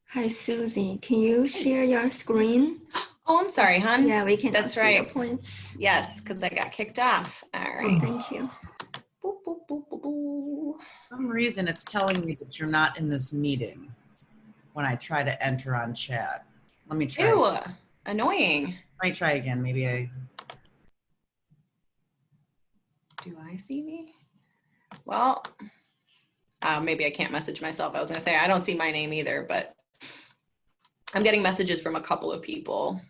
Hi, Susie. Can you share your screen? Oh, I'm sorry, hon. Yeah, we can That's see your right. points. Yes, because I got kicked off. All Oh, right. thank you. Boop, boop, boop, boop, boop. For some reason, it's telling me that you're not in this meeting when I try to enter on chat. Let me try. Ew, annoying. Let me try again. Maybe I. Do I see me? Well, maybe I can't message myself. I was gonna say, I don't see my name either, but I'm getting messages from a couple of people.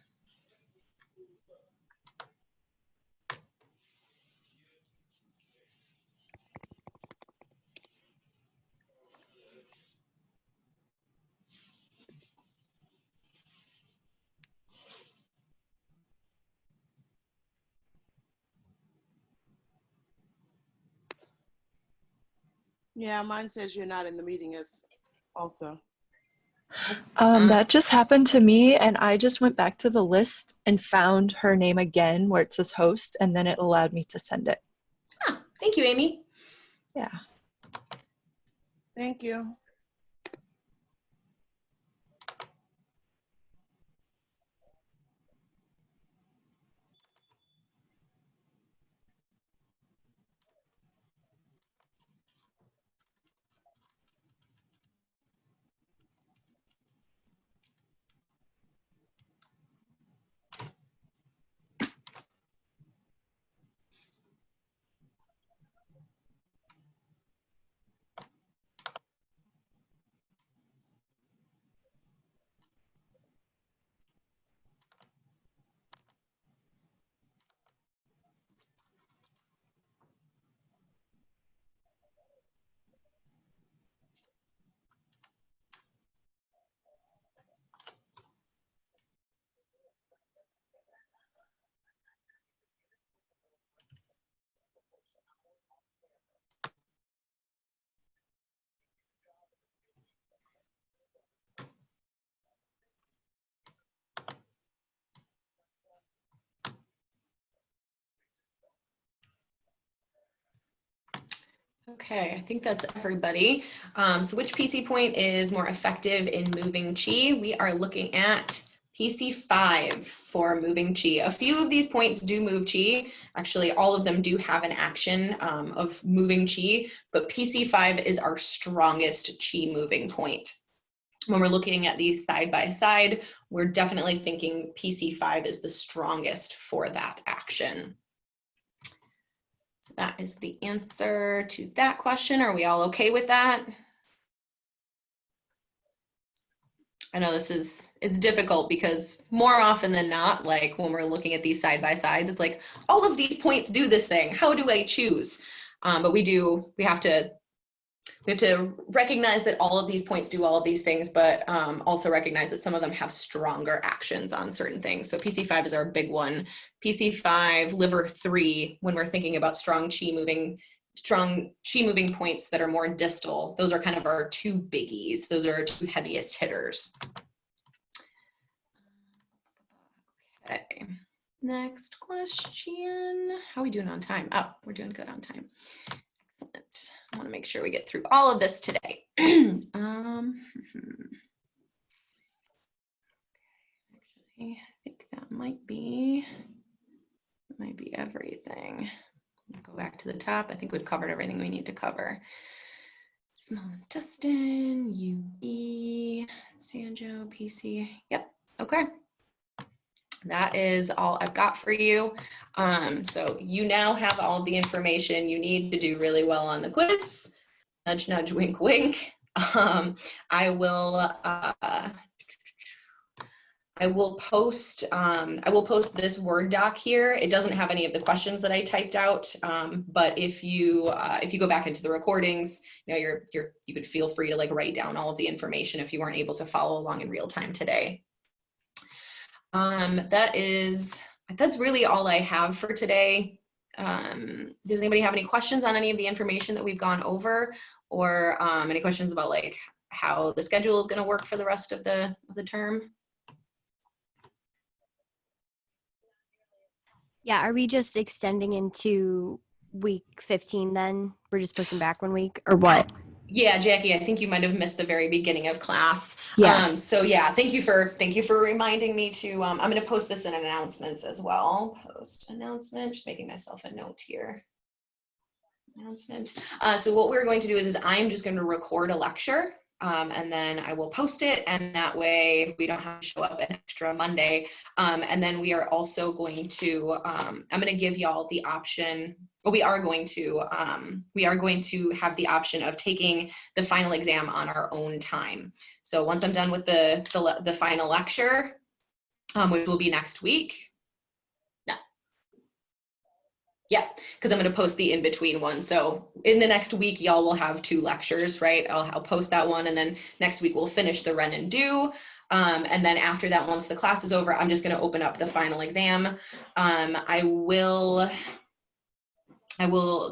Yeah, mine says you're not in the meeting as also. That just happened to me, and I just went back to the list and found her name again where it says host, and then it allowed me to send it. Ah, thank you, Amy. Yeah. Thank you. Okay, I think that's everybody. So which PC point is more effective in moving chi? We are looking at PC 5 for moving chi. A few of these points do move chi. Actually, all of them do have an action of moving chi, but PC 5 is our strongest chi moving point. When we're looking at these side by side, we're definitely thinking PC 5 is the strongest for that action. So that is the answer to that question. Are we all okay with that? I know it's difficult because more often than not, like when we're looking at these side by sides, it's like all of these points do this thing. How do I choose? But we have to recognize that all of these points do all of these things, but also recognize that some of them have stronger actions on certain things. So PC5 is our big one. PC5, liver 3, when we're thinking about strong chi moving points that are more distal, those are kind of our two biggies. Those are our two heaviest hitters. Okay, next question. How are we doing on time? Oh, we're doing good on time. Excellent. I want to make sure we get through all of this today. Actually, I think that might be everything. Go back to the top. I think we've covered everything we need to cover. Small intestine, UE, Sanjo, PC. Yep. Okay. That is all I've got for you. So you now have all the information you need to do really well on the quiz. Nudge, nudge, wink, wink. I will post this Word doc here. It doesn't have any of the questions that I typed out, but if you go back into the recordings, you know, you could feel free to like write down all of the information if you weren't able to follow along in real time today. That's really all I have for today. Does anybody have any questions on any of the information that we've gone over, or any questions about like how the schedule is going to work for the rest of the term? Yeah, are we just extending into week 15 then? We're just pushing back 1 week or what? Yeah, Jackie, I think you might have missed the very beginning of class. Yeah. So yeah, thank you for reminding me to, I'm going to post this in announcements as well. Post announcement, just making myself a note here. Announcement. So what we're going to do is I'm just going to record a lecture. And then I will post it, and that way we don't have to show up an extra Monday. And then we are also going to, I'm going to give y'all the option, or we are going to have the option of taking the final exam on our own time. So once I'm done with the final lecture, which will be next week. Yeah, because I'm going to post the in-between one. So in the next week, y'all will have 2 lectures, right? I'll post that one, and then next week we'll finish the Ren and Do. And then after that, once the class is over, I'm just going to open up the final exam. I will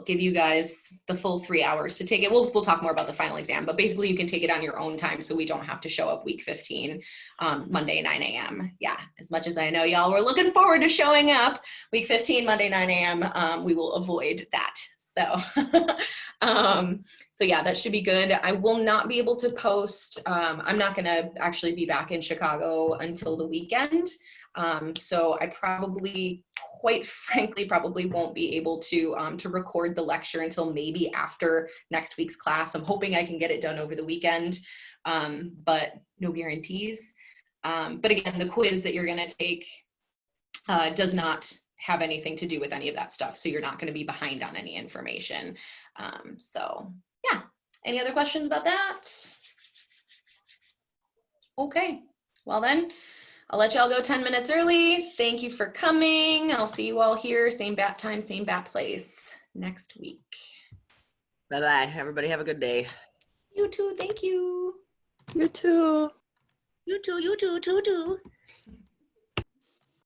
give you guys the full 3 hours to take it. We'll talk more about the final exam, but basically you can take it on your own time so we don't have to show up week 15, Monday, 9 a.m. Yeah, as much as I know y'all were looking forward to showing up week 15, Monday, 9 a.m., we will avoid that. So, so yeah, that should be good. I will not be able to post. I'm not going to actually be back in Chicago until the weekend. So I probably, quite frankly, probably won't be able to record the lecture until maybe after next week's class. I'm hoping I can get it done over the weekend, but no guarantees. But again, the quiz that you're going to take does not have anything to do with any of that stuff. So you're not going to be behind on any information. So yeah, any other questions about that? Okay, well then, I'll let y'all go 10 minutes early. Thank you for coming. I'll see you all here, same bat time, same bat place next week. Bye-bye. Everybody have a good day. You too. Thank you. You too. You too, too.